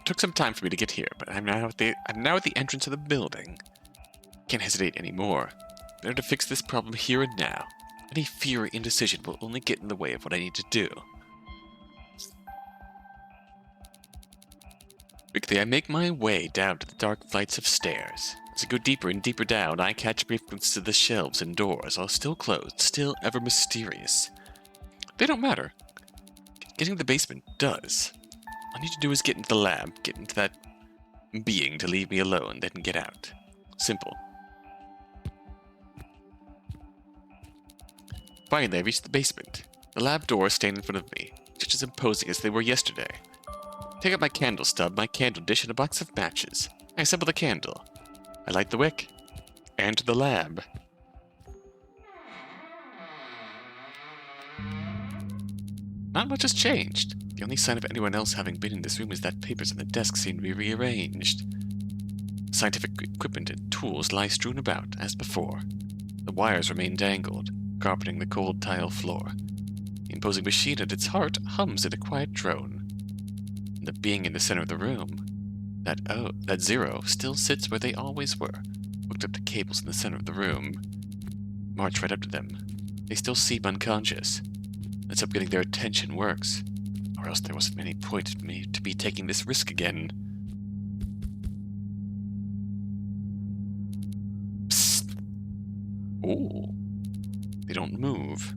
It took some time for me to get here, but I'm now at the entrance of the building. Can't hesitate anymore. Better to fix this problem here and now. Any fear or indecision will only get in the way of what I need to do. Quickly, I make my way down to the dark flights of stairs. As I go deeper and deeper down, I catch a brief glimpse of the shelves and doors, all still closed, still ever mysterious. They don't matter. Getting to the basement does. All I need to do is get into the lab, get into that being to leave me alone, then get out. Simple. Finally, I reach the basement. The lab doors stand in front of me, just as imposing as they were yesterday. Take out my candle stub, my candle dish, and a box of matches. I assemble the candle. I light the wick. Enter the lab. Not much has changed. The only sign of anyone else having been in this room is that papers on the desk seem to be rearranged. Scientific equipment and tools lie strewn about, as before. The wires remain dangled, carpeting the cold tile floor. The imposing machine at its heart hums in a quiet drone. And the being in the center of the room, that zero, still sits where they always were, hooked up to cables in the center of the room. March right up to them. They still seem unconscious. Let's hope getting their attention works, or else there wasn't any point in me to be taking this risk again. Psst. Ooh. They don't move.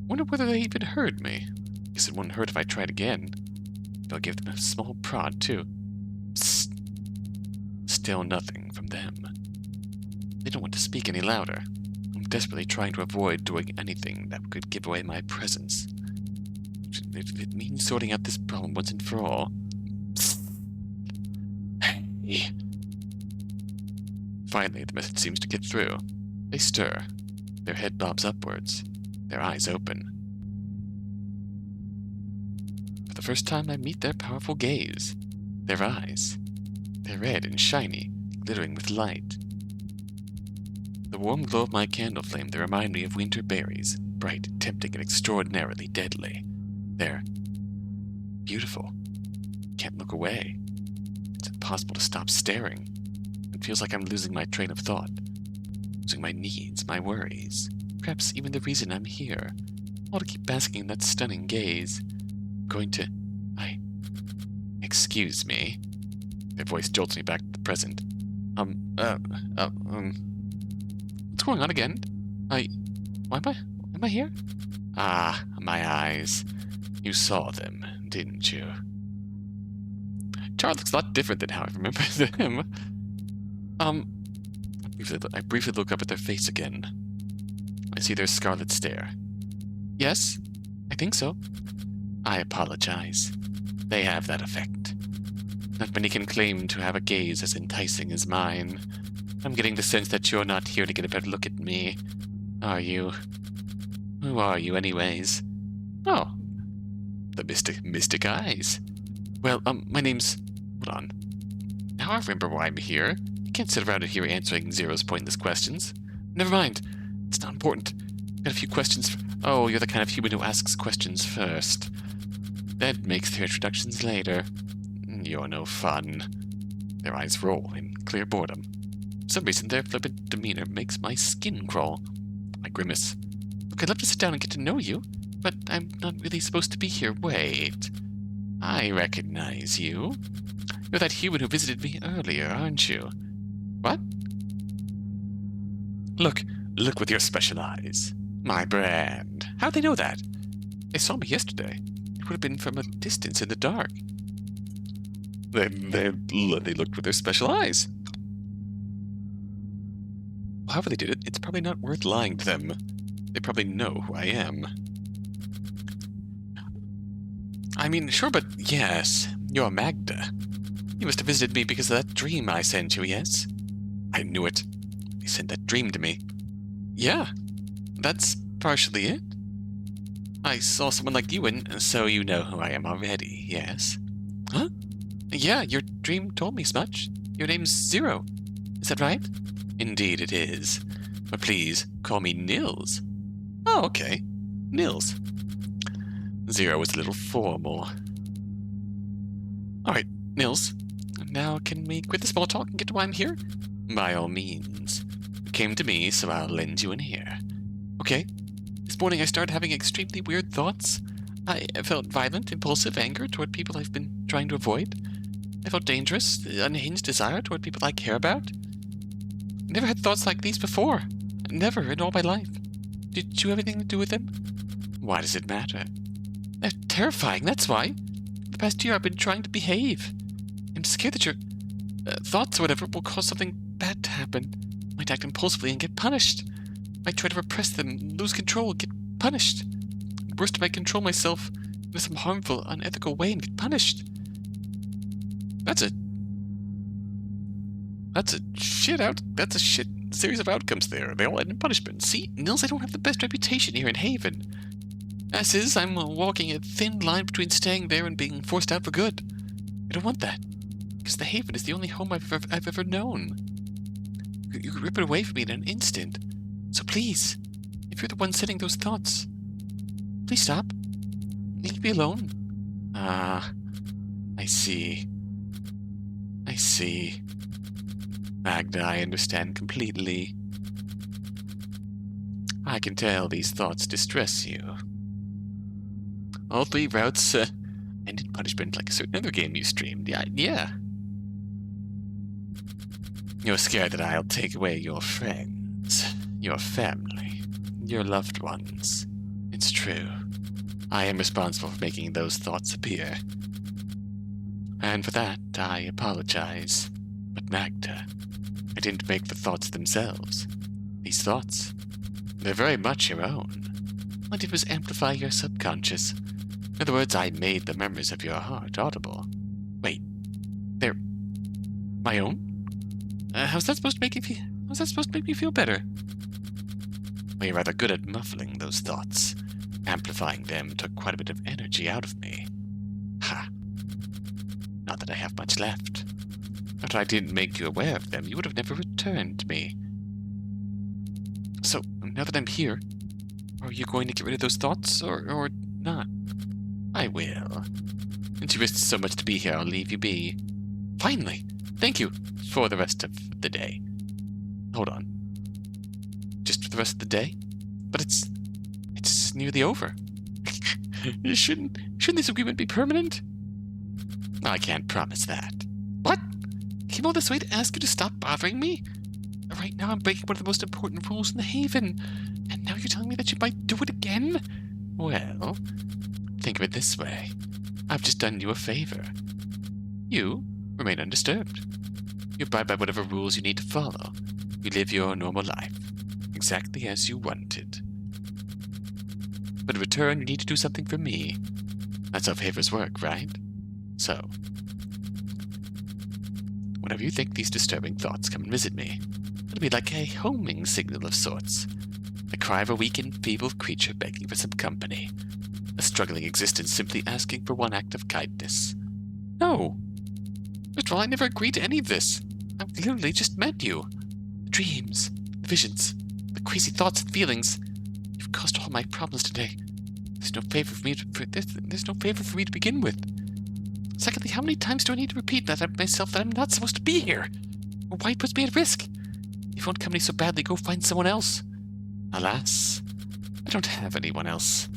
Wonder whether they even heard me. Guess it wouldn't hurt if I tried again. I'll give them a small prod, too. Psst. Still nothing from them. They don't want to speak any louder. I'm desperately trying to avoid doing anything that could give away my presence. If it means sorting out this problem once and for all. Psst. Hey. Finally, the message seems to get through. They stir. Their head bobs upwards. Their eyes open. For the first time, I meet their powerful gaze. Their eyes. They're red and shiny, glittering with light. The warm glow of my candle flame, they remind me of winter berries, bright, tempting, and extraordinarily deadly. They're beautiful. Can't look away. It's impossible to stop staring. It feels like I'm losing my train of thought. Losing my needs, my worries. Perhaps even the reason I'm here. All to keep basking in that stunning gaze. Excuse me. Their voice jolts me back to the present. What's going on again? Am I here? Ah, my eyes. You saw them, didn't you? Char looks a lot different than how I remember them. I briefly look up at their face again. I see their scarlet stare. Yes, I think so. I apologize. They have that effect. Not many can claim to have a gaze as enticing as mine. I'm getting the sense that you're not here to get a better look at me. Are you? Who are you, anyways? Oh, the mystic eyes. Well, my name's... Hold on. Now I remember why I'm here. You can't sit around here answering Zero's pointless questions. Never mind. It's not important. Got a few questions. Oh, you're the kind of human who asks questions first. Then makes their introductions later. You're no fun. Their eyes roll in clear boredom. For some reason, their flippant demeanor makes my skin crawl. I grimace. Look, I'd love to sit down and get to know you, but I'm not really supposed to be here. Wait. I recognize you. You're that human who visited me earlier, aren't you? What? Look with your special eyes. My brand. How'd they know that? They saw me yesterday. It would have been from a distance in the dark. They looked with their special eyes. However they did it, it's probably not worth lying to them. They probably know who I am. I mean, sure, but yes, you're Magda. You must have visited me because of that dream I sent you, yes? I knew it. You sent that dream to me. Yeah, that's partially it. I saw someone like you, and so you know who I am already, yes? Huh? Yeah, your dream told me as much. Your name's Zero. Is that right? Indeed it is. But please, call me Nils. Oh, okay. Nils. Zero was a little formal. Alright, Nils, now can we quit the small talk and get to why I'm here? By all means. You came to me, so I'll lend you an ear. Okay. This morning I started having extremely weird thoughts. I felt violent, impulsive anger toward people I've been trying to avoid. I felt dangerous, unhinged desire toward people I care about. I never had thoughts like these before. Never in all my life. Did you have anything to do with them? Why does it matter? They're terrifying, that's why. For the past year I've been trying to behave. I'm scared that your thoughts or whatever will cause something bad to happen. I might act impulsively and get punished. I might try to repress them, lose control, get punished. Worst, I might control myself in some harmful, unethical way and get punished. That's a shit series of outcomes there. They all end in punishment. See, Nils, I don't have the best reputation here in Haven. As is, I'm walking a thin line between staying there and being forced out for good. I don't want that, because the Haven is the only home I've ever known. You could rip it away from me in an instant. So please, if you're the one setting those thoughts, please stop. Leave me alone. Ah, I see. Magda, I understand completely. I can tell these thoughts distress you. All 3 routes end in punishment like a certain other game you streamed. Yeah. You're scared that I'll take away your friends, your family, your loved ones. It's true. I am responsible for making those thoughts appear. And for that, I apologize. But Magda, I didn't make the thoughts themselves. These thoughts, they're very much your own. All I did was amplify your subconscious. In other words, I made the memories of your heart audible. Wait, they're my own? How's that supposed to make me feel better? Well, you're rather good at muffling those thoughts. Amplifying them took quite a bit of energy out of me. Ha! Not that I have much left. If I didn't make you aware of them, you would have never returned to me. So, now that I'm here, are you going to get rid of those thoughts, or not? I will. Since you risked so much to be here, I'll leave you be. Finally! Thank you for the rest of the day. Hold on. Just for the rest of the day? But it's nearly over. Shouldn't this agreement be permanent? I can't promise that. What? Came all this way to ask you to stop bothering me? Right now I'm breaking one of the most important rules in the Haven, and now you're telling me that you might do it again? Well, think of it this way. I've just done you a favor. You remain undisturbed. You abide by whatever rules you need to follow. You live your normal life, exactly as you wanted. But in return, you need to do something for me. That's how favors work, right? So, whenever you think these disturbing thoughts, come and visit me. It'll be like a homing signal of sorts. The cry of a weak and feeble creature begging for some company. A struggling existence simply asking for one act of kindness. No! First of all, I never agreed to any of this. I've literally just met you. The dreams, the visions, the crazy thoughts and feelings. You've caused all my problems today. There's no favor for me to begin with. Secondly, how many times do I need to repeat that to myself that I'm not supposed to be here? Or why it puts me at risk? If you want company so badly, go find someone else. Alas, I don't have anyone else.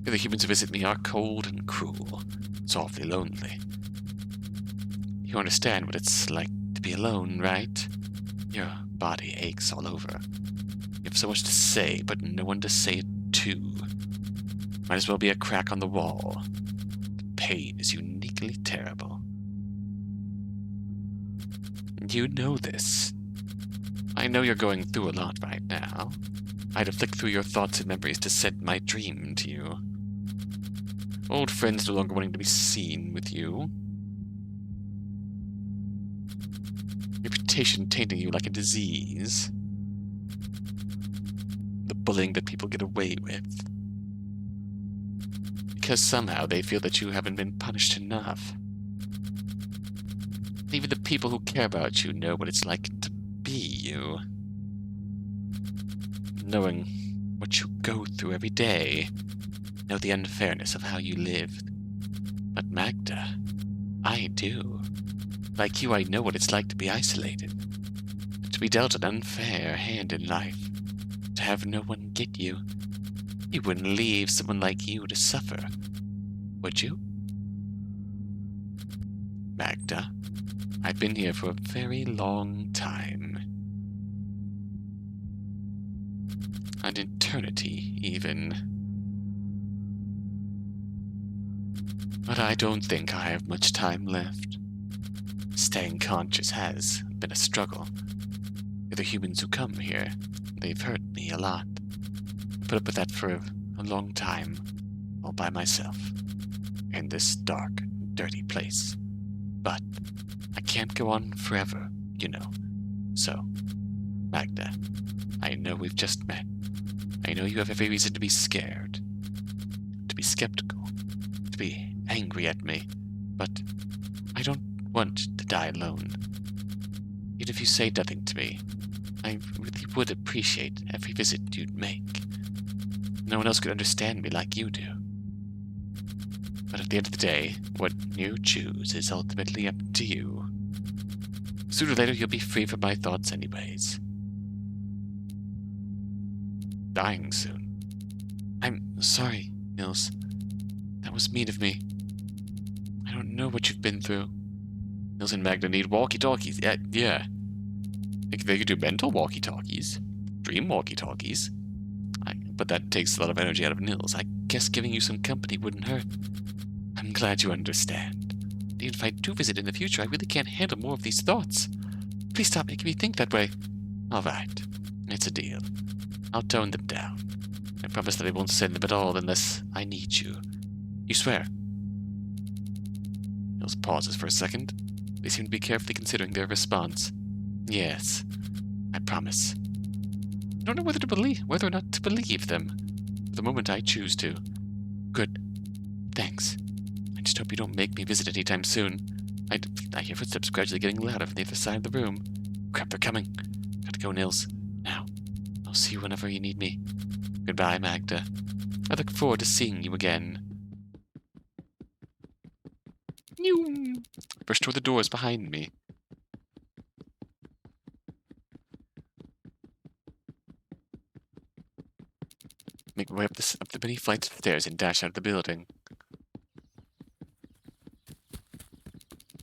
The other humans who visit me are cold and cruel, so awfully lonely. You understand what it's like to be alone, right? Your body aches all over. You have so much to say, but no one to say it to. Might as well be a crack on the wall. The pain is uniquely terrible. You know this. I know you're going through a lot right now. I had to flick through your thoughts and memories to send my dream to you. Old friends no longer wanting to be seen with you. Reputation tainting you like a disease. The bullying that people get away with. Because somehow they feel that you haven't been punished enough. Even the people who care about you know what it's like to be you. Knowing what you go through every day. Know the unfairness of how you live. But Magda, I do. Like you, I know what it's like to be isolated, to be dealt an unfair hand in life, to have no one get you. You wouldn't leave someone like you to suffer, would you? Magda, I've been here for a very long time. An eternity, even. But I don't think I have much time left. Staying conscious has been a struggle. The other humans who come here, they've hurt me a lot. Put up with that for a long time, all by myself, in this dark, dirty place. But I can't go on forever, you know. So, Magda, I know we've just met. I know you have every reason to be scared, to be skeptical, to be angry at me, but I don't want to die alone. Even if you say nothing to me, I really would appreciate every visit you'd make. No one else could understand me like you do. But at the end of the day, what you choose is ultimately up to you. Sooner or later, you'll be free from my thoughts anyways. Dying soon. I'm sorry, Nils. That was mean of me. I don't know what you've been through. Nils and Magda need walkie-talkies. Yeah. They could do mental walkie-talkies. Dream walkie-talkies. But that takes a lot of energy out of Nils. I guess giving you some company wouldn't hurt. I'm glad you understand. Even if I do visit in the future, I really can't handle more of these thoughts. Please stop making me think that way. All right. It's a deal. I'll tone them down. I promise that I won't send them at all unless I need you. You swear? Nils pauses for a second. They seem to be carefully considering their response. Yes, I promise. I don't know whether or not to believe them. For the moment, I choose to. Good. Thanks. I just hope you don't make me visit anytime soon. I hear footsteps gradually getting louder from the other side of the room. Crap, they're coming. Gotta go, Nils. Now. I'll see you whenever you need me. Goodbye, Magda. I look forward to seeing you again. Burst toward the doors behind me. Make my way up the many flights of stairs and dash out of the building.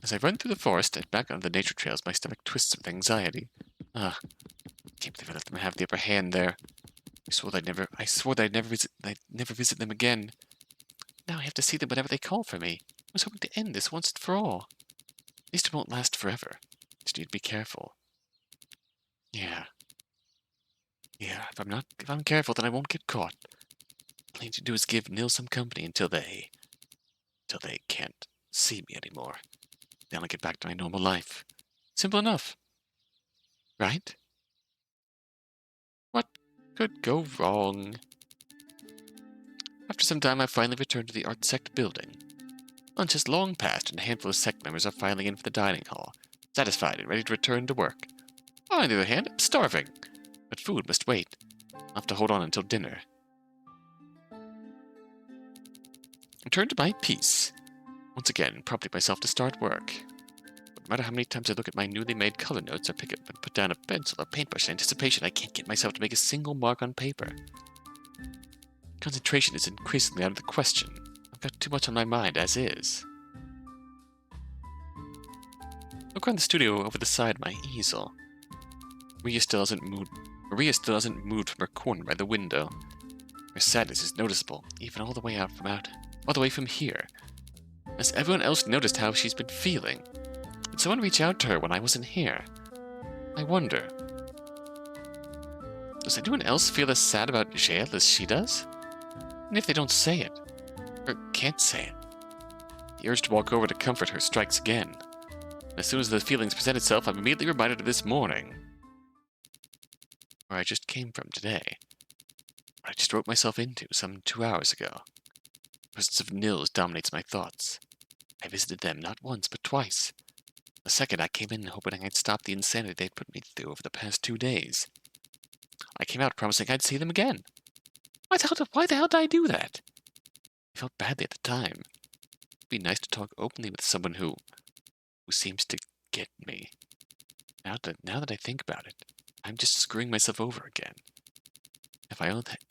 As I run through the forest and back on the nature trails, my stomach twists with anxiety. Can't believe I let them have the upper hand there. I swore that I'd never visit them again. Now I have to see them whenever they call for me. I was hoping to end this once and for all. At least it won't last forever. Just need to be careful. Yeah, if I'm careful, then I won't get caught. All I need to do is give Nils some company until they can't see me anymore. Then I'll get back to my normal life. Simple enough. Right? What could go wrong? After some time, I finally returned to the Art Sect building. Lunch has long passed, and a handful of sect members are filing in for the dining hall, satisfied and ready to return to work. I, on the other hand, am starving. But food must wait. I'll have to hold on until dinner. I turn to my piece. Once again, prompting myself to start work. But no matter how many times I look at my newly made color notes or pick up and put down a pencil or paintbrush in anticipation, I can't get myself to make a single mark on paper. Concentration is increasingly out of the question. I've got too much on my mind as is. Look around the studio over the side of my easel. Maria still hasn't moved from her corner by the window. Her sadness is noticeable, even all the way from here. Has everyone else noticed how she's been feeling? Did someone reach out to her when I wasn't here? I wonder. Does anyone else feel as sad about jail as she does? And if they don't say it, or can't say it, the urge to walk over to comfort her strikes again. And as soon as the feelings present itself, I'm immediately reminded of this morning. Where I just came from today. What I just wrote myself into some 2 hours ago. The presence of Nils dominates my thoughts. I visited them not once, but twice. The second I came in hoping I'd stop the insanity they'd put me through over the past 2 days. I came out promising I'd see them again. Why the hell did I do that? I felt badly at the time. It'd be nice to talk openly with someone who seems to get me. Now that I think about it, I'm just screwing myself over again.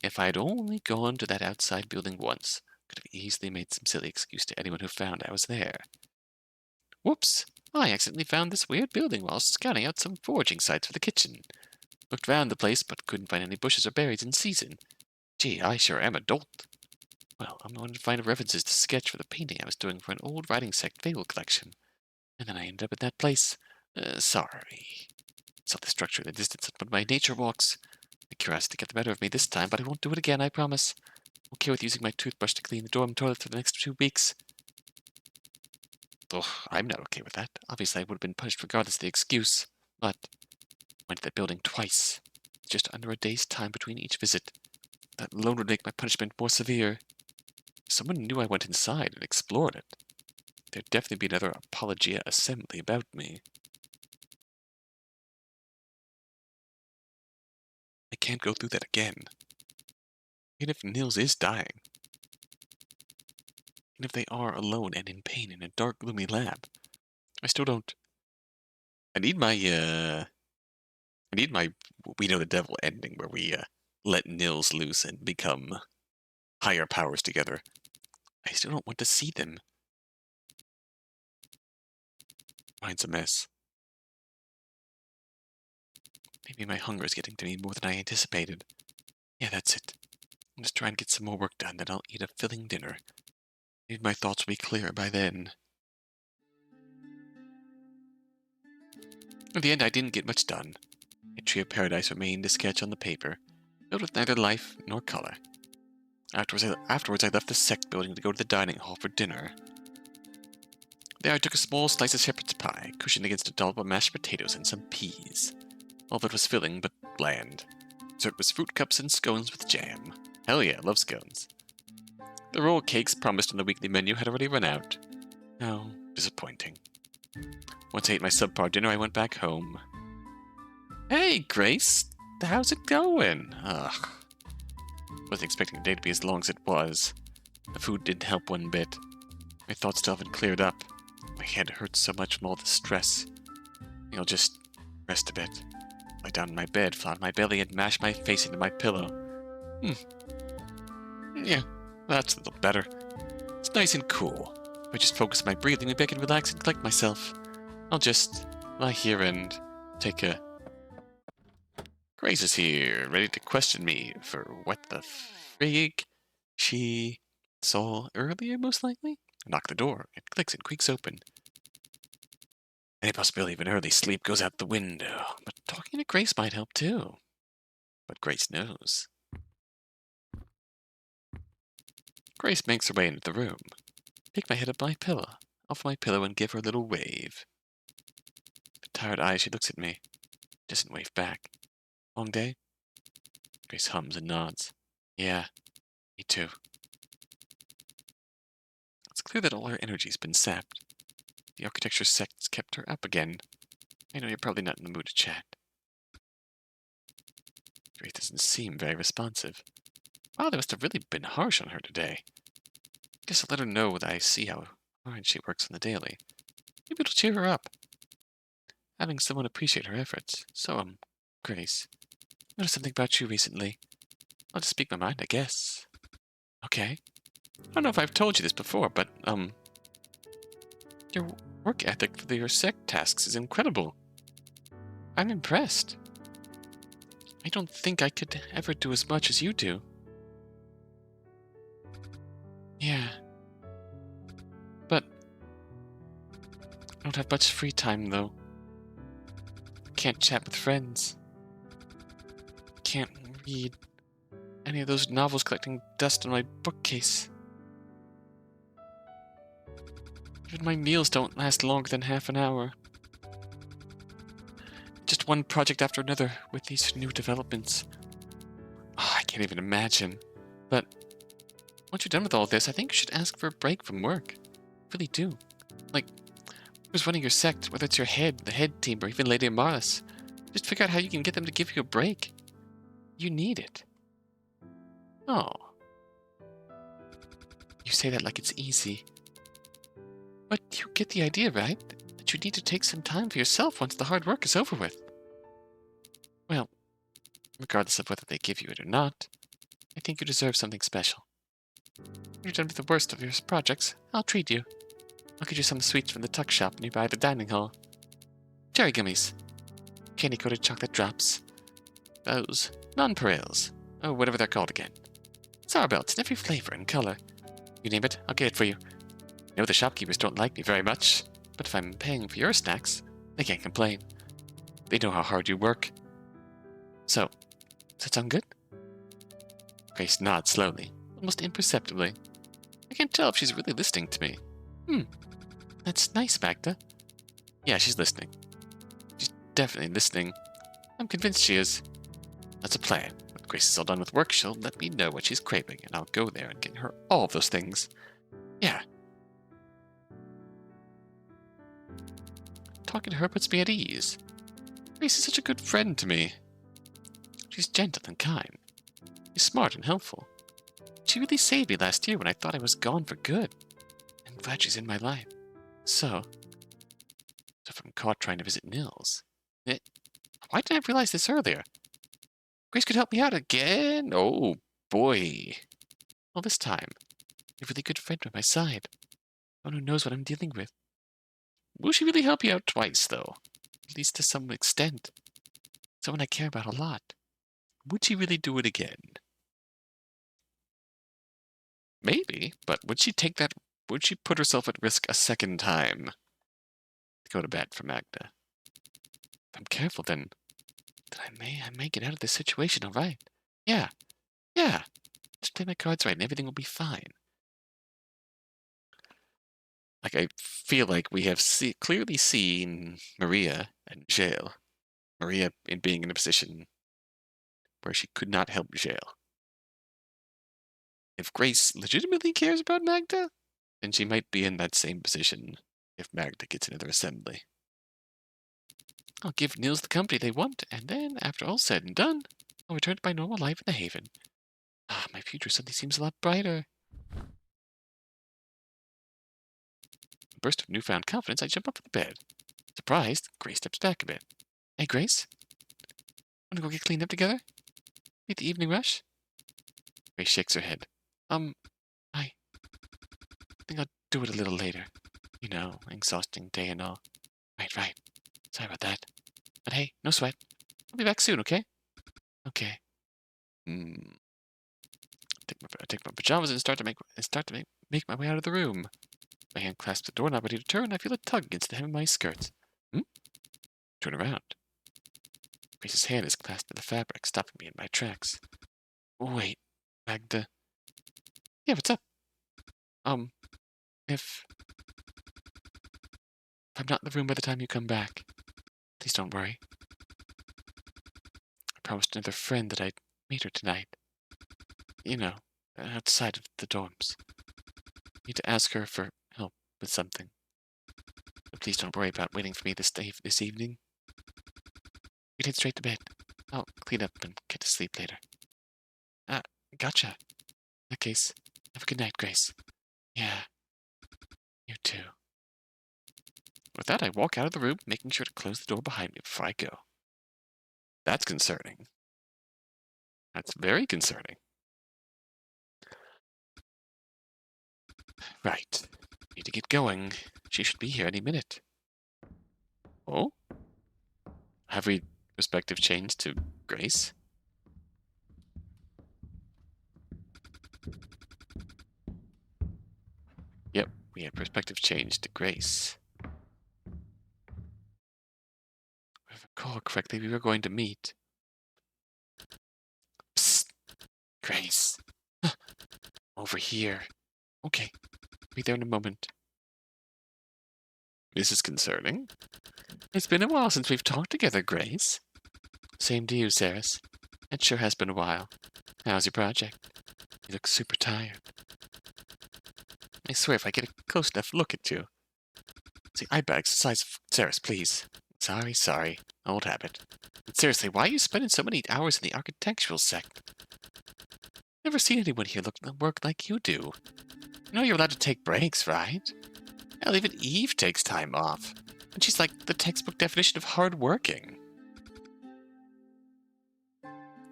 If I'd only gone to that outside building once, could have easily made some silly excuse to anyone who found I was there. Whoops! I accidentally found this weird building while scouting out some foraging sites for the kitchen. Looked around the place, but couldn't find any bushes or berries in season. Gee, I sure am a dolt. Well, I'm going to find references to sketch for the painting I was doing for an old writing sect fable collection. And then I ended up at that place. Sorry. Saw the structure in the distance on one of my nature walks. My curiosity got the better of me this time, but I won't do it again, I promise. I'm okay with using my toothbrush to clean the dorm toilet for the next 2 weeks. Ugh, I'm not okay with that. Obviously, I would have been punished regardless of the excuse. But I went to that building twice. Just under a day's time between each visit. That alone would make my punishment more severe. If someone knew I went inside and explored it, there'd definitely be another apologia assembly about me. I can't go through that again. Even if Nils is dying. Even if they are alone and in pain in a dark, gloomy lab. I still don't... I need my We Know the Devil ending where we let Nils loose and become higher powers together. I still don't want to see them. Mine's a mess. Maybe my hunger is getting to me more than I anticipated. Yeah, that's it. I'll just try and get some more work done, then I'll eat a filling dinner. Maybe my thoughts will be clearer by then. In the end, I didn't get much done. A tree of paradise remained to sketch on the paper, filled with neither life nor color. Afterwards, I left the sect building to go to the dining hall for dinner. There I took a small slice of shepherd's pie, cushioned against a dollop of mashed potatoes and some peas. All that was filling, but bland. Dessert was fruit cups and scones with jam. Hell yeah, love scones. The roll cakes promised on the weekly menu had already run out. Oh, disappointing. Once I ate my subpar dinner, I went back home. Hey, Grace! How's it going? Ugh. Wasn't expecting the day to be as long as it was. The food didn't help one bit. My thoughts still haven't cleared up. My head hurts so much from all the stress. I'll just rest a bit. Lie down in my bed, flat on my belly, and mash my face into my pillow. Yeah, that's a little better. It's nice and cool. If I just focus on my breathing, maybe I can relax and collect myself. I'll just lie here and take a... Grace is here, ready to question me for what the frig she saw earlier, most likely. I knock the door. It clicks and creaks open. Any possibility of an early sleep goes out the window, but talking to Grace might help too. But Grace knows. Grace makes her way into the room. Pick my head up my pillow, off my pillow, and give her a little wave. With tired eyes, she looks at me. Doesn't wave back. Long day? Grace hums and nods. Yeah, me too. It's clear that all her energy's been sapped. The architecture sect's kept her up again. I know you're probably not in the mood to chat. Grace doesn't seem very responsive. Wow, they must have really been harsh on her today. Guess I'll let her know that I see how hard she works on the daily. Maybe it'll cheer her up. Having someone appreciate her efforts. So, Grace, I noticed something about you recently. I'll just speak my mind, I guess. Okay. I don't know if I've told you this before, but, your work ethic for your sect tasks is incredible. I'm impressed. I don't think I could ever do as much as you do. Yeah. But I don't have much free time, though. Can't chat with friends. Can't read any of those novels collecting dust on my bookcase. Even my meals don't last longer than half an hour. Just one project after another with these new developments. Oh, I can't even imagine. But once you're done with all this, I think you should ask for a break from work. Really do. Like, who's running your sect, whether it's your head, the head team, or even Lady Amaris. Just figure out how you can get them to give you a break. You need it. Oh. You say that like it's easy. But you get the idea, right? That you need to take some time for yourself once the hard work is over with. Well, regardless of whether they give you it or not, I think you deserve something special. When you're done with the worst of your projects, I'll treat you. I'll get you some sweets from the tuck shop nearby the dining hall. Cherry gummies, candy-coated chocolate drops, those nonpareils, or whatever they're called again. Sour belts in every flavor and color. You name it, I'll get it for you. I know the shopkeepers don't like me very much, but if I'm paying for your snacks, they can't complain. They know how hard you work. So, does that sound good? Grace nods slowly, almost imperceptibly. I can't tell if she's really listening to me. That's nice, Magda. Yeah, she's listening. She's definitely listening. I'm convinced she is. That's a plan. When Grace is all done with work, she'll let me know what she's craving, and I'll go there and get her all of those things. Yeah. Talking to her puts me at ease. Grace is such a good friend to me. She's gentle and kind. She's smart and helpful. She really saved me last year when I thought I was gone for good. I'm glad she's in my life. So if I'm caught trying to visit Nils, why didn't I realize this earlier? Grace could help me out again? Oh, boy. All this time, a really good friend by my side. Someone who knows what I'm dealing with. Will she really help you out twice, though? At least to some extent. Someone I care about a lot. Would she really do it again? Maybe, but would she take that? Would she put herself at risk a second time to go to bat for Magda? If I'm careful, then I may get out of this situation all right. Yeah. Just play my cards right and everything will be fine. Like, I feel like we have clearly seen Maria in jail. Maria in being in a position where she could not help jail. If Grace legitimately cares about Magda, then she might be in that same position if Magda gets another assembly. I'll give Nils the company they want, and then, after all said and done, I'll return to my normal life in the Haven. My future suddenly seems a lot brighter. A burst of newfound confidence, I jump up from the bed. Surprised, Grace steps back a bit. Hey, Grace? Wanna go get cleaned up together? Meet the evening rush? Grace shakes her head. I think I'll do it a little later. You know, exhausting day and all. Right. Sorry about that. But hey, no sweat. I'll be back soon, okay? Okay. Take my pajamas and start to make my way out of the room. My hand clasps the doorknob ready to turn. I feel a tug against the hem of my skirt. Turn around. Grace's hand is clasped to the fabric, stopping me in my tracks. Wait, Magda. Yeah, what's up? If I'm not in the room by the time you come back, please don't worry. I promised another friend that I'd meet her tonight. You know, outside of the dorms. Need to ask her for help with something. But please don't worry about waiting for me this evening. You can head straight to bed. I'll clean up and get to sleep later. Gotcha. In that case, have a good night, Grace. Yeah. You too. With that, I walk out of the room, making sure to close the door behind me before I go. That's concerning. That's very concerning. Right. Need to get going. She should be here any minute. Oh? Have we perspective changed to Grace? Yep, we have perspective changed to Grace. If I recall correctly, we were going to meet. Psst! Grace. Over here. Okay, be there in a moment. This is concerning. It's been a while since we've talked together, Grace. Same to you, Saris. It sure has been a while. How's your project? You look super tired. I swear if I get a close enough look at you. See, eye bags the size of Saris, please. Sorry. Old habit. But seriously, why are you spending so many hours in the architectural sect? Never seen anyone here work like you do. You know you're allowed to take breaks, right? Hell, even Eve takes time off. And she's like the textbook definition of hardworking.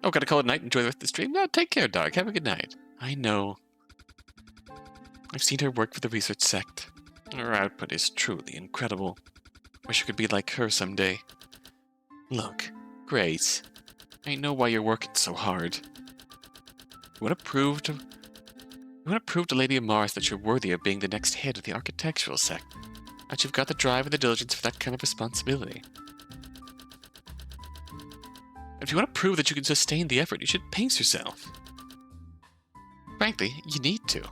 Oh, gotta call it night. Enjoy the rest of the stream. No, take care, dog. Have a good night. I know. I've seen her work for the research sect. Her output is truly incredible. Wish I could be like her someday. Look, Grace, I know why you're working so hard. You want to prove to Lady of Mars that you're worthy of being the next head of the architectural sect. That you've got the drive and the diligence for that kind of responsibility. If you want to prove that you can sustain the effort, you should pace yourself. Frankly, you need to.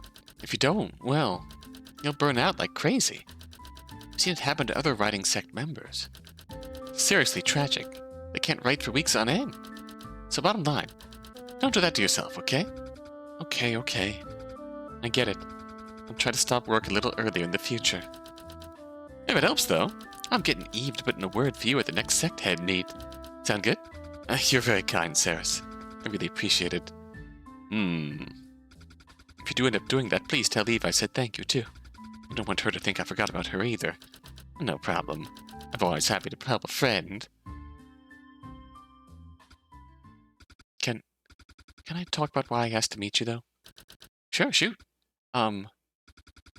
If you don't, well, you'll burn out like crazy. I've seen it happen to other writing sect members. Seriously tragic. They can't write for weeks on end. So bottom line, don't do that to yourself, okay? Okay. I get it. I'll try to stop work a little earlier in the future. If it helps, though, I'm getting Eve to put in a word for you at the next sect head meet. Sound good? You're very kind, Saris. I really appreciate it. If you do end up doing that, please tell Eve I said thank you, too. I don't want her to think I forgot about her either. No problem. I'm always happy to help a friend. Can I talk about why I asked to meet you, though? Sure, shoot. How'd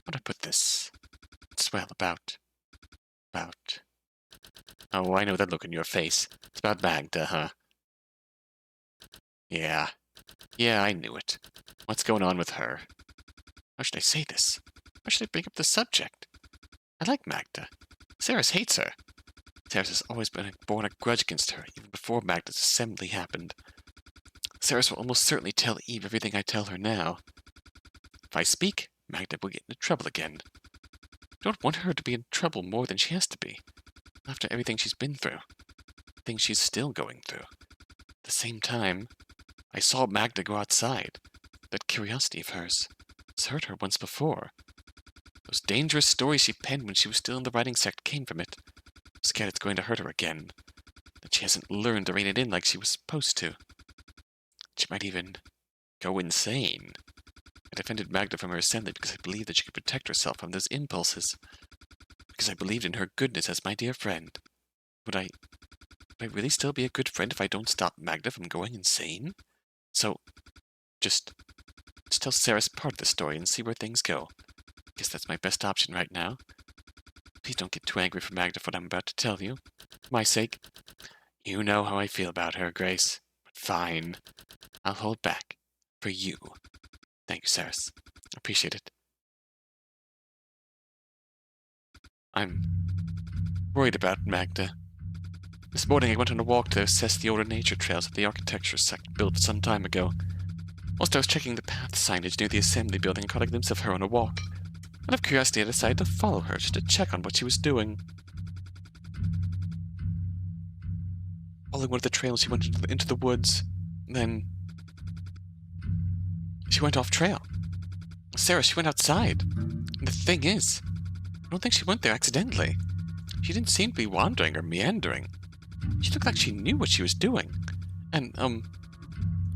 I put this? It's well about... Oh, I know that look in your face. It's about Magda, huh? Yeah, I knew it. What's going on with her? How should I say this? How should I bring up the subject? I like Magda. Saris hates her. Saris has always borne a grudge against her, even before Magda's assembly happened. Saris will almost certainly tell Eve everything I tell her now. If I speak, Magda will get into trouble again. I don't want her to be in trouble more than she has to be. After everything she's been through. Things she's still going through. At the same time, I saw Magda go outside. That curiosity of hers. It's hurt her once before. Those dangerous stories she penned when she was still in the writing sect came from it. I'm scared it's going to hurt her again. That she hasn't learned to rein it in like she was supposed to. She might even go insane. I defended Magda from her assembly because I believed that she could protect herself from those impulses. Because I believed in her goodness as my dear friend. Would I really still be a good friend if I don't stop Magda from going insane? So, just tell Saris part of the story and see where things go. I guess that's my best option right now. Please don't get too angry for Magda for what I'm about to tell you. For my sake. You know how I feel about her, Grace. But fine. I'll hold back. For you. Thank you, Saris. I appreciate it. I'm worried about Magda. This morning I went on a walk to assess the older nature trails that the architecture sect built some time ago. Whilst I was checking the path signage near the assembly building, I caught a glimpse of her on a walk. Out of curiosity, I decided to follow her just to check on what she was doing. Following one of the trails, she went into the woods. Then she went off trail. Sarah, she went outside. And the thing is, I don't think she went there accidentally. She didn't seem to be wandering or meandering. She looked like she knew what she was doing. And,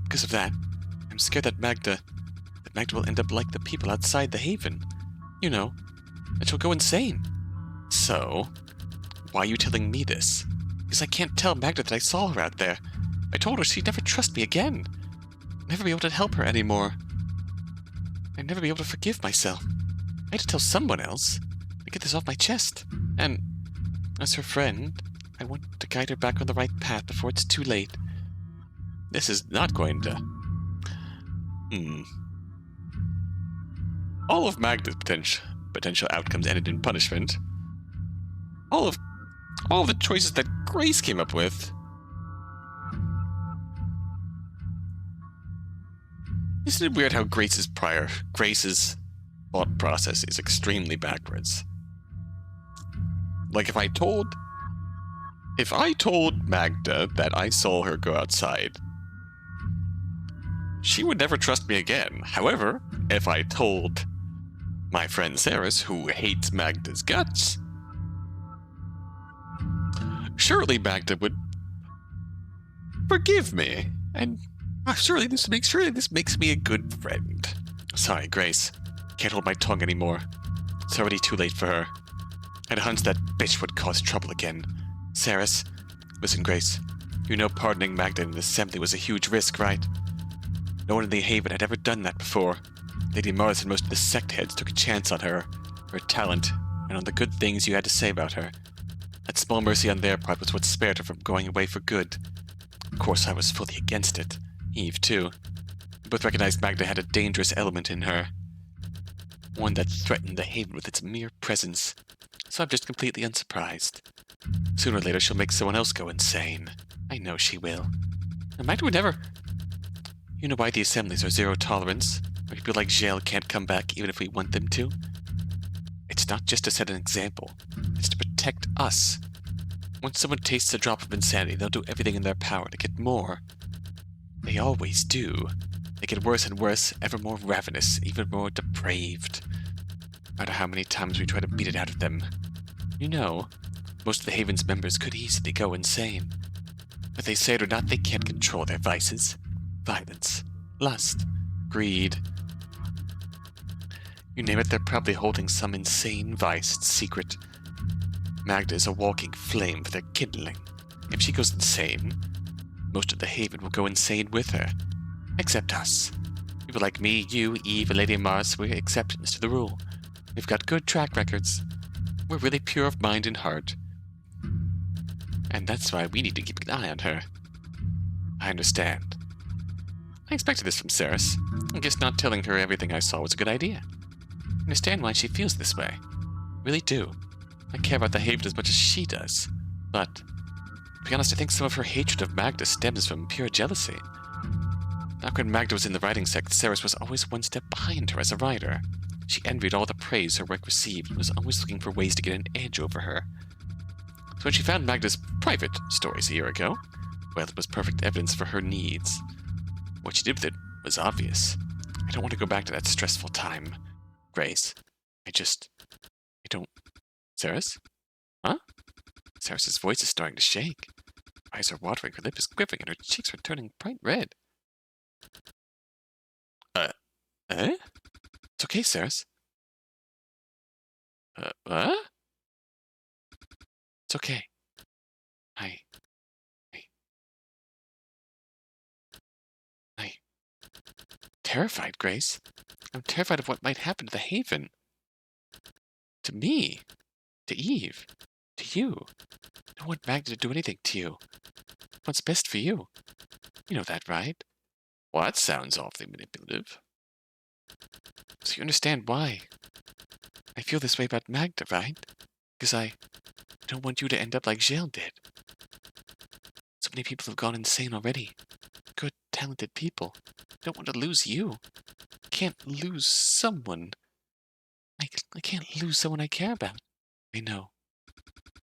because of that, I'm scared that Magda will end up like the people outside the Haven. You know, that she'll go insane. So, why are you telling me this? Because I can't tell Magda that I saw her out there. I told her she'd never trust me again. I'd never be able to help her anymore. I'd never be able to forgive myself. I had to tell someone else to get this off my chest. And, as her friend, I want to guide her back on the right path before it's too late. This is not going to... All of Magda's potential outcomes ended in punishment. All of the choices that Grace came up with. Isn't it weird how Grace's thought process is extremely backwards? Like if I told Magda that I saw her go outside, she would never trust me again. However, if I told my friend Saris, who hates Magda's guts, surely Magda would forgive me, and surely this makes me a good friend. Sorry, Grace. Can't hold my tongue anymore. It's already too late for her. I had a hunch that bitch would cause trouble again. Saris, listen, Grace. You know pardoning Magda in an assembly was a huge risk, right? No one in the Haven had ever done that before. Lady Morris and most of the sect heads took a chance on her talent, and on the good things you had to say about her. That small mercy on their part was what spared her from going away for good. Of course, I was fully against it. Eve, too. We both recognized Magda had a dangerous element in her. One that threatened the Haven with its mere presence. So I'm just completely unsurprised. Sooner or later, she'll make someone else go insane. I know she will. And Magda would never... You know why the assemblies are zero tolerance? Where people like Gel can't come back even if we want them to? It's not just to set an example. It's to protect us. Once someone tastes a drop of insanity, they'll do everything in their power to get more. They always do. They get worse and worse, ever more ravenous, even more depraved. No matter how many times we try to beat it out of them. You know, most of the Haven's members could easily go insane. But they say it or not, they can't control their vices. Violence, lust, greed. You name it, they're probably holding some insane vice in secret. Magda is a walking flame for their kindling. If she goes insane, most of the Haven will go insane with her. Except us. People like me, you, Eve, and Lady Mars, we're exceptions to the rule. We've got good track records. We're really pure of mind and heart. And that's why we need to keep an eye on her. I understand. I expected this from Saris. I guess not telling her everything I saw was a good idea. I understand why she feels this way. Really do. I care about the Haven as much as she does. But, to be honest, I think some of her hatred of Magda stems from pure jealousy. Back when Magda was in the writing sect, Saris was always one step behind her as a writer. She envied all the praise her work received and was always looking for ways to get an edge over her. So when she found Magda's private stories a year ago, well, it was perfect evidence for her needs. What she did with it was obvious. I don't want to go back to that stressful time, Grace. I don't... Saris? Huh? Saris's voice is starting to shake. Her eyes are watering, her lip is quivering, and her cheeks are turning bright red. Eh? It's okay, Saris. What? It's okay. I... Terrified, Grace. I'm terrified of what might happen to the Haven. To me. To Eve. To you. I don't want Magda to do anything to you. What's best for you. You know that, right? Well, that sounds awfully manipulative. So you understand why I feel this way about Magda, right? Because I don't want you to end up like Gel did. So many people have gone insane already. Good, talented people. I don't want to lose you. I can't lose someone. I can't lose someone I care about. I know.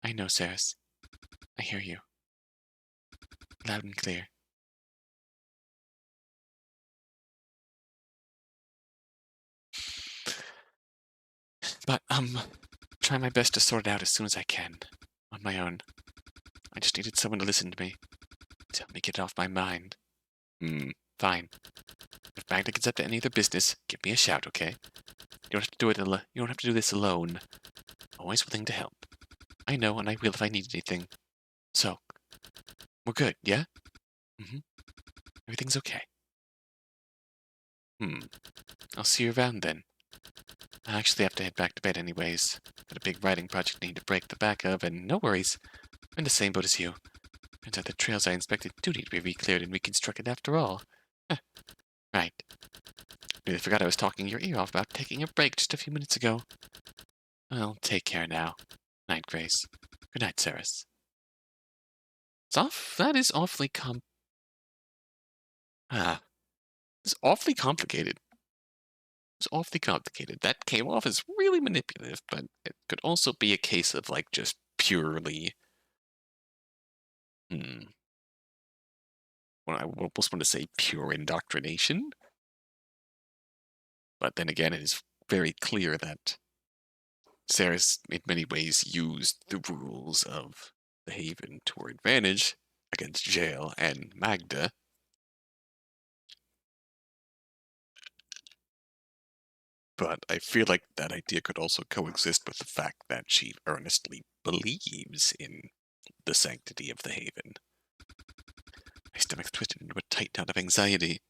I know, Saris. I hear you. Loud and clear. But, try my best to sort it out as soon as I can. On my own. I just needed someone to listen to me. To help me get it off my mind. Fine. If Magda gets up to any other business, give me a shout, okay? You don't have to do it you don't have to do this alone. Always willing to help. I know, and I will if I need anything. So, we're good, yeah? Everything's okay. I'll see you around then. I actually have to head back to bed anyways. Got a big writing project I need to break the back of, and no worries. I'm in the same boat as you. Turns out the trails I inspected do need to be re-cleared and reconstructed after all. Right. Nearly forgot I was talking your ear off about taking a break just a few minutes ago. Well, take care now. Night, Grace. Good night, Saris. That is awfully it's awfully complicated. It's awfully complicated. That came off as really manipulative, but it could also be a case of, like, just purely... Well, I almost want to say pure indoctrination. But then again, it is very clear that Saris, in many ways, used the rules of the Haven to her advantage against Jael and Magda. but I feel like that idea could also coexist with the fact that she earnestly believes in the sanctity of the haven. My stomach twisted into a tight knot of anxiety.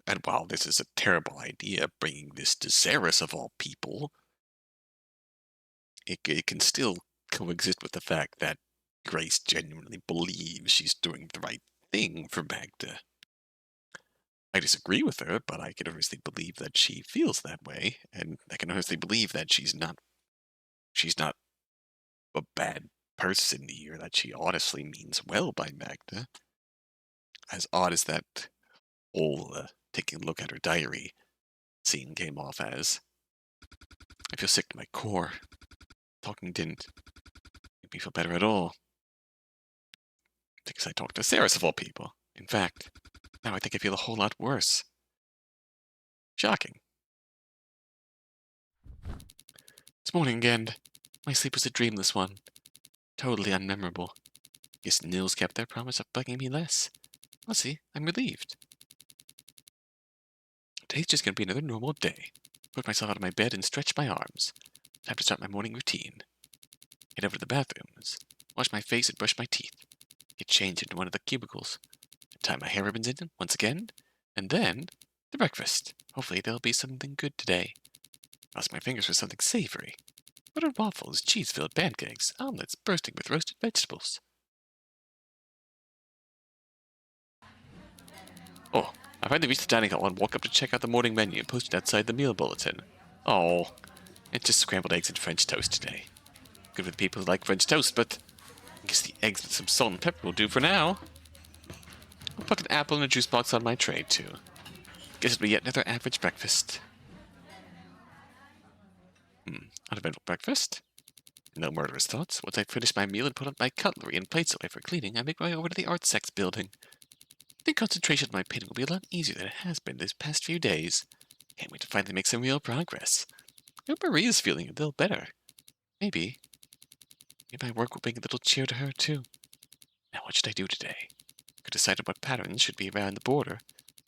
And while this is a terrible idea, bringing this to Ceres of all people, it can still coexist with the fact that Grace genuinely believes she's doing the right thing for Magda. I disagree with her, but I can honestly believe that she feels that way, and I can honestly believe that she's not a bad person here, that she honestly means well by Magda. As odd as that whole taking a look at her diary scene came off as, I feel sick to my core. Talking didn't make me feel better at all. Because I talked to Ceres of all people. In fact, now I think I feel a whole lot worse. Shocking. This morning again, my sleep was a dreamless one. Totally unmemorable. Guess Nils kept their promise of bugging me less. Well, see, I'm relieved. Today's just gonna be another normal day. Put myself out of my bed and stretch my arms. Time to start my morning routine. Head over to the bathrooms. Wash my face and brush my teeth. Get changed into one of the cubicles. Tie my hair ribbons in once again. And then, the breakfast. Hopefully there'll be something good today. Cross my fingers for something savory. Buttered waffles, cheese-filled pancakes, omelets bursting with roasted vegetables. Oh, I finally reached the dining hall and walked up to check out the morning menu posted outside the meal bulletin. Oh, it's just scrambled eggs and French toast today. Good for the people who like French toast, but I guess the eggs with some salt and pepper will do for now. I'll put an apple and a juice box on my tray, too. Guess it'll be yet another average breakfast. Uneventful breakfast? No murderous thoughts. Once I finish my meal and put up my cutlery and plates away for cleaning, I make my way over to the Art Sex building. I think concentration on my painting will be a lot easier than it has been these past few days. Can't wait to finally make some real progress. I hope Maria's feeling a little better. Maybe my work will bring a little cheer to her, too. Now what should I do today? I could decide on what patterns should be around the border,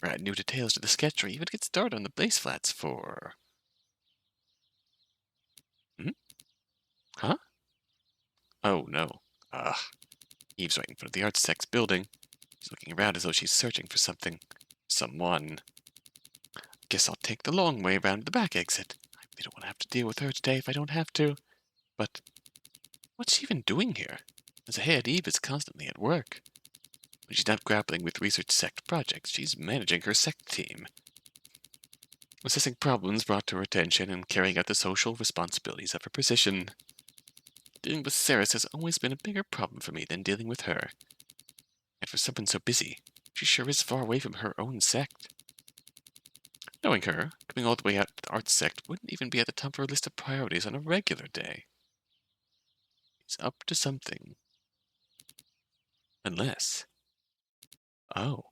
or add new details to the sketch, or even get started on the base flats for... Huh? Oh, no. Eve's right in front of the Art Sex building. She's looking around as though she's searching for something. Someone. Guess I'll take the long way around to the back exit. I really don't want to have to deal with her today if I don't have to. But what's she even doing here? As a head, Eve is constantly at work. When she's not grappling with research sect projects, she's managing her sect team. Assessing problems brought to her attention and carrying out the social responsibilities of her position. Dealing with Ceres has always been a bigger problem for me than dealing with her. And for someone so busy, she sure is far away from her own sect. Knowing her, coming all the way out to the art sect wouldn't even be at the top of her list of priorities on a regular day. He's up to something. Unless... Oh.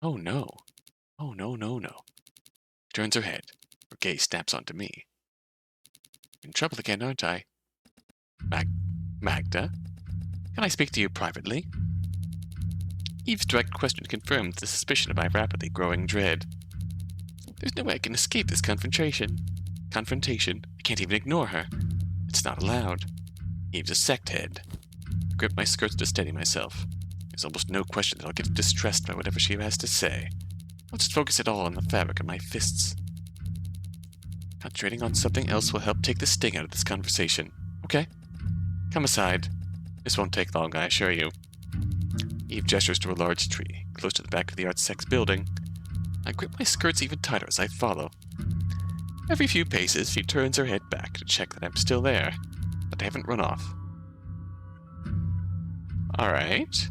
Oh no. Oh no, no, no. Turns her head. Her gaze snaps onto me. In trouble again, aren't I? Magda? Can I speak to you privately? Eve's direct question confirmed the suspicion of my rapidly growing dread. There's no way I can escape this confrontation. I can't even ignore her. It's not allowed. Eve's a sect head. I grip my skirts to steady myself. There's almost no question that I'll get distressed by whatever she has to say. I'll just focus it all on the fabric of my fists. Concentrating on something else will help take the sting out of this conversation. Okay? Come aside. This won't take long, I assure you. Eve gestures to a large tree, close to the back of the Art Sex building. I grip my skirts even tighter as I follow. Every few paces, she turns her head back to check that I'm still there, that I haven't run off. Alright.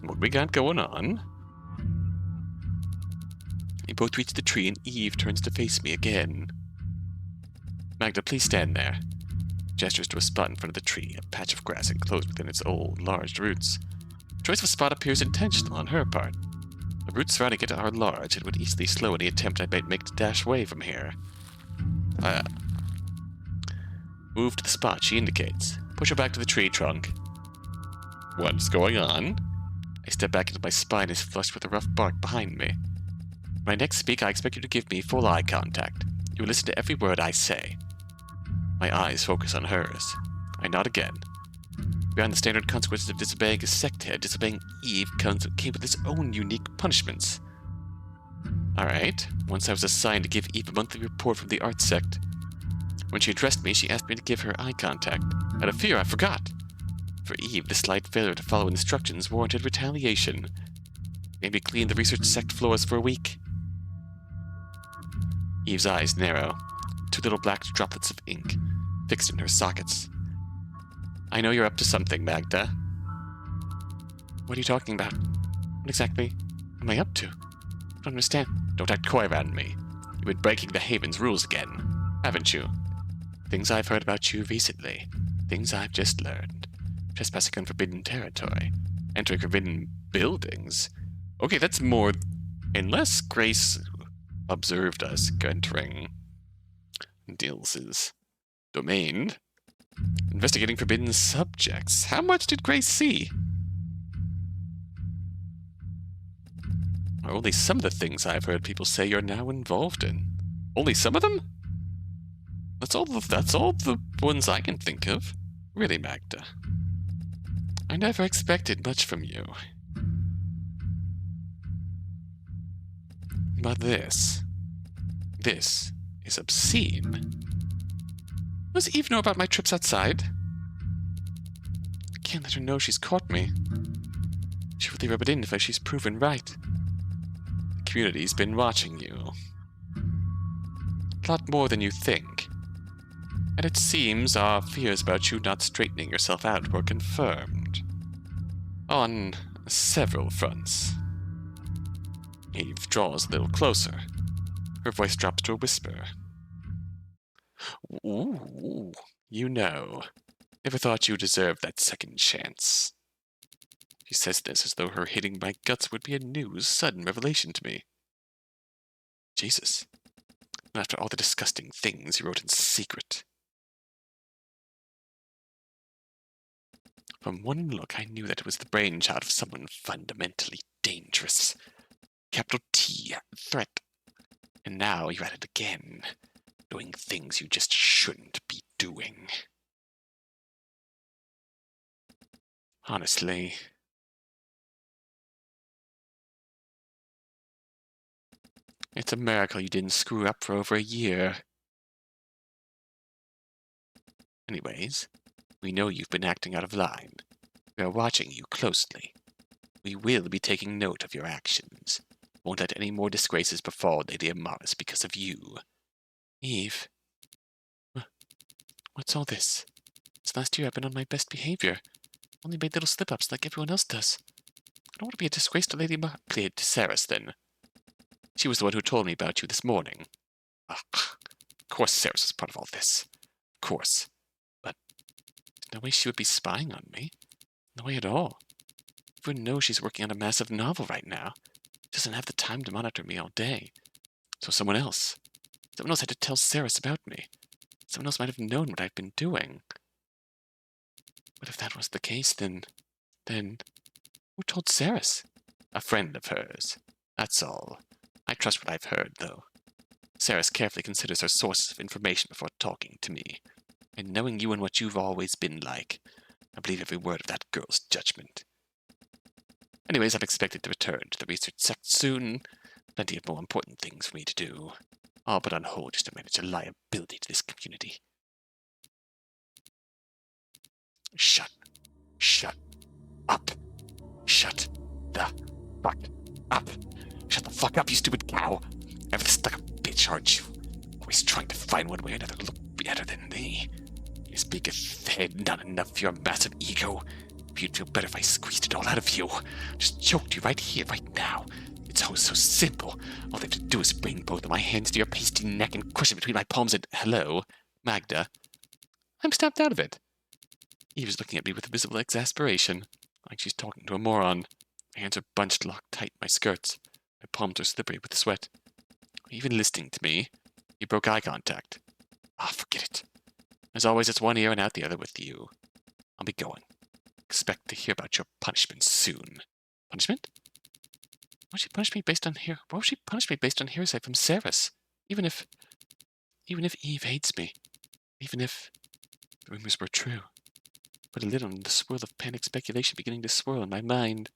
What we got going on? We both reach the tree and Eve turns to face me again. Magda, please stand there. Gestures to a spot in front of the tree, a patch of grass enclosed within its old, large roots. The choice of a spot appears intentional on her part. The roots surrounding it are large and would easily slow any attempt I might make to dash away from here. Move to the spot she indicates. Push her back to the tree trunk. What's going on? I step back into my spine as flushed with the rough bark behind me. When I next speak, I expect you to give me full eye contact. You will listen to every word I say. My eyes focus on hers. I nod again. Beyond the standard consequences of disobeying a sect head, disobeying Eve came with its own unique punishments. Alright, once I was assigned to give Eve a monthly report from the art sect. When she addressed me, she asked me to give her eye contact. Out of fear, I forgot. For Eve, the slight failure to follow instructions warranted retaliation. Made me clean the research sect floors for a week. Eve's eyes narrow. 2 little black droplets of ink fixed in her sockets. I know you're up to something, Magda. What are you talking about? What exactly am I up to? I don't understand. Don't act coy around me. You've been breaking the Haven's rules again, haven't you? Things I've heard about you recently. Things I've just learned. Trespassing on forbidden territory. Entering forbidden buildings. Okay, that's more... Unless Grace observed us entering Nils's domain. Investigating forbidden subjects. How much did Grace see? Only some of the things I've heard people say you're now involved in. Only some of them? That's all the ones I can think of. Really, Magda. I never expected much from you. But this is obscene. Does Eve know about my trips outside? I can't let her know she's caught me. She'll really rub it in if she's proven right. The community's been watching you. A lot more than you think. And it seems our fears about you not straightening yourself out were confirmed. On several fronts. Eve draws a little closer. Her voice drops to a whisper. Ooh, you know. Never thought you deserved that second chance. She says this as though her hitting my guts would be a new, sudden revelation to me. Jesus. And after all the disgusting things you wrote in secret. From one look, I knew that it was the brainchild of someone fundamentally dangerous. Capital T, threat. And now you're at it again, doing things you just shouldn't be doing. Honestly, it's a miracle you didn't screw up for over a year. Anyways, we know you've been acting out of line. We are watching you closely. We will be taking note of your actions. Won't let any more disgraces befall Lady Amaris because of you. Eve. What's all this? This last year I've been on my best behavior. Only made little slip-ups like everyone else does. I don't want to be a disgrace to Lady Amaris. Cleared to Ceres, then. She was the one who told me about you this morning. Of course Ceres was part of all this. Of course. But there's no way she would be spying on me. No way at all. Everyone knows she's working on a massive novel right now. She doesn't have the time to monitor me all day. So someone else had to tell Ceres about me. Someone else might have known what I've been doing. But if that was the case, then who told Ceres? A friend of hers. That's all. I trust what I've heard, though. Ceres carefully considers her sources of information before talking to me. And knowing you and what you've always been like, I believe every word of that girl's judgment. Anyways, I'm expected to return to the research sect soon. Plenty of more important things for me to do. All but on hold just to manage a liability to this community. Shut up. Shut the fuck up. Shut the fuck up, you stupid cow. Ever the stuck-up bitch, aren't you? Always trying to find one way or another to look better than me. You speak a head, not enough for your massive ego. You'd feel better if I squeezed it all out of you. Just choked you right here, right now. It's always so simple. All they have to do is bring both of my hands to your pasty neck and crush it between my palms and... Hello, Magda. I'm snapped out of it. Eve is looking at me with visible exasperation, like she's talking to a moron. My hands are bunched, locked tight in my skirts. My palms are slippery with sweat. Are you even listening to me? You broke eye contact. Ah, forget it. As always, it's one ear and out the other with you. I'll be going. Expect to hear about your punishment soon. Punishment? would she punish me based on here? Why would she punish me based on hearsay from Ceres? Even if Eve hates me, even if the rumors were true. Put a lid on the swirl of panic speculation beginning to swirl in my mind.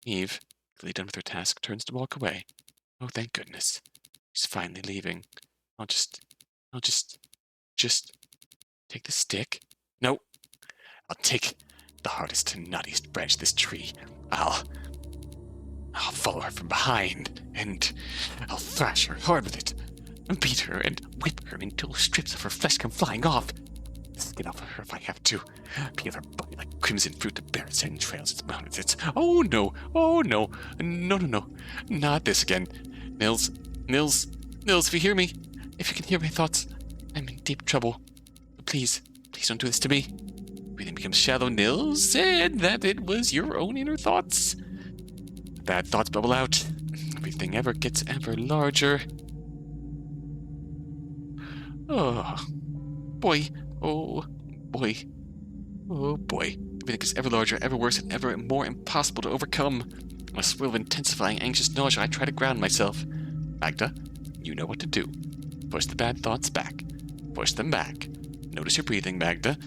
Eve, clearly done with her task, turns to walk away. Oh, thank goodness. She's finally leaving. I'll just take the stick. No, I'll take the hardest and nuttiest branch of this tree. I'll follow her from behind, and I'll thrash her hard with it, and beat her and whip her until strips of her flesh come flying off. Skin off of her if I have to. Peel her body like crimson fruit to bear its entrails, its mountains, its... Oh no, no, not this again. Nils, if you hear me, if you can hear my thoughts, I'm in deep trouble. Please don't do this to me. Breathing becomes shallow. Nils said that it was your own inner thoughts. Bad thoughts bubble out. Everything ever gets ever larger. Oh, boy. Oh, boy. Oh, boy. Everything gets ever larger, ever worse, and ever more impossible to overcome. On a swirl of intensifying anxious nausea, I try to ground myself. Magda, you know what to do. Push the bad thoughts back. Push them back. Notice your breathing, Magda.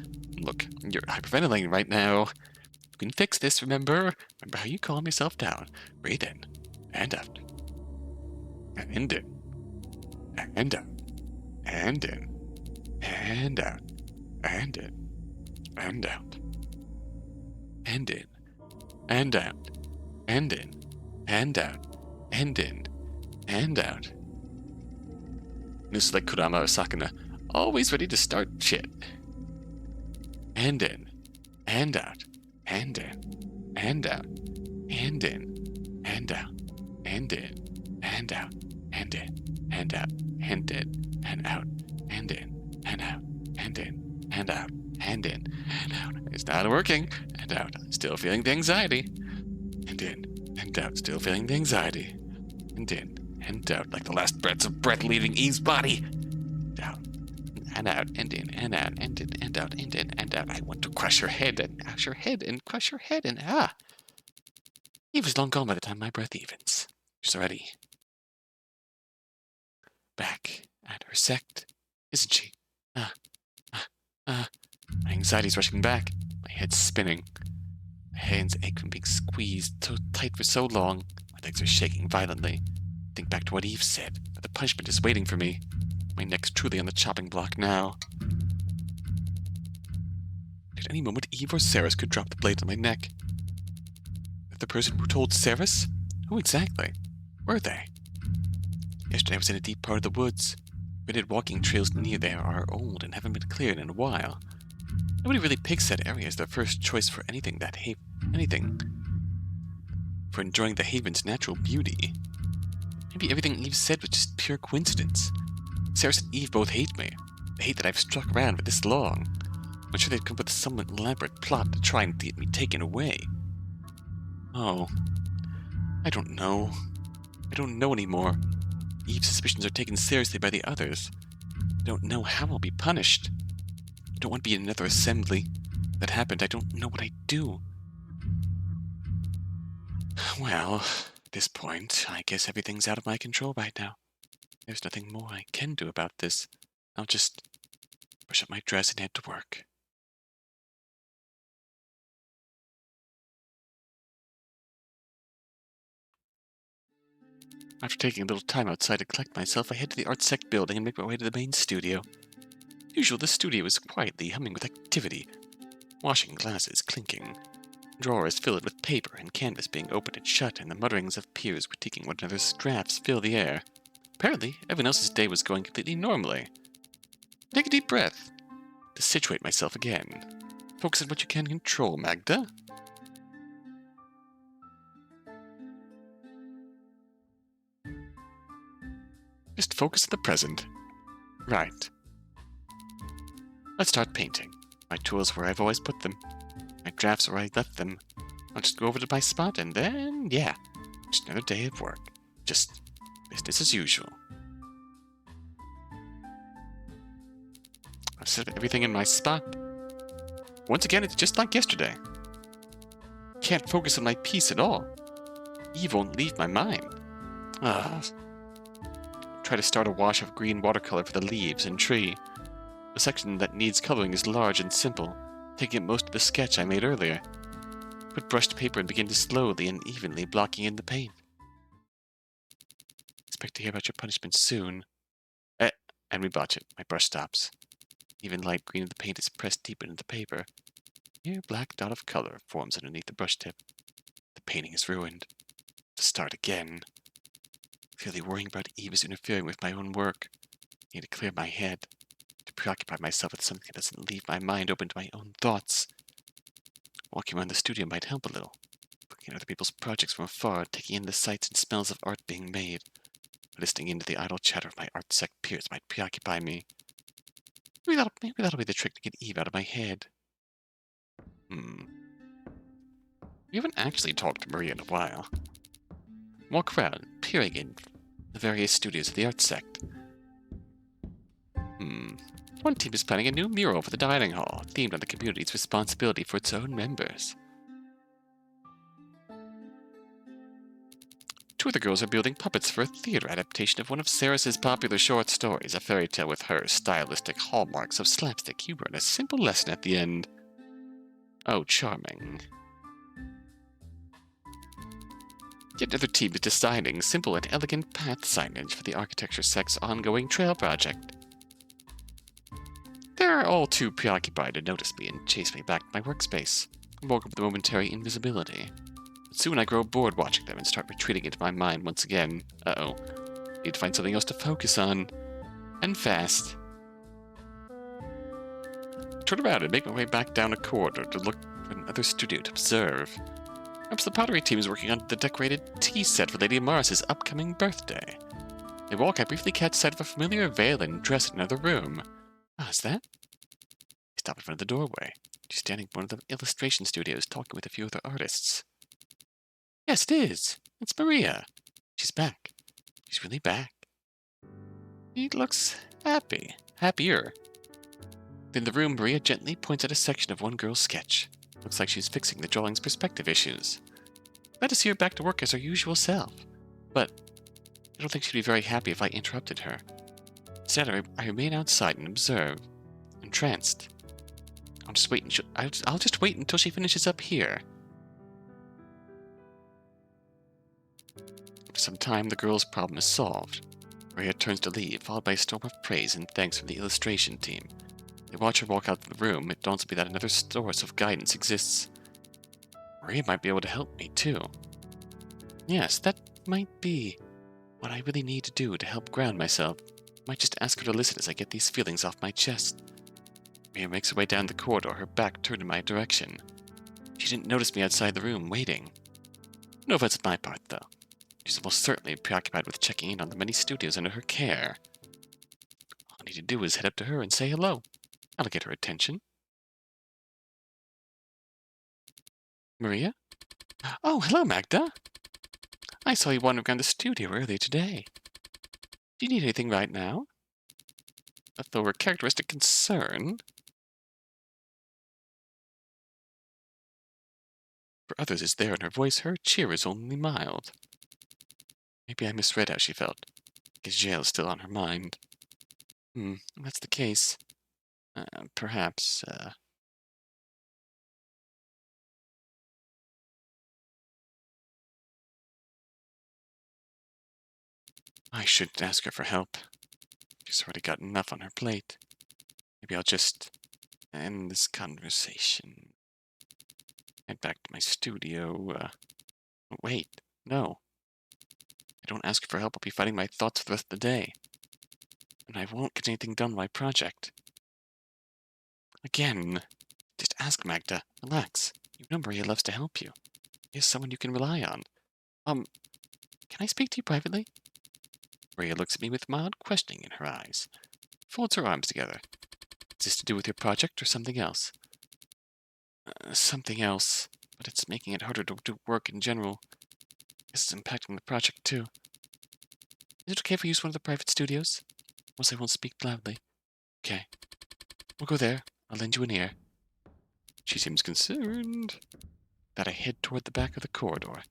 Look, you're hyperventilating right now. You can fix this, remember? Remember how you calm yourself down. Breathe in. And out. And in. And out. And in. And out. And in. And out. And in. And out. And in. And out. And in. And out. This is like Kurama Osakana. Always ready to start shit. And in. And out. And in. And out. And in. And out. And in. And out. And in. And out. And in. And out. And in. And out. And in. And out. And in. And out. It's not working. And out. Still feeling the anxiety. And in. And out. Still feeling the anxiety. And in. And out. Like the last breaths of breath leaving Eve's body. Down. And out. And in. And out. And in. And out. And in. And out. I want to crush her head and crush her head and crush her head and Eve is long gone by the time my breath evens. She's already back at her sect, isn't she? My anxiety's rushing back. My head's spinning. My hands ache from being squeezed so tight for so long. My legs are shaking violently. Think back to what Eve said, that the punishment is waiting for me. My neck's truly on the chopping block now. At any moment, Eve or Ceres could drop the blade on my neck. The person who told Ceres? Who exactly? Were they? Yesterday I was in a deep part of the woods. Gridded walking trails near there are old and haven't been cleared in a while. Nobody really picks that area as their first choice for anything for enjoying the haven's natural beauty. Maybe everything Eve said was just pure coincidence. Ceres and Eve both hate me. They hate that I've stuck around for this long. I'm sure they'd come up with some elaborate plot to try and get me taken away. Oh, I don't know. I don't know anymore. Eve's suspicions are taken seriously by the others. I don't know how I'll be punished. I don't want to be in another assembly. If that happened, I don't know what I'd do. Well, at this point, I guess everything's out of my control right now. There's nothing more I can do about this. I'll just brush up my dress and head to work. After taking a little time outside to collect myself, I head to the Art Sec building and make my way to the main studio. As usual, the studio is quietly humming with activity. Washing glasses clinking, drawers filled with paper and canvas being opened and shut, and the mutterings of peers critiquing one another's drafts fill the air. Apparently, everyone else's day was going completely normally. Take a deep breath to situate myself again. Focus on what you can control, Magda. Just focus on the present. Right. Let's start painting. My tools where I've always put them. My drafts where I left them. I'll just go over to my spot and then, yeah, just another day of work. Just business as usual. I've set up everything in my spot. Once again, it's just like yesterday. Can't focus on my piece at all. Eve won't leave my mind. Ah. Try to start a wash of green watercolor for the leaves and tree. The section that needs coloring is large and simple, taking up most of the sketch I made earlier. Put brushed paper and begin to slowly and evenly blocking in the paint. Expect to hear about your punishment soon. And we botch it. My brush stops. Even light green of the paint is pressed deep into the paper. Here, black dot of color forms underneath the brush tip. The painting is ruined. To start again. Clearly worrying about Eve is interfering with my own work. I need to clear my head. To preoccupy myself with something that doesn't leave my mind open to my own thoughts. Walking around the studio might help a little. Looking at other people's projects from afar, taking in the sights and smells of art being made. Listening into the idle chatter of my art sect peers might preoccupy me. Maybe that'll be the trick to get Eve out of my head. We haven't actually talked to Maria in a while. Walk around, peering in the various studios of the art sect. One team is planning a new mural for the dining hall, themed on the community's responsibility for its own members. Two of the girls are building puppets for a theater adaptation of one of Sarah's popular short stories, a fairy tale with her stylistic hallmarks of slapstick humor and a simple lesson at the end. Oh, charming. Yet another team is designing simple and elegant path signage for the architecture sect's ongoing trail project. They're all too preoccupied to notice me and chase me back to my workspace, woke up with momentary invisibility. But soon I grow bored watching them and start retreating into my mind once again. Uh-oh. Need to find something else to focus on. And fast. Turn around and make my way back down a corridor to look for another studio to observe. Perhaps the pottery team is working on the decorated tea set for Lady Maris's upcoming birthday. They walk, I briefly catch sight of a familiar veil and dress in another room. Ah, is that? I stop in front of the doorway. She's standing in one of the illustration studios talking with a few other artists. Yes, it is. It's Maria. She's back. She's really back. She looks happy. Happier. In the room, Maria gently points at a section of one girl's sketch. Looks like she's fixing the drawing's perspective issues. Glad to see her back to work as her usual self. But I don't think she'd be very happy if I interrupted her. Instead, I remain outside and observe, entranced. I'll just wait until she finishes up here. For some time, the girl's problem is solved. Maria turns to leave, followed by a storm of praise and thanks from the illustration team. They watch her walk out of the room. It dawns on me that another source of guidance exists. Maria might be able to help me, too. Yes, that might be what I really need to do to help ground myself. I might just ask her to listen as I get these feelings off my chest. Maria makes her way down the corridor, her back turned in my direction. She didn't notice me outside the room, waiting. No offense on my part, though. She's most certainly preoccupied with checking in on the many studios under her care. All I need to do is head up to her and say hello. That'll get her attention. Maria? Oh, hello, Magda. I saw you wandering around the studio earlier today. Do you need anything right now? Though her characteristic concern. For others is there in her voice, her cheer is only mild. Maybe I misread how she felt. Because jail is still on her mind. If that's the case. Perhaps, I shouldn't ask her for help. She's already got enough on her plate. Maybe I'll just end this conversation. Head back to my studio. Wait, no. I don't ask for help, I'll be fighting my thoughts for the rest of the day. And I won't get anything done with my project. Again, just ask Magda. Relax. You know Maria loves to help you. Here's someone you can rely on. Can I speak to you privately? Maria looks at me with mild questioning in her eyes. Folds her arms together. Is this to do with your project or something else? Something else, but it's making it harder to do work in general. Guess it's impacting the project too. Is it okay if we use one of the private studios? Once I won't speak loudly. Okay. We'll go there. I'll lend you an ear. She seems concerned. That I head toward the back of the corridor.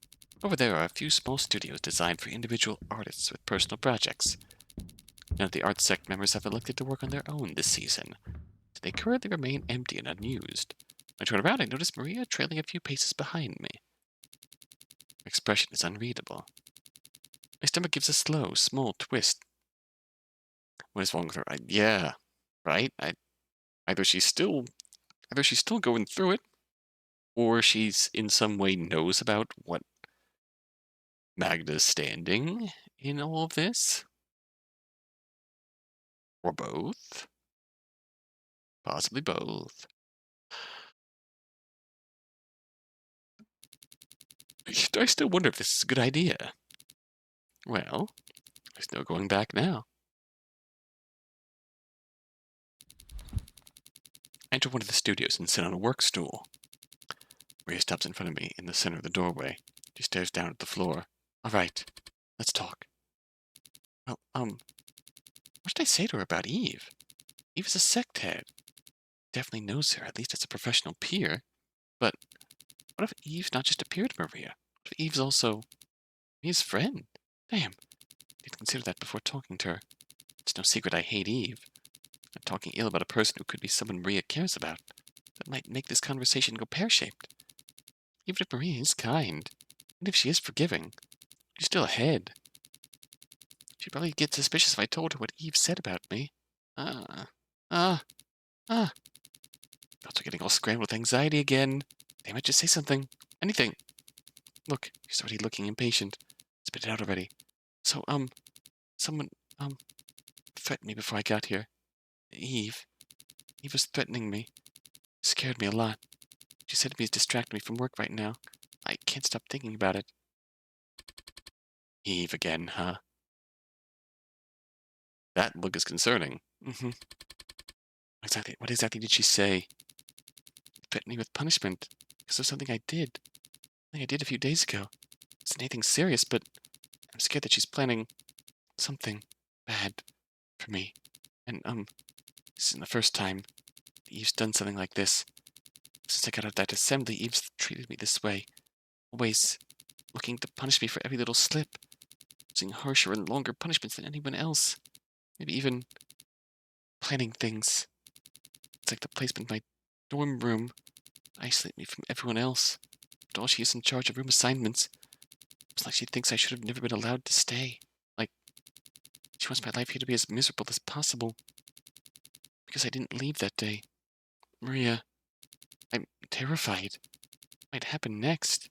Over there are a few small studios designed for individual artists with personal projects. None of the art sect members have elected to work on their own this season, so they currently remain empty and unused. When I turn around, I notice Maria trailing a few paces behind me. Her expression is unreadable. My stomach gives a slow, small twist. What is wrong with her? Yeah, right? Either she's still going through it, or she's in some way knows about what Magda's standing in all of this. Or both. Possibly both. I still wonder if this is a good idea. Well, there's no going back now. I enter one of the studios and sit on a work stool. Maria stops in front of me in the center of the doorway. She stares down at the floor. All right, let's talk. Well, what should I say to her about Eve? Eve is a sect head. Definitely knows her, at least as a professional peer. But what if Eve's not just a peer to Maria? What if Eve's also Maria's friend? Damn, I need to consider that before talking to her. It's no secret I hate Eve. I'm talking ill about a person who could be someone Maria cares about. That might make this conversation go pear-shaped. Even if Maria is kind, and if she is forgiving, she's still ahead. She'd probably get suspicious if I told her what Eve said about me. Thoughts are getting all scrambled with anxiety again. Damn it, just say something. Anything. Look, she's already looking impatient. Spit it out already. So, someone, threatened me before I got here. Eve. Eve was threatening me. Scared me a lot. She said to me to distract me from work right now. I can't stop thinking about it. Eve again, huh? That look is concerning. Mm-hmm. What exactly did she say? Threatened me with punishment because of something I did. Something I did a few days ago. It's not anything serious, but I'm scared that she's planning something bad for me. And, this isn't the first time Eve's done something like this. Since I got out of that assembly, Eve's treated me this way. Always looking to punish me for every little slip. Using harsher and longer punishments than anyone else. Maybe even planning things. It's like the placement in my dorm room. Isolate me from everyone else. But all she is in charge of room assignments. It's like she thinks I should have never been allowed to stay. Like, she wants my life here to be as miserable as possible. Because I didn't leave that day. Maria, I'm terrified. What might happen next?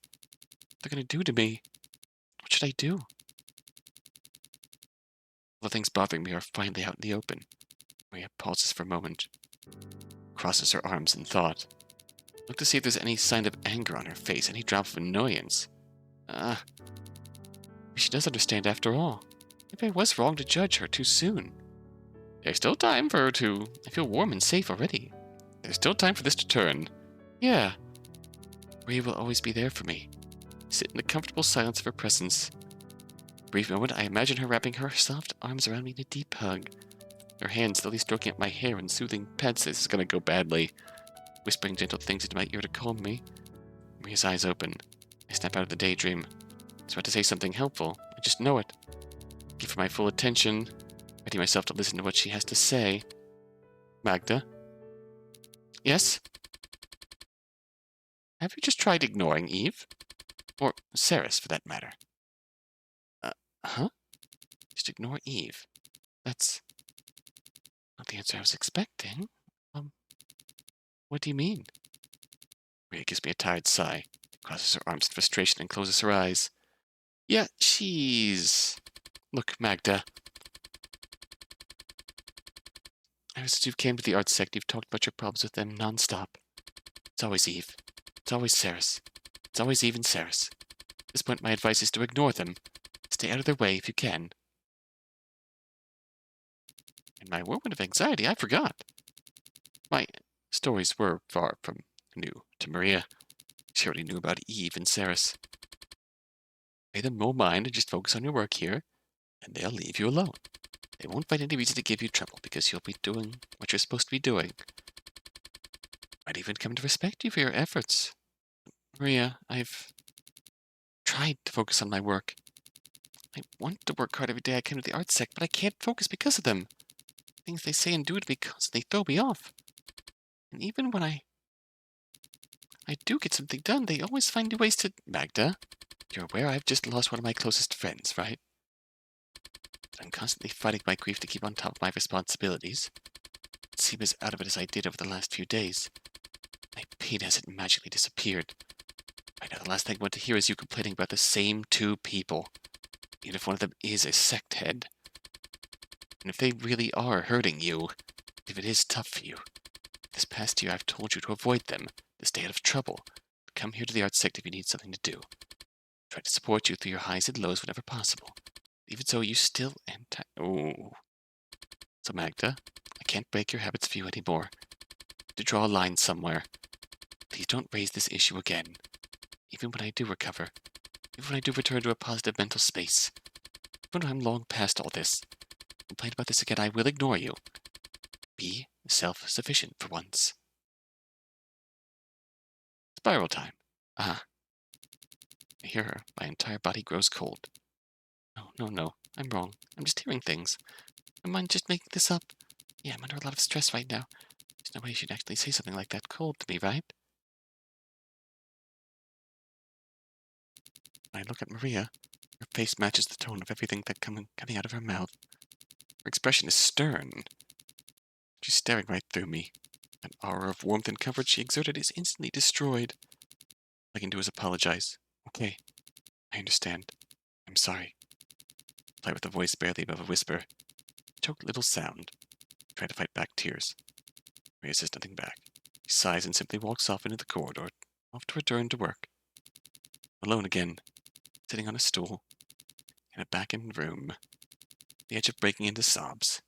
What they're gonna do to me? What should I do? All the things bothering me are finally out in the open. Maria pauses for a moment. Crosses her arms in thought. Look to see if there's any sign of anger on her face, any drop of annoyance. Maybe she does understand after all. Maybe I was wrong to judge her too soon. There's still time for her to... I feel warm and safe already. There's still time for this to turn. Yeah. Maria will always be there for me. Sit in the comfortable silence of her presence. For a brief moment, I imagine her wrapping her soft arms around me in a deep hug. Her hands slowly stroking up my hair and soothing pets. This is gonna go badly. Whispering gentle things into my ear to calm me. Maria's eyes open. I snap out of the daydream. She's about to say something helpful. I just know it. Give her my full attention. Ready myself to listen to what she has to say. Magda? Yes? Have you just tried ignoring Eve? Or Saris, for that matter? Huh? Just ignore Eve. That's not the answer I was expecting. What do you mean? Maria gives me a tired sigh, crosses her arms in frustration and closes her eyes. Yeah, she's... Look, Magda. Ever since you came to the art sect, you've talked about your problems with them non-stop. It's always Eve. It's always Saris. It's always Eve and Saris. At this point, my advice is to ignore them. Stay out of their way if you can. In my whirlwind of anxiety, I forgot. My stories were far from new to Maria. She already knew about Eve and Saris. Pay them no mind and just focus on your work here, and they'll leave you alone. They won't find any reason to give you trouble because you'll be doing what you're supposed to be doing. Might even come to respect you for your efforts. Maria, I've tried to focus on my work. I want to work hard every day I come to the art sec, but I can't focus because of them. Things they say and do to me constantly throw me off. And even when I do get something done, they always find new ways to... Magda, you're aware I've just lost one of my closest friends, right? I'm constantly fighting my grief to keep on top of my responsibilities. Seem as out of it as I did over the last few days. My pain hasn't magically disappeared. Right now, the last thing I want to hear is you complaining about the same two people. Even if one of them is a sect head. And if they really are hurting you, if it is tough for you, this past year I've told you to avoid them, to stay out of trouble. Come here to the art sect if you need something to do. Try to support you through your highs and lows whenever possible. Even so, you still Oh. So Magda, I can't break your habits for you anymore. To draw a line somewhere. Please don't raise this issue again. Even when I do recover, even when I do return to a positive mental space, even when I'm long past all this, complain about this again, I will ignore you. Be self-sufficient for once. Spiral time. Ah. I hear her. My entire body grows cold. No. I'm wrong. I'm just hearing things. My mind just making this up. Yeah, I'm under a lot of stress right now. There's no way you should actually say something like that cold to me, right? When I look at Maria, her face matches the tone of everything that coming out of her mouth. Her expression is stern. She's staring right through me. An aura of warmth and comfort she exerted is instantly destroyed. All I can do is apologize. Okay, I understand. I'm sorry. Reply with a voice barely above a whisper. Choked little sound. Try to fight back tears. Maria says nothing back. She sighs and simply walks off into the corridor, off to return to work. Alone again, sitting on a stool, in a back-end room, the edge of breaking into sobs.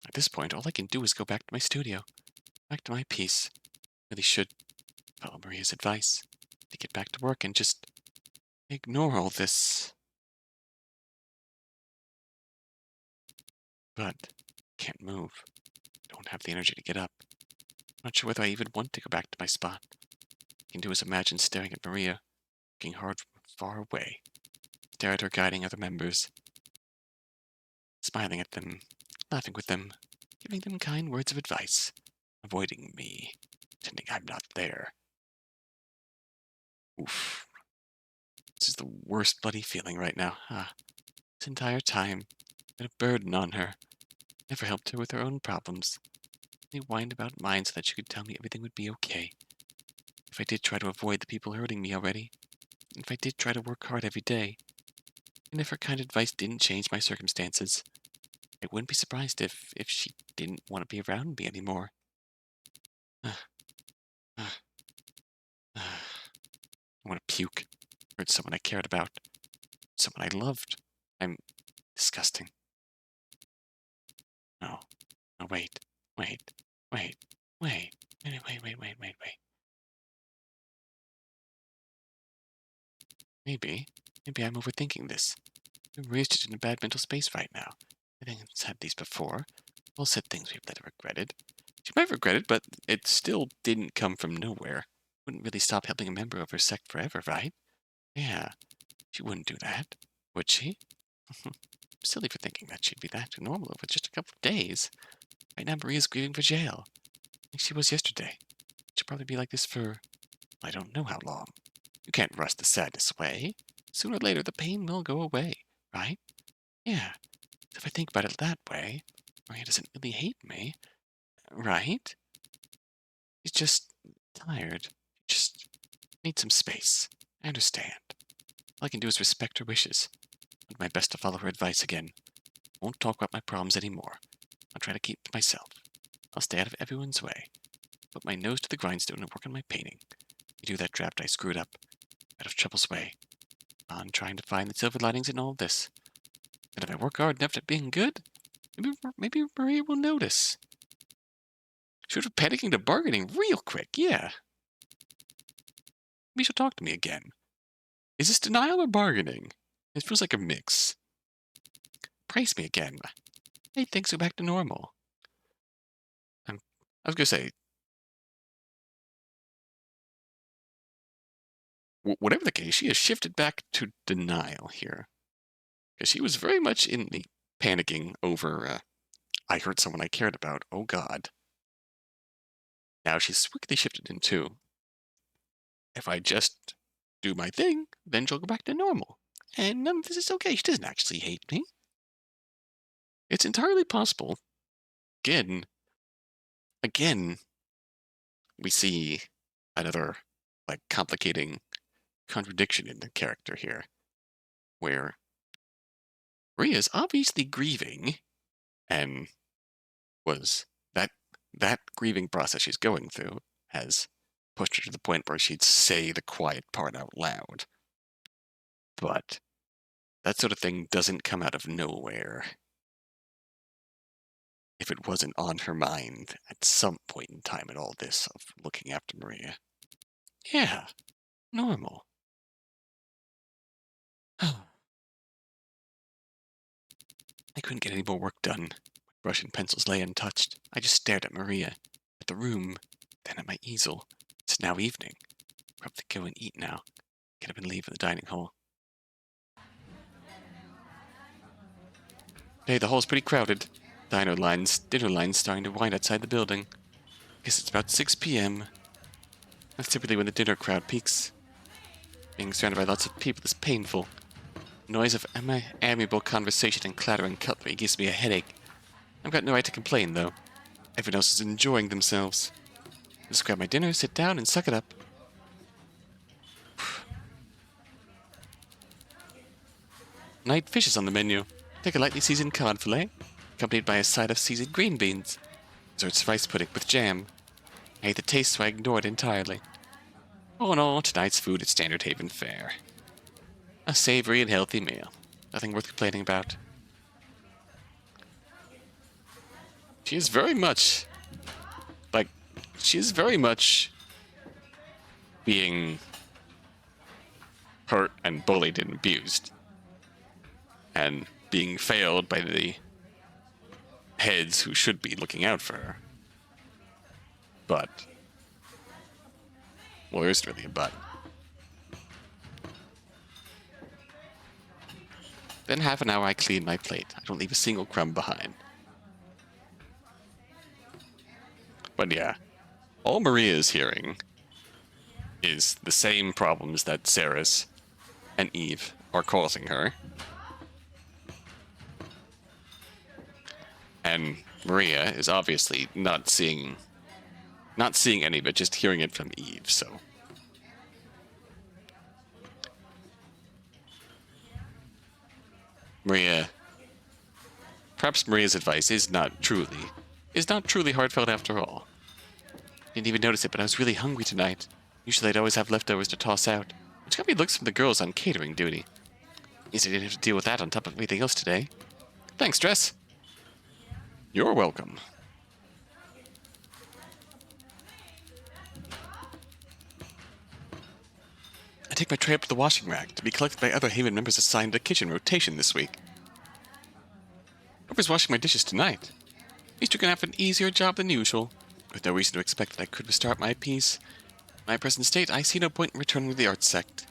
At this point, all I can do is go back to my studio, back to my piece. Really should follow Maria's advice to get back to work and just ignore all this. But can't move. Don't have the energy to get up. Not sure whether I even want to go back to my spot. All I can do is imagine staring at Maria, looking hard from far away. Stare at her guiding other members, smiling at them, laughing with them, giving them kind words of advice, avoiding me, pretending I'm not there. Oof. This is the worst bloody feeling right now. This entire time, been a burden on her. Never helped her with her own problems. They whined about mine so that she could tell me everything would be okay. If I did try to avoid the people hurting me already, if I did try to work hard every day, and if her kind advice didn't change my circumstances, I wouldn't be surprised if she didn't want to be around me anymore. I want to puke. Hurt someone I cared about. Someone I loved. I'm disgusting. No. No, wait. Maybe I'm overthinking this. Maria's just in a bad mental space right now. I think I've had these before. All said things we've later regretted. She might regret it, but it still didn't come from nowhere. Wouldn't really stop helping a member of her sect forever, right? Yeah, she wouldn't do that, would she? Silly for thinking that she'd be that normal over just a couple of days. Right now, Maria's grieving for jail, like she was yesterday. She'll probably be like this for, I don't know how long. You can't rush the sadness away. Sooner or later, the pain will go away, right? Yeah. So if I think about it that way, Maria doesn't really hate me, right? She's just tired. Just needs some space. I understand. All I can do is respect her wishes. I'll do my best to follow her advice again. Won't talk about my problems anymore. I'll try to keep to myself. I'll stay out of everyone's way. Put my nose to the grindstone and work on my painting. You do that draft I screwed up. Out of trouble's way. On trying to find the silver linings in all of this. And if I work hard enough at being good, maybe Maria will notice. She went from panicking to bargaining real quick, yeah. Maybe she'll talk to me again. Is this denial or bargaining? It feels like a mix. Praise me again. Hey, things go back to normal. I was going to say, Whatever the case, she has shifted back to denial here. Because she was very much in the panicking over, I hurt someone I cared about. Oh, God. Now she's quickly shifted into, if I just do my thing, then she'll go back to normal. And none of this is okay. She doesn't actually hate me. It's entirely possible. Again, we see another, like, complicating contradiction in the character here, where Maria's obviously grieving, and was that grieving process she's going through has pushed her to the point where she'd say the quiet part out loud. But that sort of thing doesn't come out of nowhere. If it wasn't on her mind at some point in time in all this of looking after Maria. Yeah, normal. I couldn't get any more work done. My brush and pencils lay untouched. I just stared at Maria, at the room, then at my easel. It's now evening. Probably go and eat now. Get up and leave for the dining hall. Hey, the hall's pretty crowded. Dinner lines starting to wind outside the building. Guess it's about 6 p.m. That's typically when the dinner crowd peaks. Being surrounded by lots of people is painful. The noise of amiable conversation and clattering cutlery gives me a headache. I've got no right to complain, though. Everyone else is enjoying themselves. Just grab my dinner, sit down, and suck it up. Night fish is on the menu. Take a lightly seasoned cod fillet, accompanied by a side of seasoned green beans. Dessert's rice pudding with jam. I hate the taste, so I ignore it entirely. All in all, tonight's food is standard Haven fare. A savory and healthy meal. Nothing worth complaining about. She is very much being hurt and bullied and abused. And being failed by the heads who should be looking out for her. But, well, there isn't really a but. Then half an hour I clean my plate. I don't leave a single crumb behind. But yeah, all Maria is hearing is the same problems that Saris and Eve are causing her. And Maria is obviously not seeing any of it, just hearing it from Eve, so. Perhaps Maria's advice is not truly heartfelt after all. Didn't even notice it, but I was really hungry tonight. Usually I'd always have leftovers to toss out, which got me looks from the girls on catering duty. Easy to have to deal with that on top of everything else today. Thanks, Dress. You're welcome. I take my tray up to the washing rack to be collected by other Haven members assigned to kitchen rotation this week. Whoever's washing my dishes tonight. These two can have an easier job than usual, with no reason to expect that I could restart my piece. In my present state, I see no point in returning to the art sect.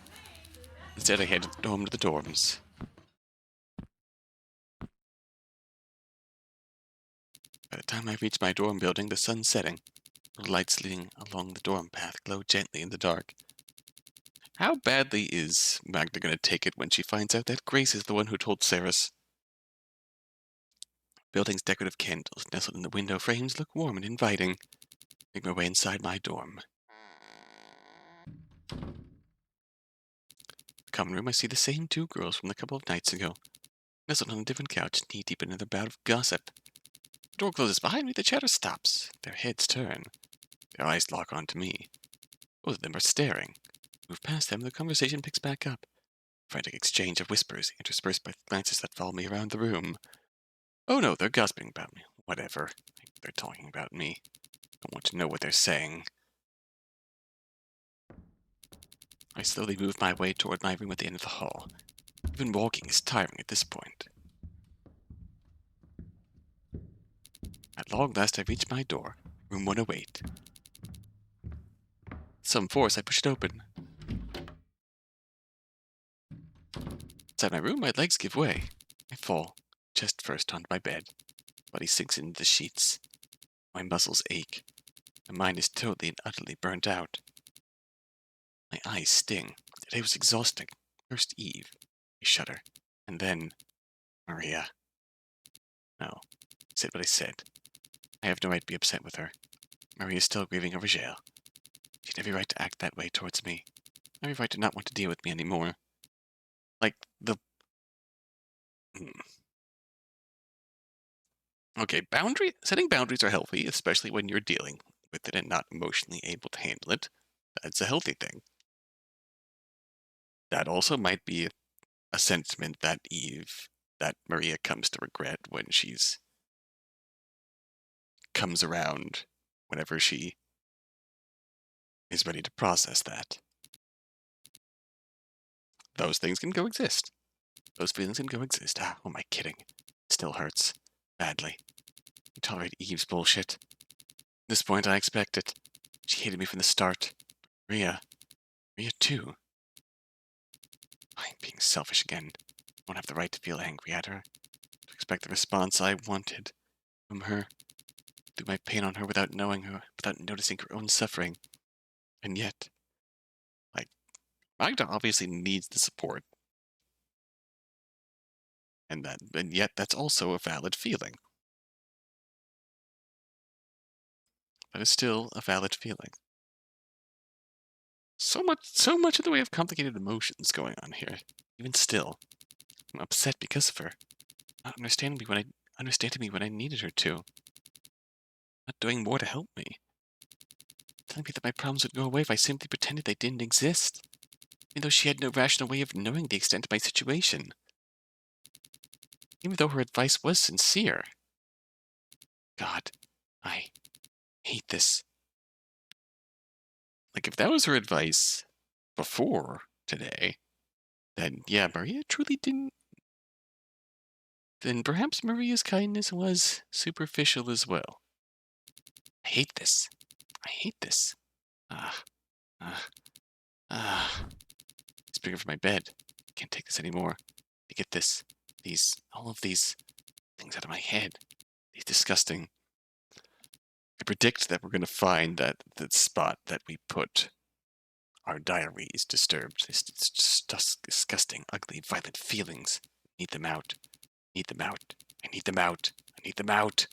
Instead, I headed home to the dorms. By the time I reached my dorm building, the sun's setting. The lights leading along the dorm path glow gently in the dark. How badly is Magda going to take it when she finds out that Grace is the one who told Saris? Building's decorative candles nestled in the window frames look warm and inviting. Make my way inside my dorm. The common room, I see the same two girls from a couple of nights ago, nestled on a different couch, knee-deep in another bout of gossip. The door closes behind me, the chatter stops. Their heads turn. Their eyes lock onto me. Both of them are staring. Move past them, the conversation picks back up. Frantic exchange of whispers, interspersed by glances that follow me around the room. Oh no, they're gossiping about me. Whatever. They're talking about me. I want to know what they're saying. I slowly move my way toward my room at the end of the hall. Even walking is tiring at this point. At long last I reach my door, room 108. With some force I push it open. outside my room, my legs give way. I fall, chest first onto my bed. Body sinks into the sheets. My muscles ache. My mind is totally and utterly burnt out. My eyes sting. Today was exhausting. First Eve. I shudder. And then Maria. No. I said what I said. I have no right to be upset with her. Maria is still grieving over jail. She had every right to act that way towards me. Every right to not want to deal with me anymore. Like, the... Okay, setting boundaries are healthy, especially when you're dealing with it and not emotionally able to handle it. That's a healthy thing. That also might be a sentiment that Maria comes to regret when she's comes around whenever she is ready to process that. Those things can coexist. Those feelings can coexist. Who am I kidding? It still hurts. Badly. I tolerate Eve's bullshit. At this point, I expect it. She hated me from the start. Maria too. I'm being selfish again. I don't have the right to feel angry at her. To expect the response I wanted from her. Do my pain on her without knowing her, without noticing her own suffering. And yet, Magda obviously needs the support. And yet that's also a valid feeling. That is still a valid feeling. So much in the way of complicated emotions going on here. Even still, I'm upset because of her. Not understanding me when I needed her to. Not doing more to help me. Telling me that my problems would go away if I simply pretended they didn't exist. Even though she had no rational way of knowing the extent of my situation. Even though her advice was sincere. God, I hate this. Like, if that was her advice before today, then yeah, Maria truly didn't. Then perhaps Maria's kindness was superficial as well. I hate this. I hate this. It's bigger for my bed. I can't take this anymore. To get all of these things out of my head. These disgusting. I predict that we're going to find that the spot that we put our diaries disturbed. It's just disgusting, ugly, violent feelings. Need them out. Need them out. I need them out. I need them out.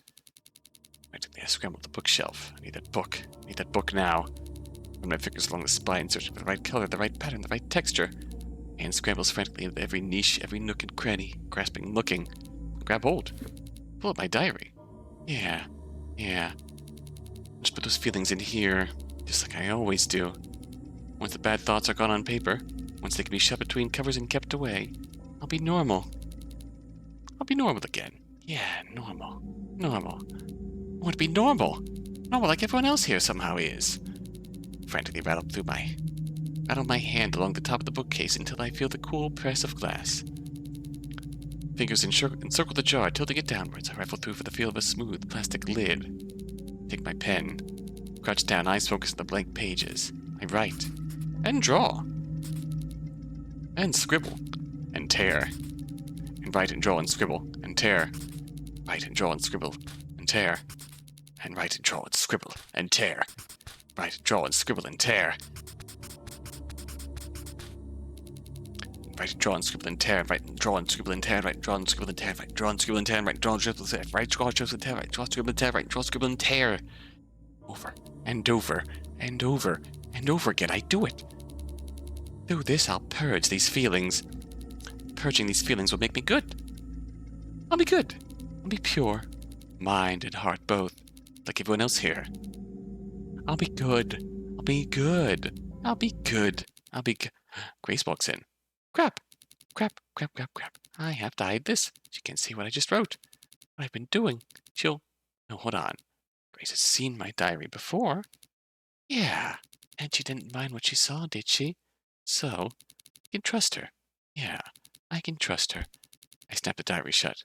I scrambled the bookshelf. I need that book. I need that book now. Run my fingers along the spine, searching for the right color, the right pattern, the right texture. Hand scrambles frantically into every niche, every nook and cranny, grasping, looking. Grab hold. Pull up my diary. Yeah. Just put those feelings in here, just like I always do. Once the bad thoughts are gone on paper, once they can be shoved between covers and kept away, I'll be normal. I'll be normal again. Yeah, normal. I want to be normal. Normal like everyone else here somehow is. Frantically rattle my hand along the top of the bookcase until I feel the cool press of glass. Fingers encircle the jar, tilting it downwards. I rifle through for the feel of a smooth plastic lid. Take my pen. Crouch down, eyes focused on the blank pages. I write. And draw. And scribble. And tear. And write and draw and scribble. And tear. Write and draw and scribble. And tear. And write and draw and scribble. And tear. Write and draw and scribble and tear. Write and draw and scribble and tear. Write and draw and scribble and tear. Write and draw and scribble and tear. Write and draw and scribble and tear. Write and draw and scribble and tear. Write and draw and scribble and tear. Write and draw and scribble and tear. Write and draw and scribble and tear. Over and over and over and over again. I do it. Through this, I'll purge these feelings. Purging these feelings will make me good. I'll be good. I'll be pure. Mind and heart both. Like everyone else here. I'll be good. I'll be good. I'll be good. I'll be good. Grace walks in. Crap. I have to hide this. She can't see what I just wrote. What I've been doing. No, hold on. Grace has seen my diary before. Yeah. And she didn't mind what she saw, did she? So, I can trust her. Yeah, I can trust her. I snap the diary shut.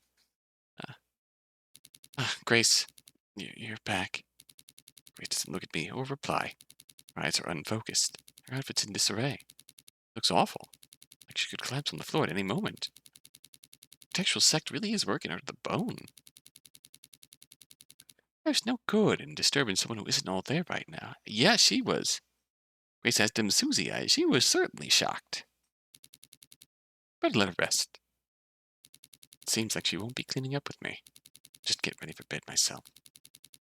Grace, you're back. Grace doesn't look at me or reply. Her eyes are unfocused. Her outfit's in disarray. Looks awful. Like she could collapse on the floor at any moment. Textual sect really is working her to the bone. There's no good in disturbing someone who isn't all there right now. Yeah, she was. Grace has dim Susie eyes. She was certainly shocked. Better let her rest. It seems like she won't be cleaning up with me. Just get ready for bed myself.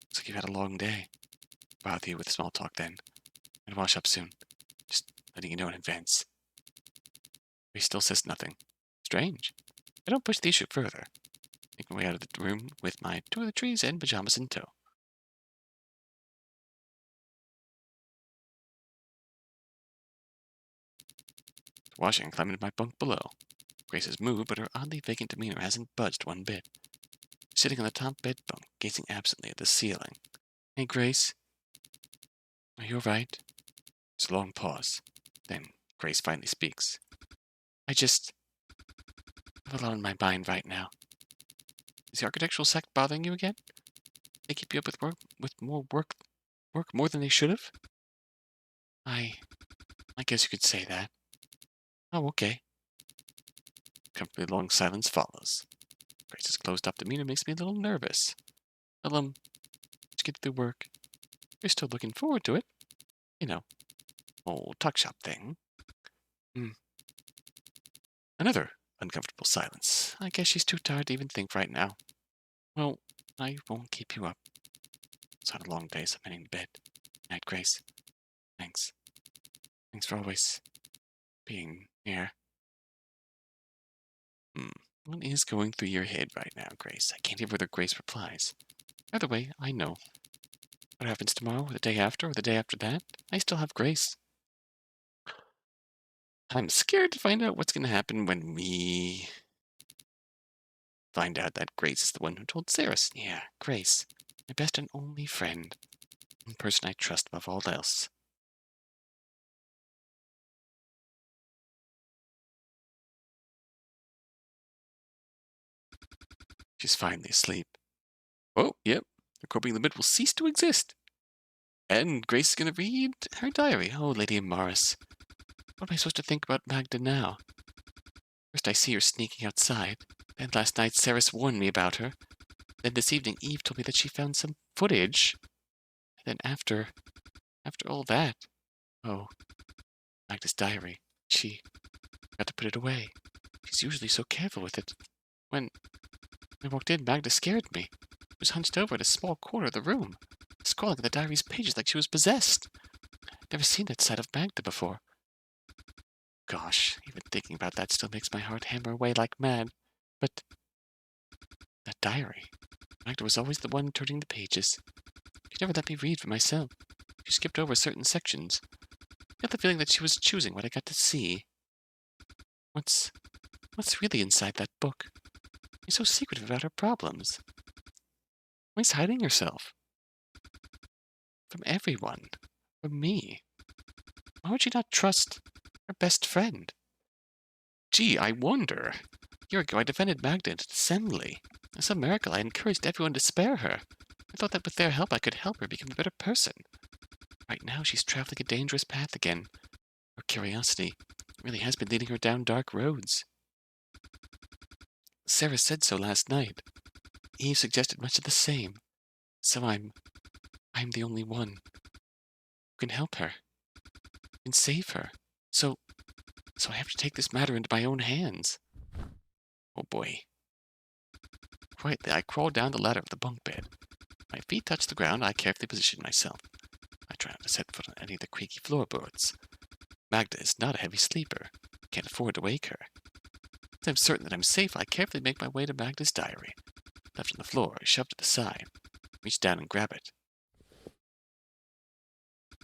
Looks like you've had a long day. Bother you with small talk then. And wash up soon. Just letting you know in advance. He still says nothing. Strange. I don't push the issue further. Make my way out of the room with my toiletries and pajamas in tow. Washing and climbing to my bunk below. Grace has moved, but her oddly vacant demeanor hasn't budged one bit. Sitting on the top bed bunk, gazing absently at the ceiling. Hey, Grace. Are you alright? There's a long pause. Then Grace finally speaks. I just have a lot on my mind right now. Is the architectural sect bothering you again? They keep you up with more work more than they should have? I guess you could say that. Oh, okay. Comfortably long silence follows. Grace's closed-up demeanor makes me a little nervous. Well, let's get through work. You're still looking forward to it. You know, old tuck shop thing. Another uncomfortable silence. I guess she's too tired to even think right now. Well, I won't keep you up. It's had a long day, so I'm heading to bed. Night, Grace. Thanks. Thanks for always being here. What is going through your head right now, Grace? I can't hear whether Grace replies. Either way, I know. What happens tomorrow, or the day after, or the day after that? I still have Grace. I'm scared to find out what's going to happen when we find out that Grace is the one who told Sarah. Yeah, Grace. My best and only friend. One person I trust above all else. She's finally asleep. Oh, yep. Her coping limit will cease to exist. And Grace is going to read her diary. Oh, Lady Morris. What am I supposed to think about Magda now? First I see her sneaking outside. Then last night Saris warned me about her. Then this evening Eve told me that she found some footage. And then after all that... Oh, Magda's diary. She got to put it away. She's usually so careful with it. When I walked in, Magda scared me. She was hunched over in a small corner of the room, scrawling at the diary's pages like she was possessed. Never seen that side of Magda before. Gosh, even thinking about that still makes my heart hammer away like mad. But that diary. Magda was always the one turning the pages. She never let me read for myself. She skipped over certain sections. I got the feeling that she was choosing what I got to see. What's really inside that book? She's so secretive about her problems. Why's hiding herself? From everyone. From me. Why would she not trust her best friend? Gee, I wonder. A year ago I defended Magda at assembly. As a miracle I encouraged everyone to spare her. I thought that with their help I could help her become a better person. Right now she's traveling a dangerous path again. Her curiosity really has been leading her down dark roads. Sarah said so last night. Eve suggested much of the same. So I'm the only one who can help her. Can save her. So I have to take this matter into my own hands. Oh boy. Quietly, I crawled down the ladder of the bunk bed. My feet touched the ground, I carefully positioned myself. I try not to set foot on any of the creaky floorboards. Magda is not a heavy sleeper. Can't afford to wake her. Once I'm certain that I'm safe, I carefully make my way to Magda's diary. Left on the floor, I shoved it aside. Reach down and grab it.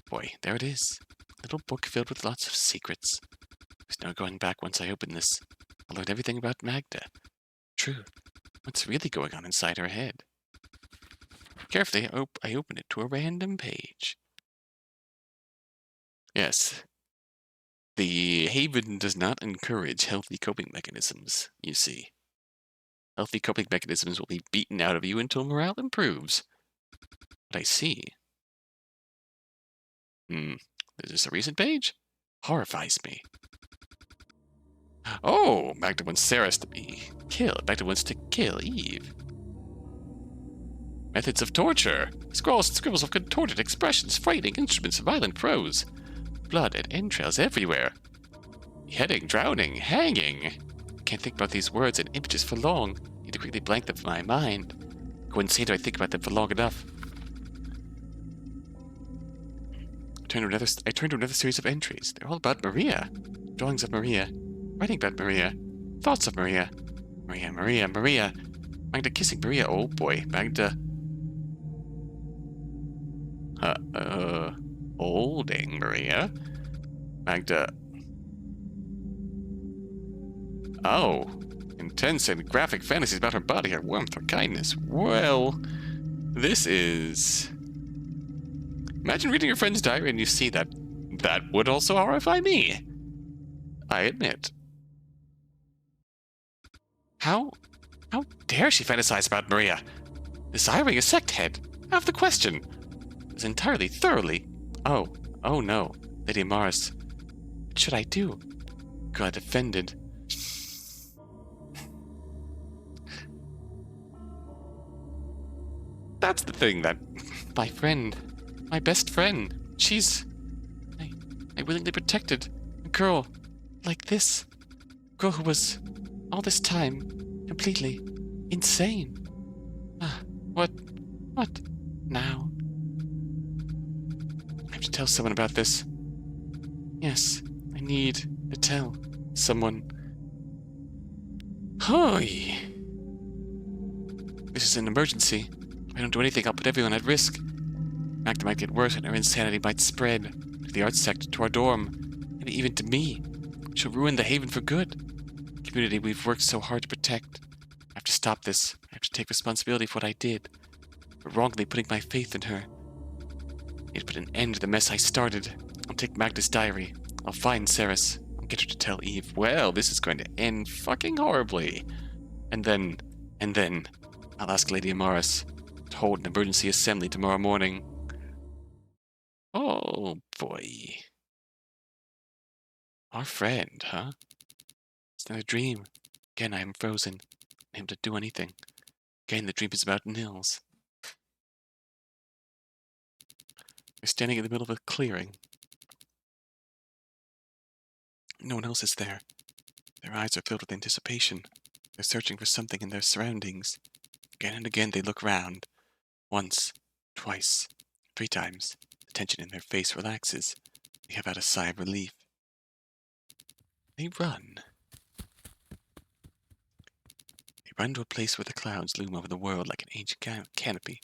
Boy, there it is. A little book filled with lots of secrets. There's no going back once I open this. I'll learn everything about Magda. Truth. What's really going on inside her head? Carefully, I open it to a random page. Yes. The Haven does not encourage healthy coping mechanisms, you see. Healthy coping mechanisms will be beaten out of you until morale improves. But I see. Is this a recent page? Horrifies me. Oh, Magda wants Ceres to be killed. Magda wants to kill Eve. Methods of torture. Scrawls and scribbles of contorted expressions, frightening instruments, violent prose. Blood and entrails everywhere. Beheading, drowning, hanging. Can't think about these words and images for long. Need to quickly blank them from my mind. Go and say, do I think about them for long enough? I turned to another series of entries. They're all about Maria. Drawings of Maria. Writing about Maria. Thoughts of Maria. Maria. Magda kissing Maria. Oh boy. Magda. Holding Maria. Magda. Oh. Intense and graphic fantasies about her body, her warmth, her kindness. Well, this is... Imagine reading your friend's diary and you see that. That would also horrify me. I admit. How dare she fantasize about Maria? Desiring a sect head? Out of the question. Is entirely, thoroughly. Oh no, Lady Amaris. What should I do? God defended. That's the thing that my friend, my best friend, she's... I willingly protected a girl like this. A girl who was, all this time, completely insane. What now? I have to tell someone about this. Yes, I need to tell someone. Hi. This is an emergency. If I don't do anything, I'll put everyone at risk. Magda might get worse and her insanity might spread to the arts sector, to our dorm, maybe even to me. She'll ruin the haven for good. The community we've worked so hard to protect. I have to stop this. I have to take responsibility for what I did. For wrongly putting my faith in her. I need to put an end to the mess I started. I'll take Magda's diary. I'll find Ceres. I'll get her to tell Eve. Well, this is going to end fucking horribly. And then, I'll ask Lady Amaris to hold an emergency assembly tomorrow morning. Oh, boy. Our friend, huh? It's not a dream. Again, I am frozen. Unable to do anything. Again, the dream is about Nils. They're standing in the middle of a clearing. No one else is there. Their eyes are filled with anticipation. They're searching for something in their surroundings. Again and again they look round. Once, twice, 3 times. The tension in their face relaxes. They have out a sigh of relief. They run. They run to a place where the clouds loom over the world like an ancient canopy.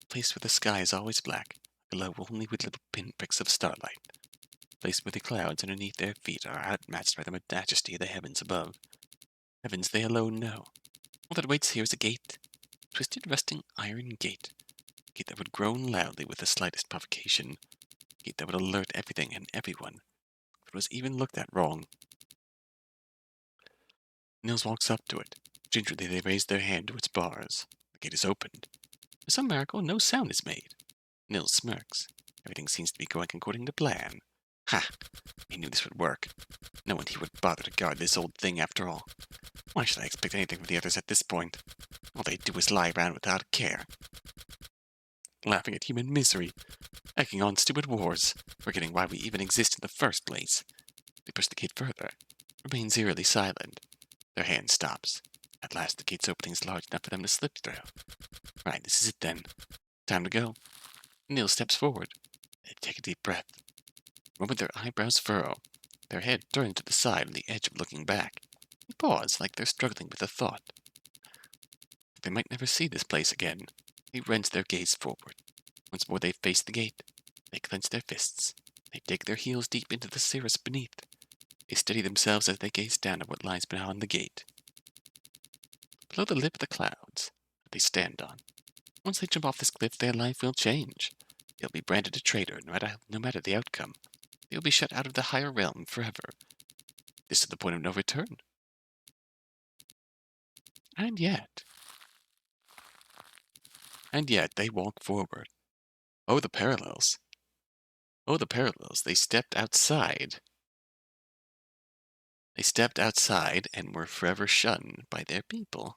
A place where the sky is always black, below only with little pinpricks of starlight. A place where the clouds underneath their feet are outmatched by the majesty of the heavens above. Heavens they alone know. All that waits here is a gate. A twisted, rusting iron gate. A gate that would groan loudly with the slightest provocation. A gate that would alert everything and everyone. If it was even looked at wrong. Nils walks up to it. Gingerly they raise their hand to its bars. The gate is opened. For some miracle, no sound is made. Nils smirks. Everything seems to be going according to plan. Ha! He knew this would work. No one here would bother to guard this old thing after all. Why should I expect anything from the others at this point? All they do is lie around without care. Laughing at human misery. Egging on stupid wars. Forgetting why we even exist in the first place. They push the gate further. Remains eerily silent. Their hand stops. At last the gate's opening is large enough for them to slip through. Right, this is it then. Time to go. Nils steps forward. They take a deep breath. The moment their eyebrows furrow, their head turns to the side on the edge of looking back. They pause like they're struggling with a thought. They might never see this place again. They wrench their gaze forward. Once more they face the gate. They clench their fists. They dig their heels deep into the cirrus beneath. They steady themselves as they gaze down at what lies beyond the gate. Below the lip of the clouds that they stand on. Once they jump off this cliff, their life will change. They'll be branded a traitor, no matter the outcome. They'll be shut out of the higher realm forever. This is the point of no return. And yet they walk forward. Oh, the parallels. Oh, the parallels. They stepped outside. They stepped outside and were forever shunned by their people.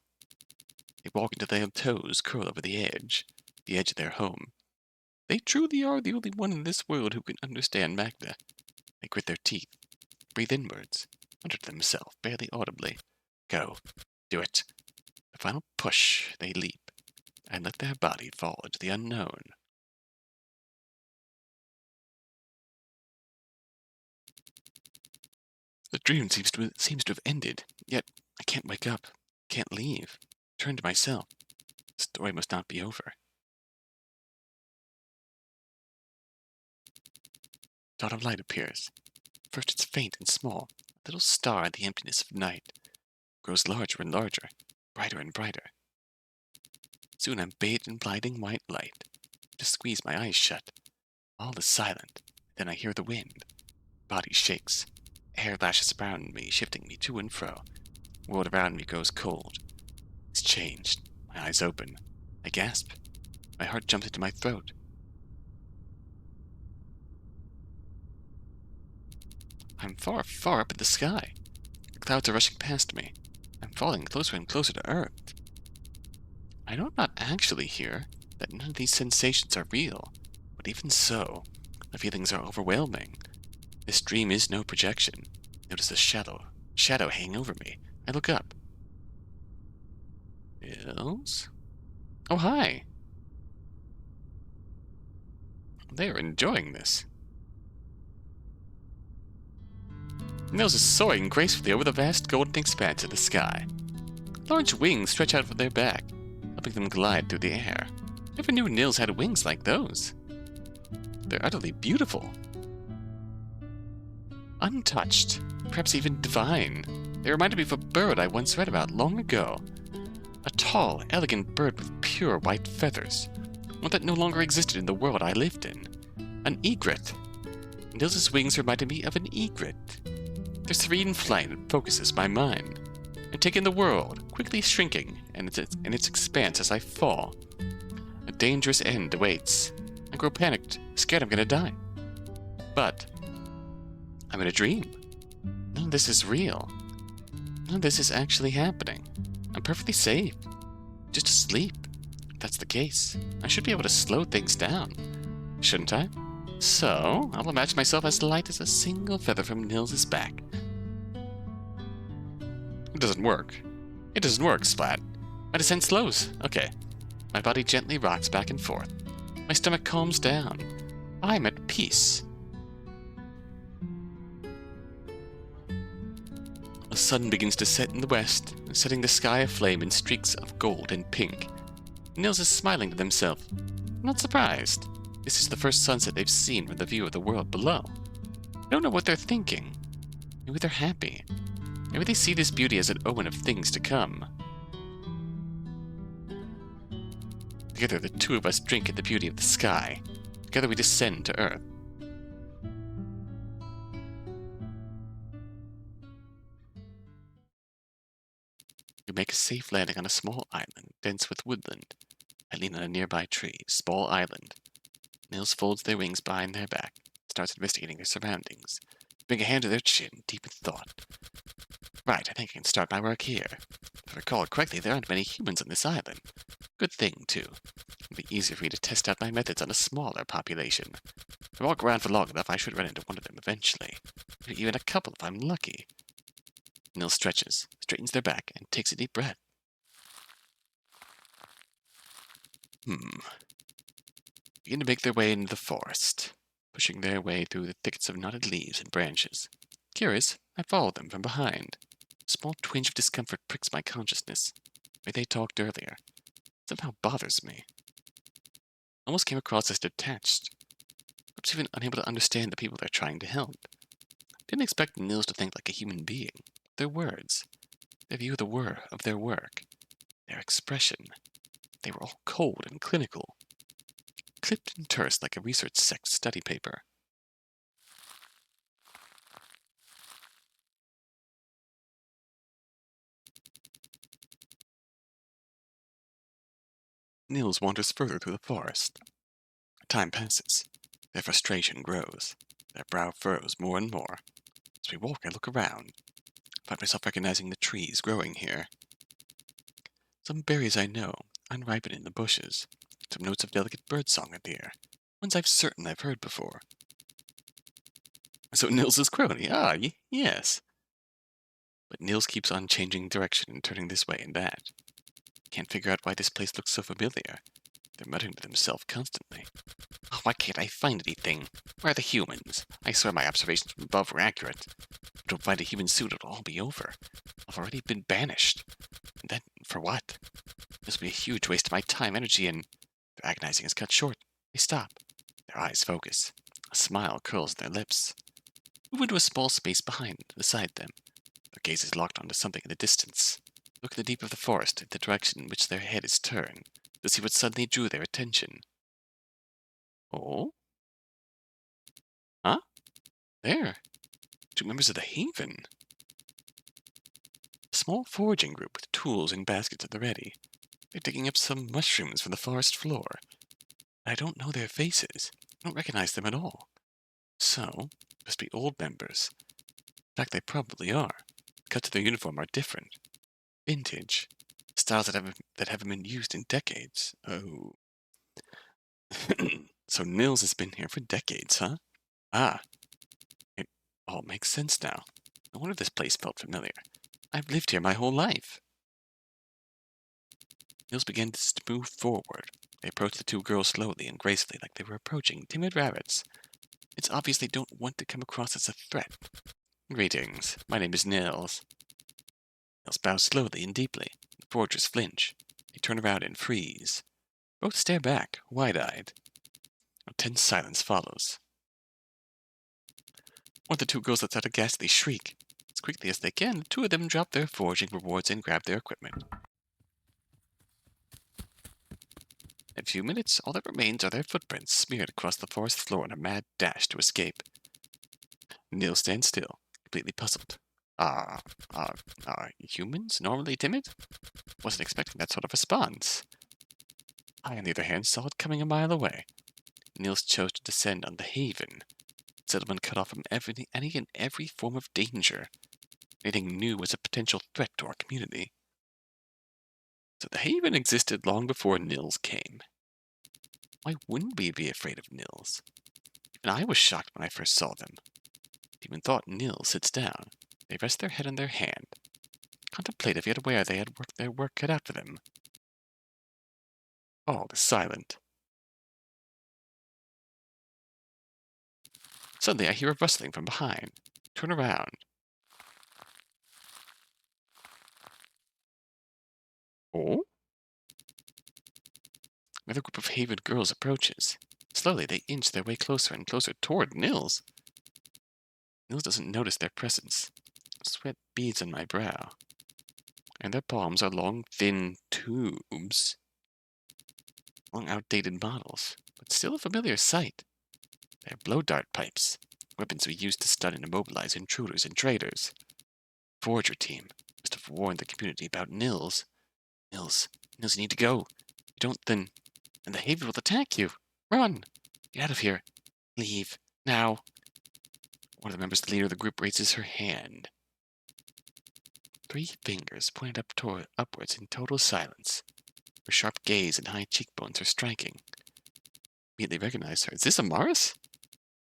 They walk until their toes curl over the edge of their home. They truly are the only one in this world who can understand Magda. They grit their teeth, breathe inwards, mutter to themselves, barely audibly. Go. Do it. The final push, they leap, and let their body fall into the unknown. The dream seems to have ended, yet I can't wake up, can't leave, turn to myself. The story must not be over. A dot of light appears. First it's faint and small, a little star in the emptiness of night. Grows larger and larger, brighter and brighter. Soon I'm bathed in blinding white light. Just squeeze my eyes shut. All is silent. Then I hear the wind. Body shakes. Air lashes around me, shifting me to and fro. World around me grows cold. It's changed. My eyes open. I gasp. My heart jumps into my throat. I'm far, far up in the sky. The clouds are rushing past me. I'm falling closer and closer to Earth. I know I'm not actually here, that none of these sensations are real. But even so, the feelings are overwhelming. This dream is no projection. Notice a shadow hanging over me. I look up. Nils? Oh, hi. They are enjoying this. Nils is soaring gracefully over the vast golden expanse of the sky. Large wings stretch out from their back, helping them glide through the air. Never knew Nils had wings like those. They're utterly beautiful. Untouched, perhaps even divine. They reminded me of a bird I once read about long ago. A tall, elegant bird with pure white feathers. One that no longer existed in the world I lived in. An egret. Nils's wings reminded me of an egret. Their serene flight focuses my mind. I take in the world, quickly shrinking in its expanse as I fall. A dangerous end awaits. I grow panicked, scared I'm gonna die. But I'm in a dream. None of this is real. None of this is actually happening. I'm perfectly safe. Just asleep. If that's the case, I should be able to slow things down. Shouldn't I? So, I'll imagine myself as light as a single feather from Nils's back. It doesn't work. It doesn't work, Splat. My descent slows. Okay. My body gently rocks back and forth. My stomach calms down. I'm at peace. The sun begins to set in the west, setting the sky aflame in streaks of gold and pink. Nils is smiling to himself. I'm not surprised. This is the first sunset they've seen from the view of the world below. I don't know what they're thinking. Maybe they're happy. Maybe they see this beauty as an omen of things to come. Together, the two of us drink in the beauty of the sky. Together we descend to Earth. We make a safe landing on a small island, dense with woodland. I lean on a nearby tree, small island. Nils folds their wings behind their back, starts investigating their surroundings. Bring a hand to their chin, deep in thought. Right, I think I can start my work here. If I recall correctly, there aren't many humans on this island. Good thing, too. It'll be easier for me to test out my methods on a smaller population. If I walk around for long enough, I should run into one of them eventually. Maybe even a couple if I'm lucky. Nils stretches, straightens their back, and takes a deep breath. Begin to make their way into the forest, pushing their way through the thickets of knotted leaves and branches. Curious, I follow them from behind. A small twinge of discomfort pricks my consciousness. The way they talked earlier somehow bothers me. Almost came across as detached, perhaps even unable to understand the people they're trying to help. Didn't expect Nils to think like a human being. Their words, their view of their work, their expression, they were all cold and clinical, clipped and terse like a research study paper. Nils wanders further through the forest. Time passes. Their frustration grows. Their brow furrows more and more. As we walk, I look around. Find myself recognizing the trees growing here. Some berries I know, unripened in the bushes. Some notes of delicate birdsong in the air. Ones I've heard before. So Nils is crony. Yes. But Nils keeps on changing direction and turning this way and that. Can't figure out why this place looks so familiar. They're muttering to themselves constantly. Oh, why can't I find anything? Where are the humans? I swear my observations from above were accurate. If I don't find a human suit, it'll all be over. I've already been banished. And then, for what? This will be a huge waste of my time, energy, and... Their agonizing is cut short. They stop. Their eyes focus. A smile curls their lips. Move into a small space beside them. Their gaze is locked onto something in the distance. Look in the deep of the forest at the direction in which their head is turned to see what suddenly drew their attention. Oh? Huh? There. 2 members of the Haven. A small foraging group with tools and baskets at the ready. They're digging up some mushrooms from the forest floor. I don't know their faces. I don't recognize them at all. So, must be old members. In fact, they probably are. The cuts of their uniform are different. Vintage. Styles that haven't been used in decades. Oh. So Nils has been here for decades, huh? Ah. It all makes sense now. No wonder this place felt familiar. I've lived here my whole life. Nils began to move forward. They approached the 2 girls slowly and gracefully, like they were approaching timid rabbits. It's obvious they don't want to come across as a threat. Greetings. My name is Nils. Nils bows slowly and deeply. The foragers flinch. They turn around and freeze. Both stare back, wide-eyed. A tense silence follows. One of the 2 girls lets out a ghastly shriek. As quickly as they can, the 2 of them drop their foraging rewards and grab their equipment. In a few minutes, all that remains are their footprints smeared across the forest floor in a mad dash to escape. Nils stands still, completely puzzled. Are humans normally timid? Wasn't expecting that sort of response. I, on the other hand, saw it coming a mile away. Nils chose to descend on the Haven, a settlement cut off from any and every form of danger. Anything new was a potential threat to our community. So the Haven existed long before Nils came. Why wouldn't we be afraid of Nils? Even I was shocked when I first saw them. Even thought Nils sits down. They rest their head on their hand, contemplative yet aware they had their work cut out for them. All is silent. Suddenly I hear a rustling from behind. Turn around. Oh? Another group of Haven girls approaches. Slowly they inch their way closer and closer toward Nils. Nils doesn't notice their presence. Sweat beads on my brow. And their palms are long, thin tubes. Long, outdated models, but still a familiar sight. They're blow dart pipes, weapons we use to stun and immobilize intruders and traitors. Forager team must have warned the community about Nils. Nils, you need to go. You don't, then the Haven will attack you. Run! Get out of here. Leave. Now. One of the members, the leader of the group, raises her hand. 3 fingers pointed upwards in total silence. Her sharp gaze and high cheekbones are striking. Immediately recognize her. Is this Amaris?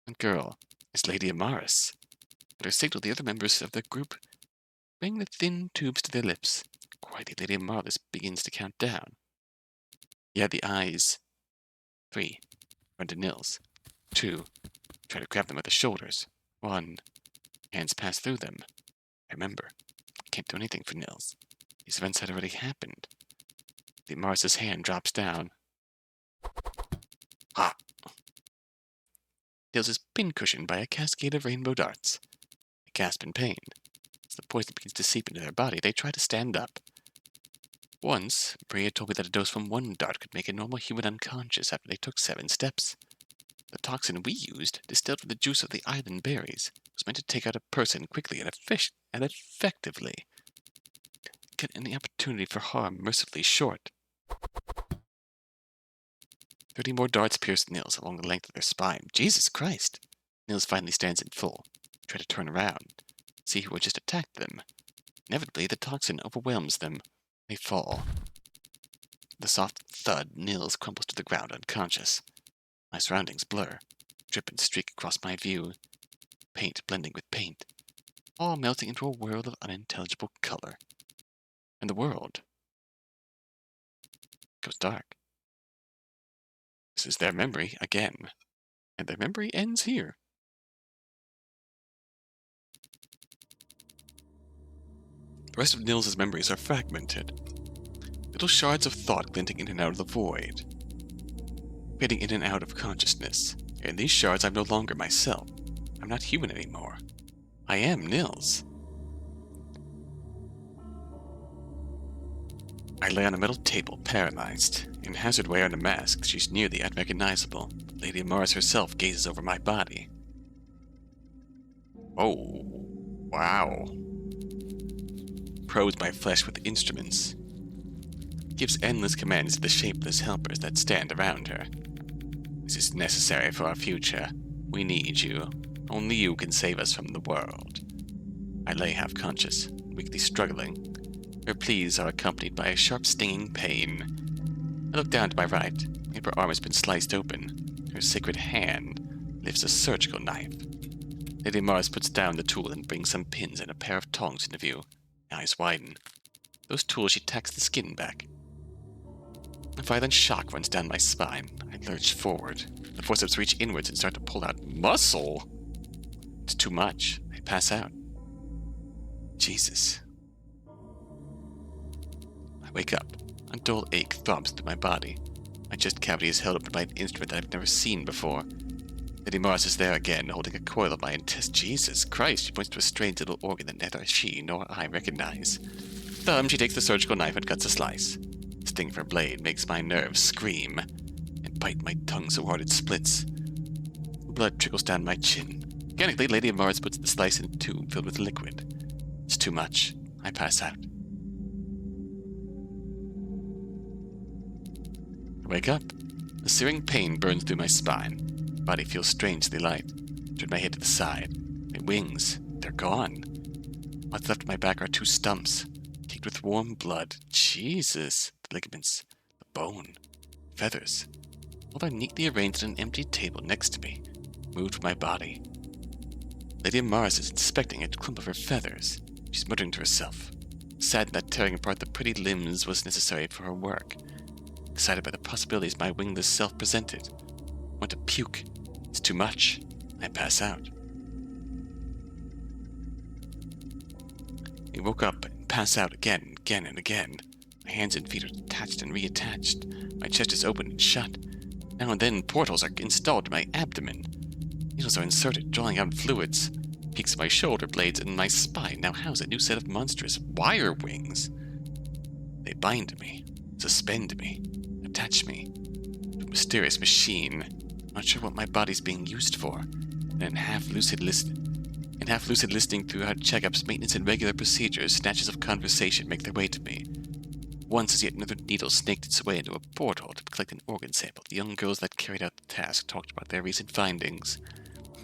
That girl is Lady Amaris. At her signal, the other members of the group bring the thin tubes to their lips. Quietly, Lady Amaris begins to count down. Yeah, the eyes. 3. Run to Nils. 2. Try to grab them at the shoulders. 1. Hands pass through them. I remember. I can't do anything for Nils. These events had already happened. The Amaris' hand drops down. Ah! Nils is pincushioned by a cascade of rainbow darts. They gasp in pain. As the poison begins to seep into their body, they try to stand up. Once, Maria told me that a dose from 1 dart could make a normal human unconscious after they took 7 steps. The toxin we used, distilled from the juice of the island berries, was meant to take out a person quickly and effectively. Cut any opportunity for harm mercifully short. 30 more darts pierced Nils along the length of their spine. Jesus Christ! Nils finally stands in full. Try to turn around. see who had just attacked them. Inevitably, the toxin overwhelms them. They fall. The soft thud, Nils crumples to the ground unconscious. My surroundings blur. Drip and streak across my view. Paint blending with paint. All melting into a world of unintelligible color. And the world goes dark. This is their memory again. And their memory ends here. The rest of Nils' memories are fragmented. Little shards of thought glinting in and out of the void. Fading in and out of consciousness. In these shards, I'm no longer myself. I'm not human anymore. I am Nils. I lay on a metal table, paralyzed. In hazard wearing a mask, she's nearly unrecognizable. Lady Mars herself gazes over my body. Oh, wow. Probes my flesh with instruments. Gives endless commands to the shapeless helpers that stand around her. This is necessary for our future. We need you. Only you can save us from the world. I lay half-conscious, weakly struggling. Her pleas are accompanied by a sharp stinging pain. I look down to my right. Her upper arm has been sliced open. Her sacred hand lifts a surgical knife. Lady Mars puts down the tool and brings some pins and a pair of tongs into view. Eyes widen. Those tools, she tacks the skin back. A violent shock runs down my spine. I lurch forward. The forceps reach inwards and start to pull out muscle. It's too much. I pass out. Jesus. I wake up. A dull ache throbs through my body. My chest cavity is held open by an instrument that I've never seen before. Lady Mars is there again, holding a coil of my intestine. Jesus Christ, she points to a strange little organ that neither she nor I recognize. Thumb, she takes the surgical knife and cuts a slice. The sting of her blade makes my nerves scream and bite my tongue so hard it splits. Blood trickles down my chin. Mechanically, Lady Mars puts the slice in a tube filled with liquid. It's too much. I pass out. I wake up. A searing pain burns through my spine. Body feels strangely light. Turn my head to the side. My wings, they're gone. What's left of my back are two stumps, caked with warm blood. Jesus. The ligaments, the bone, feathers. All are neatly arranged on an empty table next to me. Moved from my body. Lady Mars is inspecting a clump of her feathers. She's muttering to herself. Saddened that tearing apart the pretty limbs was necessary for her work. Excited by the possibilities my wingless self presented. Want to puke. It's too much. I pass out. I woke up and pass out again and again. My hands and feet are attached and reattached. My chest is open and shut. Now and then portals are installed in my abdomen. Needles are inserted, drawing out fluids. Peaks of my shoulder blades and my spine now house a new set of monstrous wire wings. They bind me, suspend me, attach me to a mysterious machine. Not sure what my body's being used for. And in half-lucid listening through her checkups, maintenance, and regular procedures, snatches of conversation make their way to me. Once as yet another needle snaked its way into a portal to collect an organ sample. The young girls that carried out the task talked about their recent findings.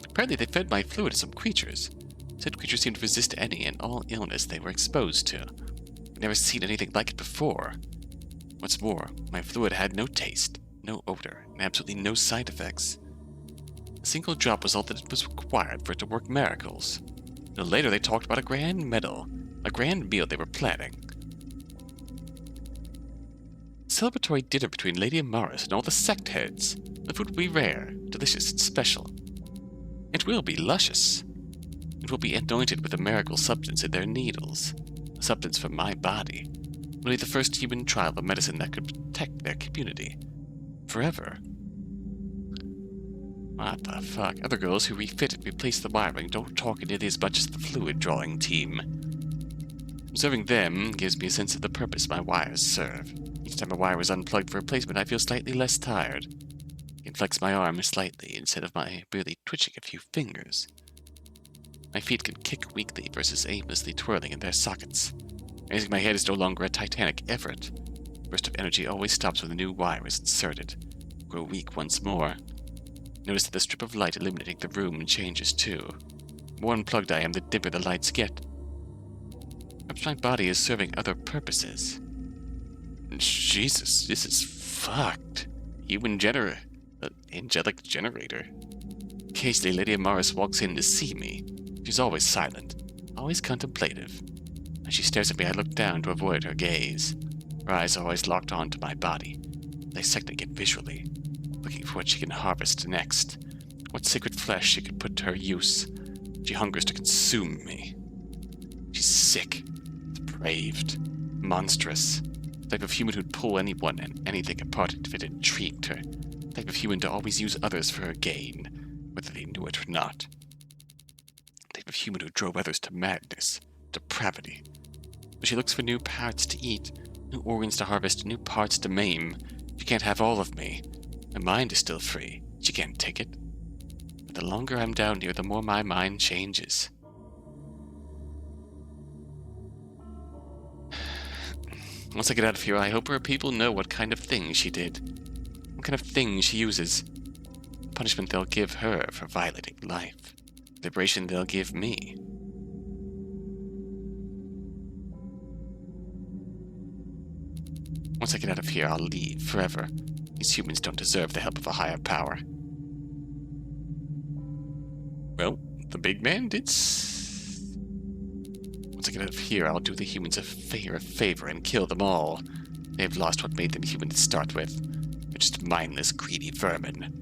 Apparently they fed my fluid to some creatures. Said creatures seemed to resist any and all illness they were exposed to. I've never seen anything like it before. What's more, my fluid had no taste, no odor, and absolutely no side effects. A single drop was all that was required for it to work miracles. A little later they talked about a grand medal, a grand meal they were planning. Celebratory dinner between Lady Amaris and all the sect heads. The food will be rare, delicious, and special. It will be luscious. It will be anointed with a miracle substance in their needles. A substance from my body. It will be the first human trial of a medicine that could protect their community. Forever. What the fuck? Other girls who refit and replace the wiring don't talk nearly as much as the fluid drawing team. Observing them gives me a sense of the purpose my wires serve. Each time a wire is unplugged for replacement, I feel slightly less tired. I can flex my arm slightly instead of my barely twitching a few fingers. My feet can kick weakly versus aimlessly twirling in their sockets. Raising my head is no longer a titanic effort. The burst of energy always stops when the new wire is inserted. Grow weak once more. Notice that the strip of light illuminating the room changes too. more unplugged I am, the dimmer the lights get. Perhaps my body is serving other purposes. Jesus, this is fucked. Angelic generator. Occasionally, Lady Amaris walks in to see me. She's always silent, always contemplative. As she stares at me, I look down to avoid her gaze. Her eyes are always locked onto my body, dissecting it visually, looking for what she can harvest next, what sacred flesh she could put to her use. She hungers to consume me. She's sick, depraved, monstrous. The type of human who'd pull anyone and anything apart if it intrigued her. The type of human to always use others for her gain, whether they knew it or not. The type of human who drove others to madness, depravity. But she looks for new parts to eat, new organs to harvest, new parts to maim. She can't have all of me. My mind is still free. She can't take it. But the longer I'm down here, the more my mind changes. Once I get out of here, I hope her people know what kind of thing she did. What kind of thing she uses. The punishment they'll give her for violating life. The liberation they'll give me. Once I get out of here, I'll leave forever. These humans don't deserve the help of a higher power. Well, the big man did. Once I get out of here, I'll do the humans a favor and kill them all. They've lost what made them human to start with. They're just mindless, greedy vermin.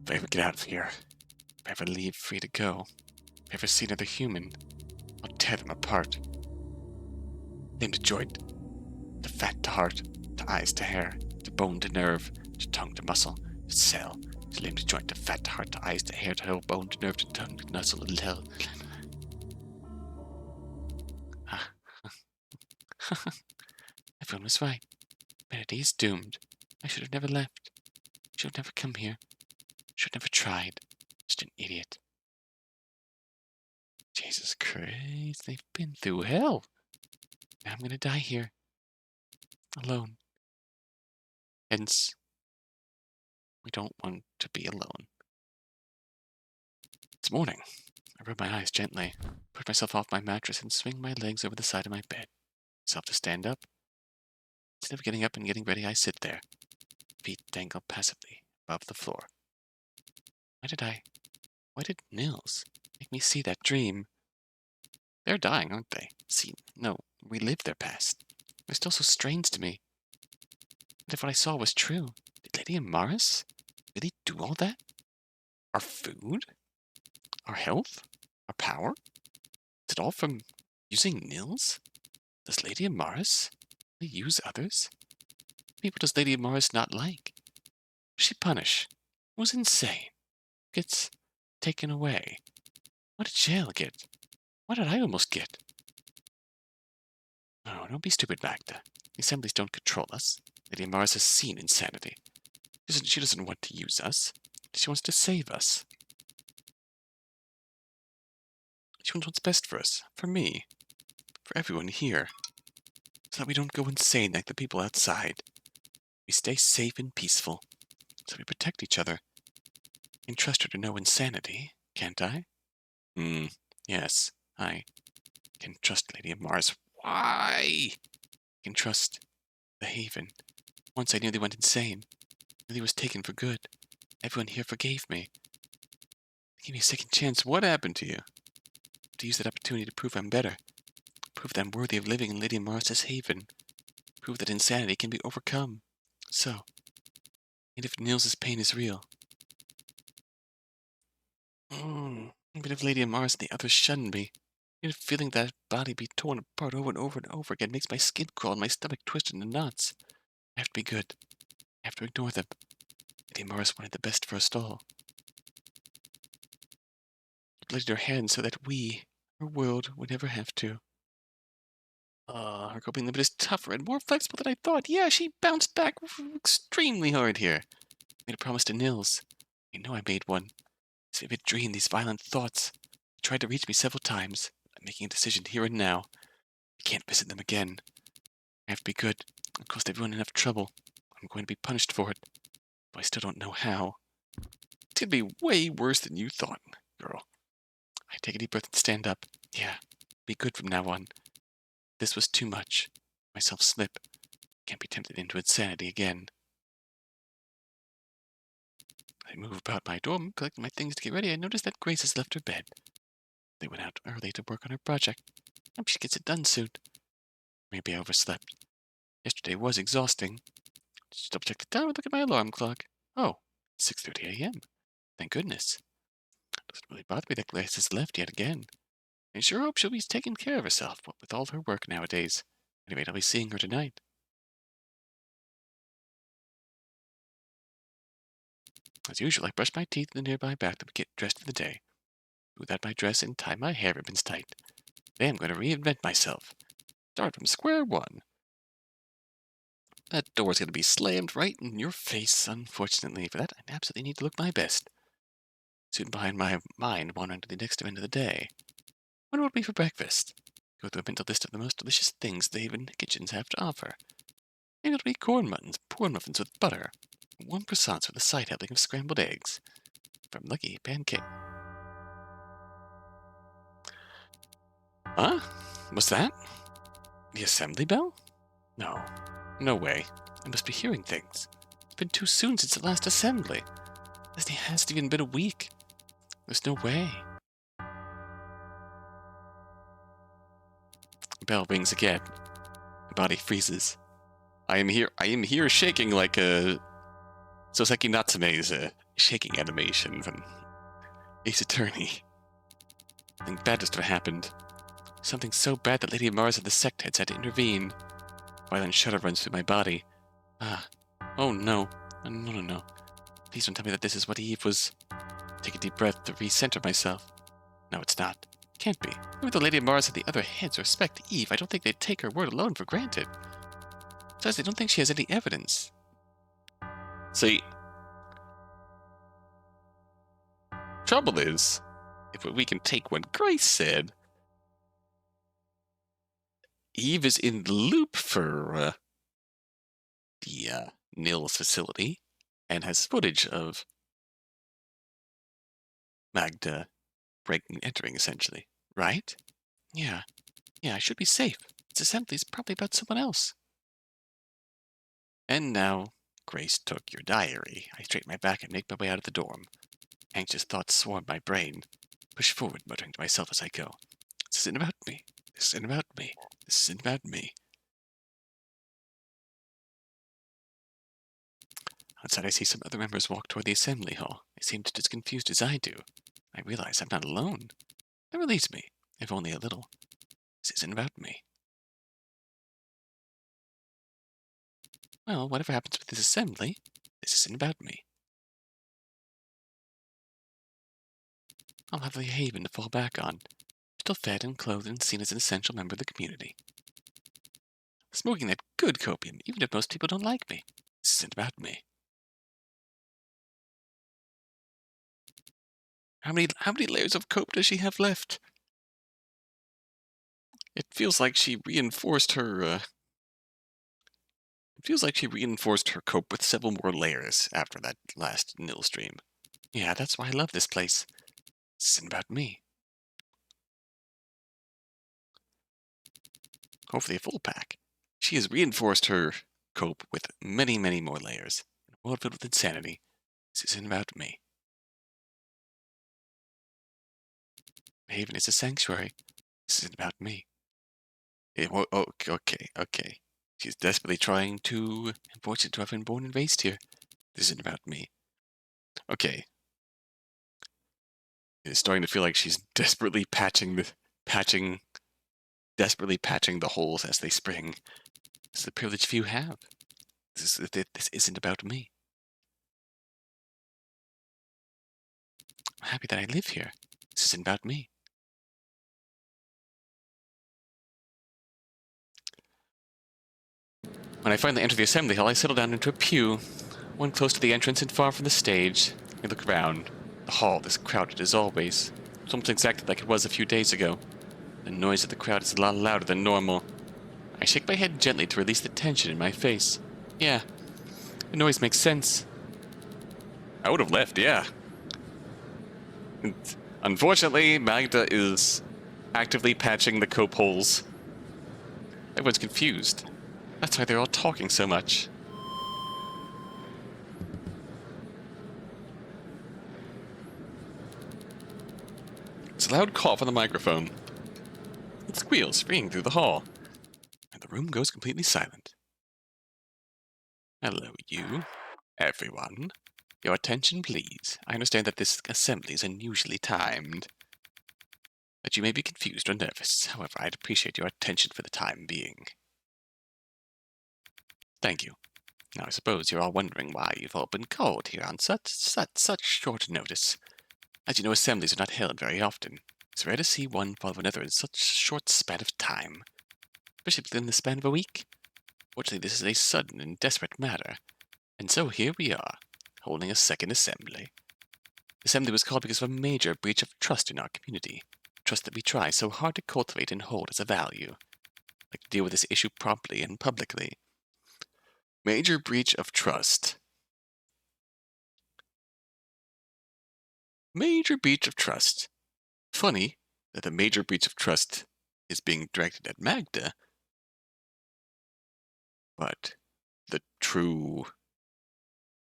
If I ever get out of here, if I ever leave free to go, if I ever see another human, I'll tear them apart. Limb to joint, to fat to heart, to eyes to hair, to bone to nerve, to tongue to muscle, to cell, to limb to joint, to fat to heart, to eyes to hair, to whole bone to nerve, to tongue to muscle, to tell. Everyone was right. Humanity is doomed. I should have never left. Should have never come here. Should have never tried. Just an idiot. Jesus Christ, they've been through hell. Now I'm gonna die here. Alone. Hence, we don't want to be alone. It's morning. I rub my eyes gently, put myself off my mattress, and swing my legs over the side of my bed. Myself to stand up. Instead of getting up and getting ready, I sit there. Feet dangle passively above the floor. Why did Nils make me see that dream? They're dying, aren't they? No, relive their past. They're still so strange to me. What if what I saw was true? Did Lady Amaris really do all that? Our food? Our health? Our power? Is it all from using Nils? Does Lady Amaris really use others? What people does Lady Amaris not like? What does she punish? Who's insane? Who gets taken away? What did Jael get? What did I almost get? No, don't be stupid, Magda. The assemblies don't control us. Lady Amaris has seen insanity. She doesn't want to use us. She wants to save us. She wants what's best for us, for me, for everyone here, so that we don't go insane like the people outside. We stay safe and peaceful, so we protect each other. I can trust her to know insanity, can't I? Yes, I can trust Lady Amaris. Why? I can trust the Haven. Once I nearly went insane. Nearly was taken for good. Everyone here forgave me. They gave me a second chance. What happened to you? To use that opportunity to prove I'm better. Prove that I'm worthy of living in Lady Amaris' Haven. Prove that insanity can be overcome. So, and if Nils' pain is real. Even if Lady Amaris and the others shun me. Even feeling that body be torn apart over and over and over again makes my skin crawl and my stomach twist into knots. I have to be good. I have to ignore them. Lady Amaris wanted the best for us all. Laid her hand so that we, our world, would never have to. Her coping limit is tougher and more flexible than I thought. Yeah, she bounced back extremely hard here. Made a promise to Nils. I know I made one. This vivid dream, these violent thoughts. They tried to reach me several times. I'm making a decision here and now. I can't visit them again. I have to be good. I've caused everyone enough trouble. I'm going to be punished for it. But I still don't know how. It's gonna be way worse than you thought, girl. I take a deep breath and stand up. Yeah, be good from now on. This was too much. Myself slip. Can't be tempted into insanity again. I move about my dorm, collecting my things to get ready. I notice that Grace has left her bed. They went out early to work on her project. I hope she gets it done soon. Maybe I overslept. Yesterday was exhausting. Just double check the time and look at my alarm clock. Oh, 6:30 a.m. Thank goodness. Doesn't really bother me that Grace has left yet again. I sure hope she'll be taking care of herself, what with all her work nowadays. Anyway, I'll be seeing her tonight. As usual, I brush my teeth in the nearby bathtub to get dressed for the day. Smooth out my dress and tie my hair ribbons tight. Today I'm going to reinvent myself. Start from square one. That door's going to be slammed right in your face, unfortunately. For that, I absolutely need to look my best. Soon behind my mind wandering to the next end of the day. Wonder what will be for breakfast. Go through a mental list of the most delicious things they even kitchens have to offer. Maybe it'll be corn muffins with butter, warm croissants with a side helping of scrambled eggs. If I'm lucky, pancake. Huh? What's that? The assembly bell? No. No way. I must be hearing things. It's been too soon since the last assembly. It hasn't even been a week. There's no way. The bell rings again. My body freezes. I am here shaking like a Soseki Natsume's shaking animation from Ace Attorney. Something bad must have happened. Something so bad that Lady Mars and the sect heads had to intervene. A violent shudder runs through my body. Oh no. No. Please don't tell me that this is what Eve was. Take a deep breath to recenter myself. No, it's not. Can't be. Even though Lady Mars and the other heads respect Eve, I don't think they'd take her word alone for granted. Besides, I don't think she has any evidence. See, trouble is, if we can take what Grace said, Eve is in the loop for the Nils facility and has footage of Magda entering, essentially. Right? Yeah, I should be safe. This assembly is probably about someone else. And now, Grace took your diary. I straighten my back and make my way out of the dorm. Anxious thoughts swarm my brain. Push forward, muttering to myself as I go. This isn't about me. This isn't about me. This isn't about me. Outside, I see some other members walk toward the assembly hall. They seem just as confused as I do. I realize I'm not alone. That relieves me, if only a little. This isn't about me. Well, whatever happens with this assembly, this isn't about me. I'll have a haven to fall back on. Still fed and clothed and seen as an essential member of the community. Smoking that good copium, even if most people don't like me. This isn't about me. How many layers of cope does she have left? It feels like she reinforced her cope with several more layers after that last Nil stream. Yeah, that's why I love this place. This isn't about me. Hopefully a full pack. She has reinforced her cope with many, many more layers. In a world filled with insanity, this isn't about me. Haven is a sanctuary. This isn't about me. Okay. She's desperately trying to force it to have been born and raised here. This isn't about me. Okay. It's starting to feel like she's desperately patching the holes as they spring. This is the privilege few have. This isn't about me. I'm happy that I live here. This isn't about me. When I finally enter the assembly hall, I settle down into a pew, one close to the entrance and far from the stage. I look around. The hall is crowded as always. It's almost exactly like it was a few days ago. The noise of the crowd is a lot louder than normal. I shake my head gently to release the tension in my face. Yeah, the noise makes sense. I would have left, yeah. Unfortunately, Magda is actively patching the cope holes. Everyone's confused. That's why they're all talking so much. It's a loud cough on the microphone. It squeals, ringing through the hall. And the room goes completely silent. Hello, you. Everyone. Your attention, please. I understand that this assembly is unusually timed. That you may be confused or nervous. However, I'd appreciate your attention for the time being. Thank you. Now, I suppose you're all wondering why you've all been called here on such short notice. As you know, assemblies are not held very often. It's rare to see one follow another in such a short span of time, especially within the span of a week. Fortunately, this is a sudden and desperate matter, and so here we are, holding a second assembly. The assembly was called because of a major breach of trust in our community, trust that we try so hard to cultivate and hold as a value. I'd like to deal with this issue promptly and publicly. Major breach of trust. Major breach of trust. Funny that the major breach of trust is being directed at Magda, but the true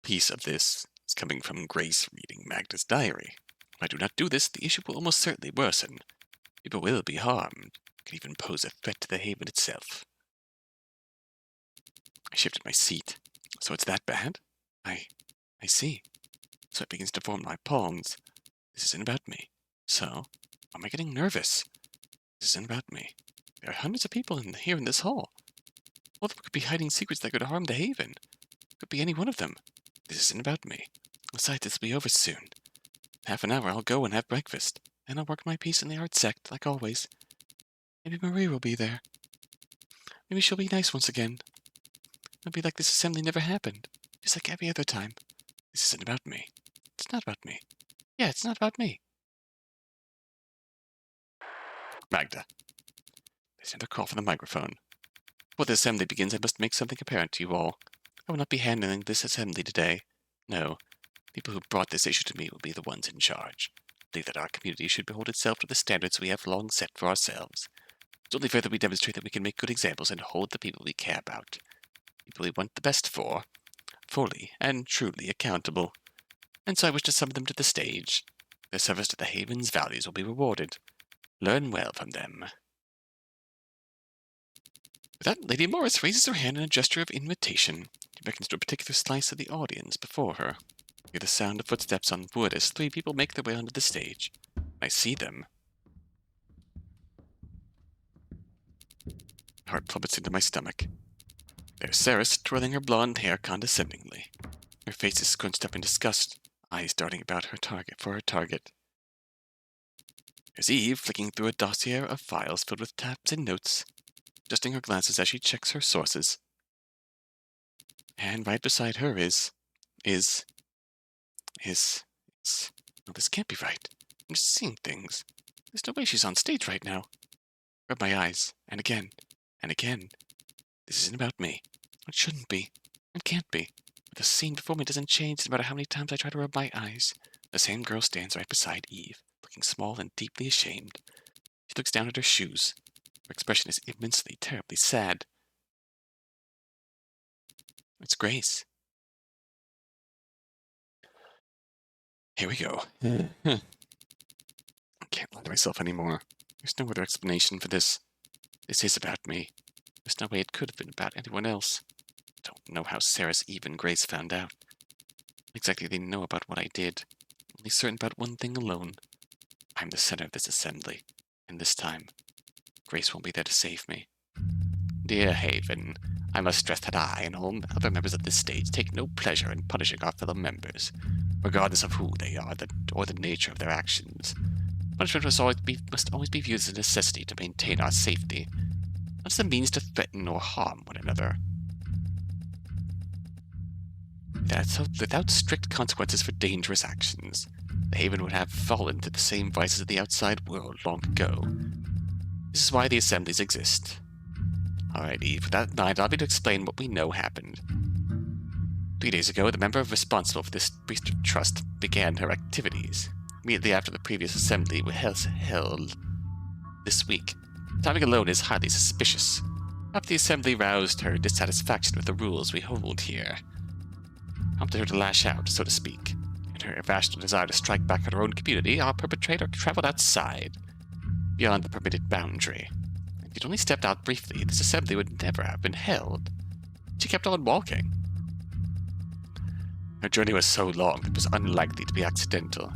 piece of this is coming from Grace reading Magda's diary. If I do not do this, the issue will almost certainly worsen. People will be harmed. It could even pose a threat to the haven itself. I shifted my seat. So it's that bad? I see. Sweat begins to form my palms. This isn't about me. So, why am I getting nervous? This isn't about me. There are hundreds of people here in this hall. All of them could be hiding secrets that could harm the haven. Could be any one of them. This isn't about me. Besides, this will be over soon. In half an hour I'll go and have breakfast. Then I'll work my piece in the art sect, like always. Maybe Marie will be there. Maybe she'll be nice once again. It'll be like this assembly never happened. Just like every other time. This isn't about me. It's not about me. Yeah, it's not about me. Magda. There's another call from the microphone. Before the assembly begins, I must make something apparent to you all. I will not be handling this assembly today. No. People who brought this issue to me will be the ones in charge. I believe that our community should hold itself to the standards we have long set for ourselves. It's only fair that we demonstrate that we can make good examples and hold the people we care about. People we want the best for. Fully and truly accountable. And so I wish to summon them to the stage. Their service to the Haven's values will be rewarded. Learn well from them. With that, Lady Morris raises her hand in a gesture of invitation. She beckons to a particular slice of the audience before her. I hear the sound of footsteps on wood as 3 people make their way onto the stage. I see them. My heart plummets into my stomach. There's Ceres, twirling her blonde hair condescendingly. Her face is scrunched up in disgust, eyes darting about her target. There's Eve, flicking through a dossier of files filled with tabs and notes, adjusting her glasses as she checks her sources. And right beside her is... No, this can't be right. I'm just seeing things. There's no way she's on stage right now. Rub my eyes, and again, and again. This isn't about me. It shouldn't be. It can't be. But the scene before me doesn't change no matter how many times I try to rub my eyes. The same girl stands right beside Eve, looking small and deeply ashamed. She looks down at her shoes. Her expression is immensely, terribly sad. It's Grace. Here we go. I can't lie to myself anymore. There's no other explanation for this. This is about me. There's no way it could have been about anyone else. I don't know how Ceres, Eve, and Grace found out. Not exactly they know about what I did. Only certain about one thing alone. I'm the center of this assembly. And this time, Grace won't be there to save me. Dear Haven, I must stress that I and all other members of this stage take no pleasure in punishing our fellow members, regardless of who they are or the nature of their actions. Punishment must always be viewed as a necessity to maintain our safety, not as a means to threaten or harm one another. Without strict consequences for dangerous actions, the Haven would have fallen to the same vices of the outside world long ago. This is why the assemblies exist. Alright, Eve, with that in mind, allow me to explain what we know happened. 3 days ago, the member responsible for this breach of trust began her activities, immediately after the previous assembly was held this week. Timing alone is highly suspicious. After the assembly roused her dissatisfaction with the rules we hold here, prompted her to lash out, so to speak. In her irrational desire to strike back at her own community, our perpetrator traveled outside, beyond the permitted boundary. If she'd only stepped out briefly, this assembly would never have been held. She kept on walking. Her journey was so long it was unlikely to be accidental.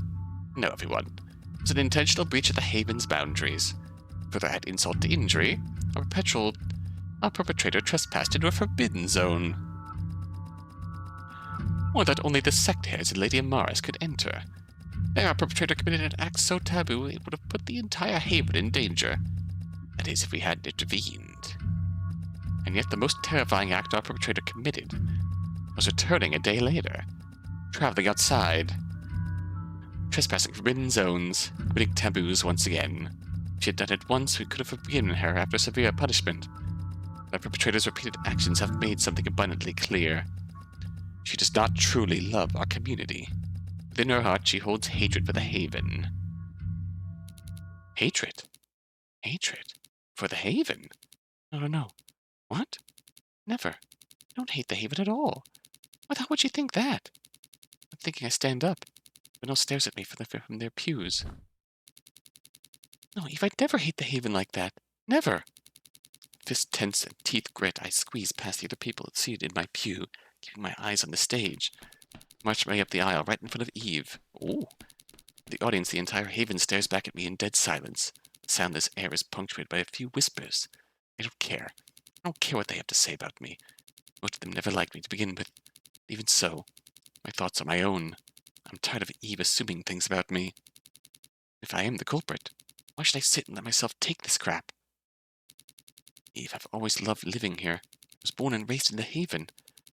No, everyone. It was an intentional breach of the Haven's boundaries. Further add insult to injury, our perpetrator trespassed into a forbidden zone. Or that only the sect heads and Lady Amaris could enter. There, our perpetrator committed an act so taboo it would have put the entire Haven in danger. That is, if we hadn't intervened. And yet the most terrifying act our perpetrator committed was returning a day later, traveling outside, trespassing forbidden zones, committing taboos once again. If she had done it once, we could have forgiven her after severe punishment. But our perpetrator's repeated actions have made something abundantly clear. She does not truly love our community. Within her heart, she holds hatred for the Haven. Hatred? Hatred? For the Haven? No. What? Never. I don't hate the Haven at all. How would you think that? I'm thinking I stand up, but Nils stares at me from their pews. No, Eve, I'd never hate the Haven like that. Never. Fist tense and teeth grit, I squeeze past the other people seated in my pew, keeping my eyes on the stage. March my way up the aisle, right in front of Eve. Ooh. In the audience, the entire Haven stares back at me in dead silence. The soundless air is punctuated by a few whispers. I don't care. I don't care what they have to say about me. Most of them never liked me to begin with. Even so, my thoughts are my own. I'm tired of Eve assuming things about me. If I am the culprit, why should I sit and let myself take this crap? Eve, I've always loved living here. I was born and raised in the Haven.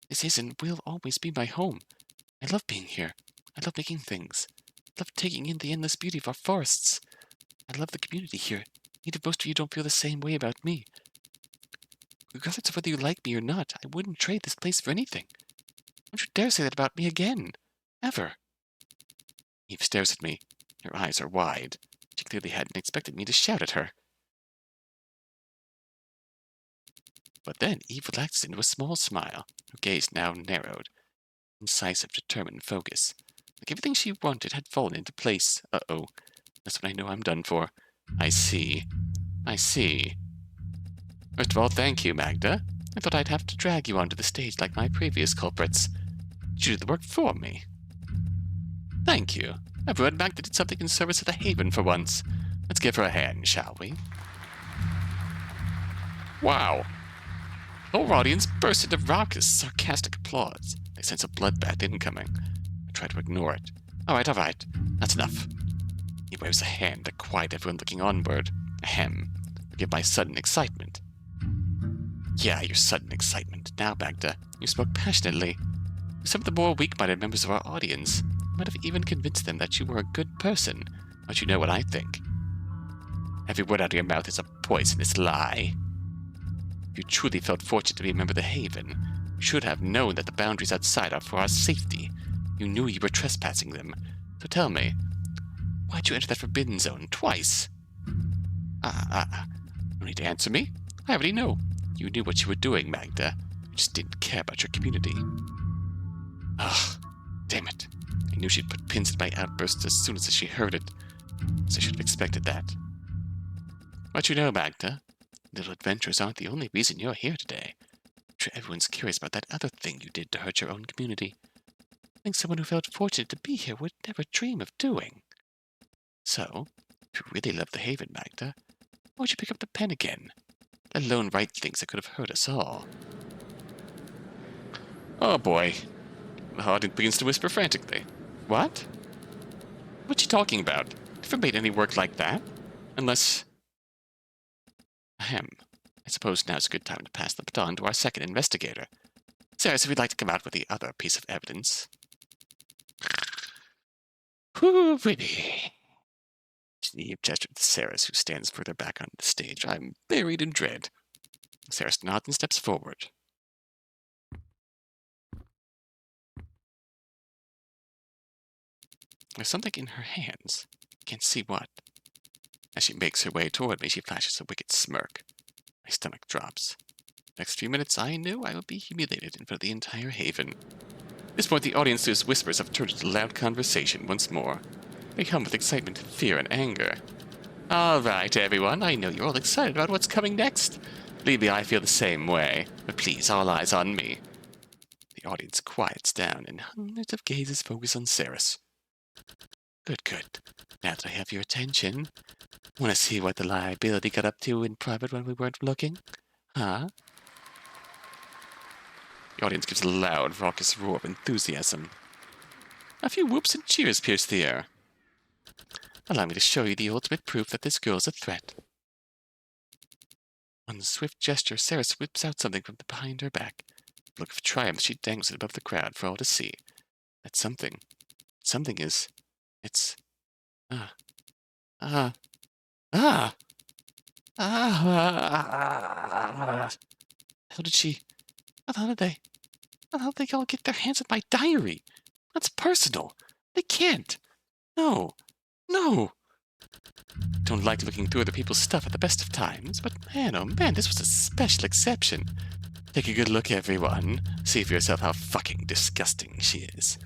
This is and will always be my home. I love being here. I love making things. I love taking in the endless beauty of our forests. I love the community here. Even if most of you don't feel the same way about me. Regardless of whether you like me or not, I wouldn't trade this place for anything. Don't you dare say that about me again. Ever. Eve stares at me. Her eyes are wide. She clearly hadn't expected me to shout at her. But then Eve relaxed into a small smile, her gaze now narrowed. Incisive, determined focus. Like everything she wanted had fallen into place. Uh-oh. That's when I know I'm done for. I see. First of all, thank you, Magda. I thought I'd have to drag you onto the stage like my previous culprits. You did the work for me. Thank you. Everyone, Magda did something in service of the Haven for once. Let's give her a hand, shall we? Wow. The whole audience burst into raucous, sarcastic applause. I sense a bloodbath incoming. I try to ignore it. All right. That's enough. He waves a hand to quiet everyone looking onward. Ahem. Forgive my sudden excitement. Yeah, your sudden excitement. Now, Magda, you spoke passionately. To some of the more weak-minded members of our audience, you might have even convinced them that you were a good person. But you know what I think. Every word out of your mouth is a poisonous lie. If you truly felt fortunate to be a member of the Haven, you should have known that the boundaries outside are for our safety. You knew you were trespassing them. So tell me, why'd you enter that forbidden zone twice? No need to answer me. I already know. You knew what you were doing, Magda. You just didn't care about your community. Ugh, damn it. I knew she'd put pins in my outbursts as soon as she heard it. So I should have expected that. But you know, Magda, little adventures aren't the only reason you're here today. I'm sure everyone's curious about that other thing you did to hurt your own community. I think someone who felt fortunate to be here would never dream of doing. So, if you really love the Haven, Magda, why would you pick up the pen again? Let alone write things that could have hurt us all. Oh boy. The audience begins to whisper frantically. What? What's she talking about? Never made any work like that. Unless... Ahem. I suppose now's a good time to pass the baton to our second investigator. Sarah, if you'd like to come out with the other piece of evidence. Whoo, baby. Eve gestured to Saris, who stands further back on the stage. I'm buried in dread. Saris nods and steps forward. There's something in her hands. Can't see what. As she makes her way toward me, she flashes a wicked smirk. My stomach drops. Next few minutes, I knew I would be humiliated in front of the entire haven. At this point, the audience's whispers have turned into loud conversation once more. They hum with excitement, fear, and anger. All right, everyone, I know you're all excited about what's coming next. Believe me, I feel the same way. But please, all eyes on me. The audience quiets down, and hundreds of gazes focus on Ceres. Good, good. Now that I have your attention, want to see what the liability got up to in private when we weren't looking? Huh? The audience gives a loud, raucous roar of enthusiasm. A few whoops and cheers pierce the air. Allow me to show you the ultimate proof that this girl is a threat. On a swift gesture, Sarah whips out something from behind her back. With a look of triumph, she dangles it above the crowd for all to see. That something. Something is... It's... How did she... How did they all get their hands on my diary? That's personal. They can't. No. Don't like looking through other people's stuff at the best of times, but man, oh man, this was a special exception. Take a good look, everyone. See for yourself how fucking disgusting she is.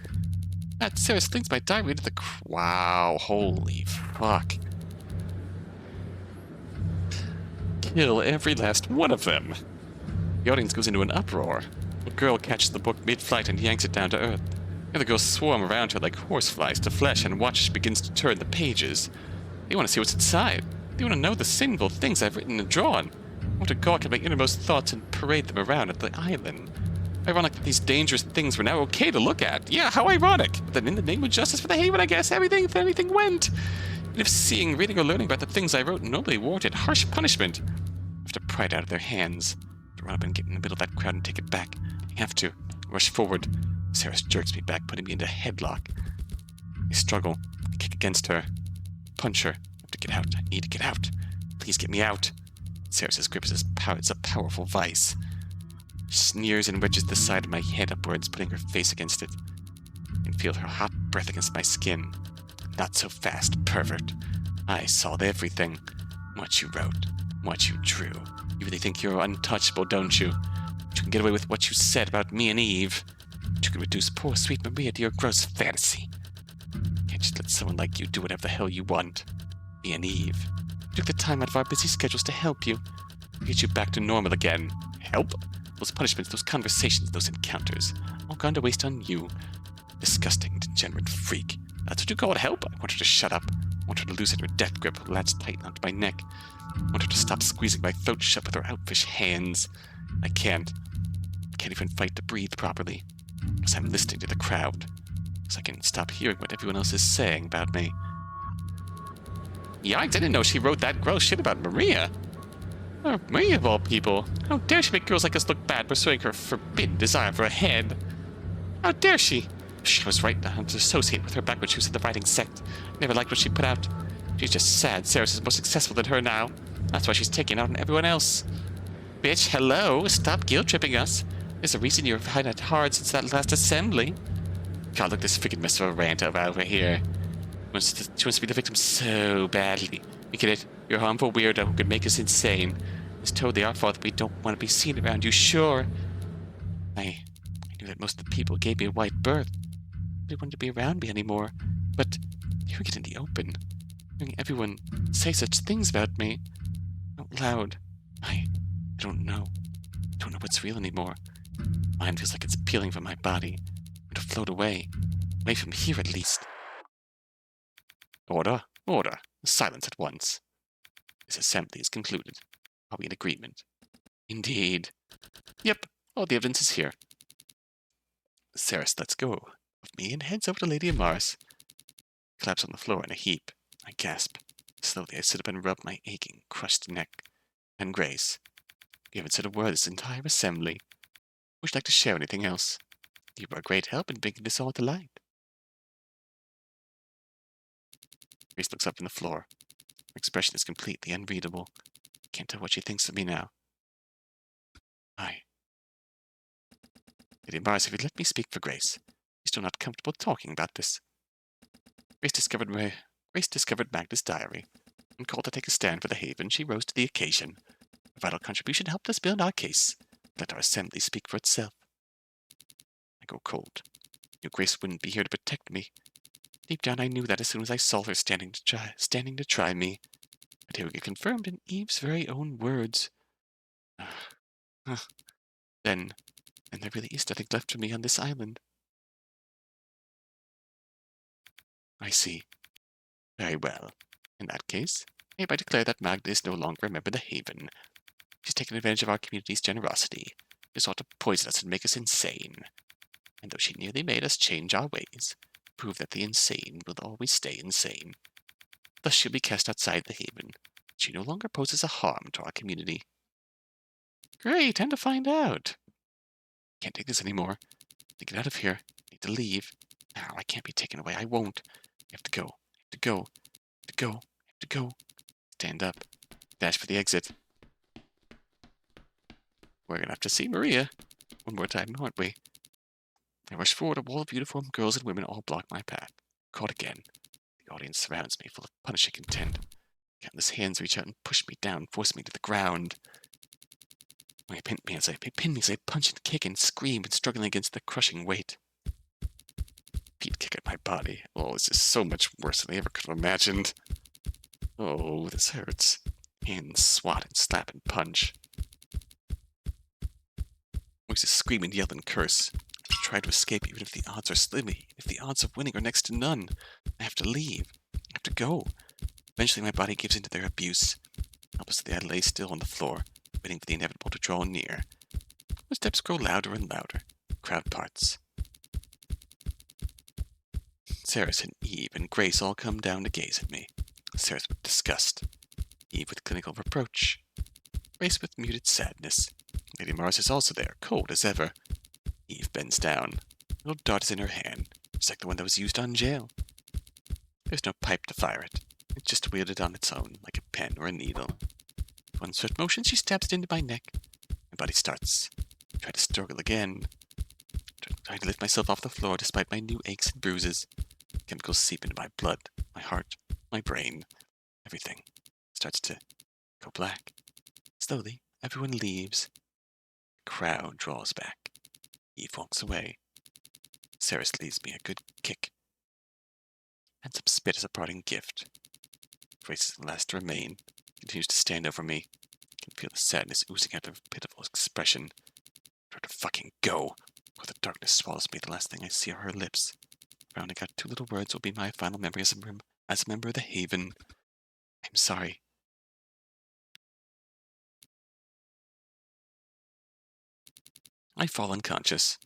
That Sarah slings my diary into the... Wow, holy fuck. Kill every last one of them. The audience goes into an uproar. A girl catches the book mid-flight and yanks it down to earth. The other girls swarm around her like horseflies to flesh and watch as she begins to turn the pages. They want to see what's inside. They want to know the sinful things I've written and drawn. I want to gawk at my innermost thoughts and parade them around at the island. Ironic that these dangerous things were now okay to look at. Yeah, how ironic. But then in the name of justice for the haven, I guess anything went. And if seeing, reading, or learning about the things I wrote nobly warranted harsh punishment, I have to pry it out of their hands. To run up and get in the middle of that crowd and take it back. I have to rush forward. Sarah jerks me back, putting me into a headlock. I struggle. I kick against her. Punch her. I have to get out. I need to get out. Please get me out. Sarah's grip is a powerful vice. She sneers and wedges the side of my head upwards, putting her face against it. I can feel her hot breath against my skin. Not so fast, pervert. I saw everything. What you wrote. What you drew. You really think you're untouchable, don't you? But you can get away with what you said about me and Eve. But you can reduce poor sweet Maria to your gross fantasy. Can't just let someone like you do whatever the hell you want. Me and Eve. We took the time out of our busy schedules to help you. Get you back to normal again. Help? Those punishments, those conversations, those encounters. All gone to waste on you. Disgusting, degenerate freak. That's what you call help? I want her to shut up. I want her to loosen her death grip, latch tight onto my neck. I want her to stop squeezing my throat shut with her outfish hands. I can't. I can't even fight to breathe properly. Because I'm listening to the crowd. Because I can stop hearing what everyone else is saying about me. Yikes, I didn't know she wrote that gross shit about Maria. Oh, Maria of all people. How dare she make girls like us look bad pursuing her forbidden desire for a head? How dare she? I was right not to associate with her back when she was in the writing sect. Never liked what she put out. She's just sad Ceres is more successful than her now. That's why she's taking out on everyone else. Bitch, hello, stop guilt-tripping us. There's a reason you've had it hard since that last assembly. God, look at this freaking mess of a rant over here. She wants to be the victim so badly. We get it. You're a harmful weirdo who could make us insane. It's totally our fault that we don't want to be seen around you, sure. I knew that most of the people gave me a wide berth. They wanted to be around me anymore. But here we get in the open. Hearing everyone say such things about me. Out loud. I don't know. I don't know what's real anymore. Mine feels like it's peeling from my body. And to float away. Away from here at least. Order. Order. Silence at once. This assembly is concluded. Are we in agreement? Indeed. Yep, all the evidence is here. Ceres lets go of me and heads over to Lady Amaris. Collapse on the floor in a heap. I gasp. Slowly I sit up and rub my aching, crushed neck. And Grace, you haven't said a word this entire assembly. Would you like to share anything else? You were a great help in bringing this all to light. Grace looks up from the floor. Her expression is completely unreadable. Can't tell what she thinks of me now. Lady Amaris, if you'd let me speak for Grace. She's still not comfortable talking about this. Grace discovered Magda's diary, and called to take a stand for the Haven. She rose to the occasion. Her vital contribution helped us build our case. Let our assembly speak for itself. I go cold. Your Grace wouldn't be here to protect me. Deep down, I knew that as soon as I saw her standing to try me. But here we get confirmed in Eve's very own words. Then there really is nothing left for me on this island. I see. Very well. In that case, I hereby declare that Magda is no longer a member of the Haven. She's taken advantage of our community's generosity. She sought to poison us and make us insane. And though she nearly made us change our ways, prove that the insane will always stay insane. Thus she'll be cast outside the Haven. She no longer poses a harm to our community. Great, time to find out. Can't take this anymore. To get out of here. Need to leave. Now, I can't be taken away. I won't. I have to go. I have to go. I have to go. I have to go. Stand up. Dash for the exit. We're gonna have to see Maria one more time, aren't we? I rush forward. A wall of uniformed girls and women all block my path. Caught again. The audience surrounds me, full of punishing intent. Countless hands reach out and push me down, force me to the ground. They pin me as I punch and kick and scream and struggling against the crushing weight. Feet kick at my body. Oh, this is so much worse than I ever could have imagined. Oh, this hurts. Hands swat and slap and punch. Voices scream and yell and curse. I try to escape even if the odds are slim, if the odds of winning are next to none. I have to leave. I have to go. Eventually my body gives into their abuse. Helplessly I lay still on the floor, waiting for the inevitable to draw near. Footsteps grow louder and louder. The crowd parts. Ceres and Eve and Grace all come down to gaze at me. Ceres with disgust. Eve with clinical reproach. Grace with muted sadness. Lady Mars is also there, cold as ever. Eve bends down. A little dart is in her hand, just like the one that was used on Jail. There's no pipe to fire it. It's just wielded on its own, like a pen or a needle. With one swift motion, she stabs it into my neck. My body starts. I try to struggle again. Trying to lift myself off the floor despite my new aches and bruises. Chemicals seep into my blood, my heart, my brain. Everything starts to go black. Slowly, everyone leaves. The crowd draws back. Eve walks away. Ceres leaves me a good kick. And some spit as a parting gift. Grace is the last to remain. Continues to stand over me. I can feel the sadness oozing out of her pitiful expression. Try to fucking go. Before the darkness swallows me, the last thing I see are her lips. Rounding out 2 little words will be my final memory as a member of the Haven. I'm sorry. I fall unconscious.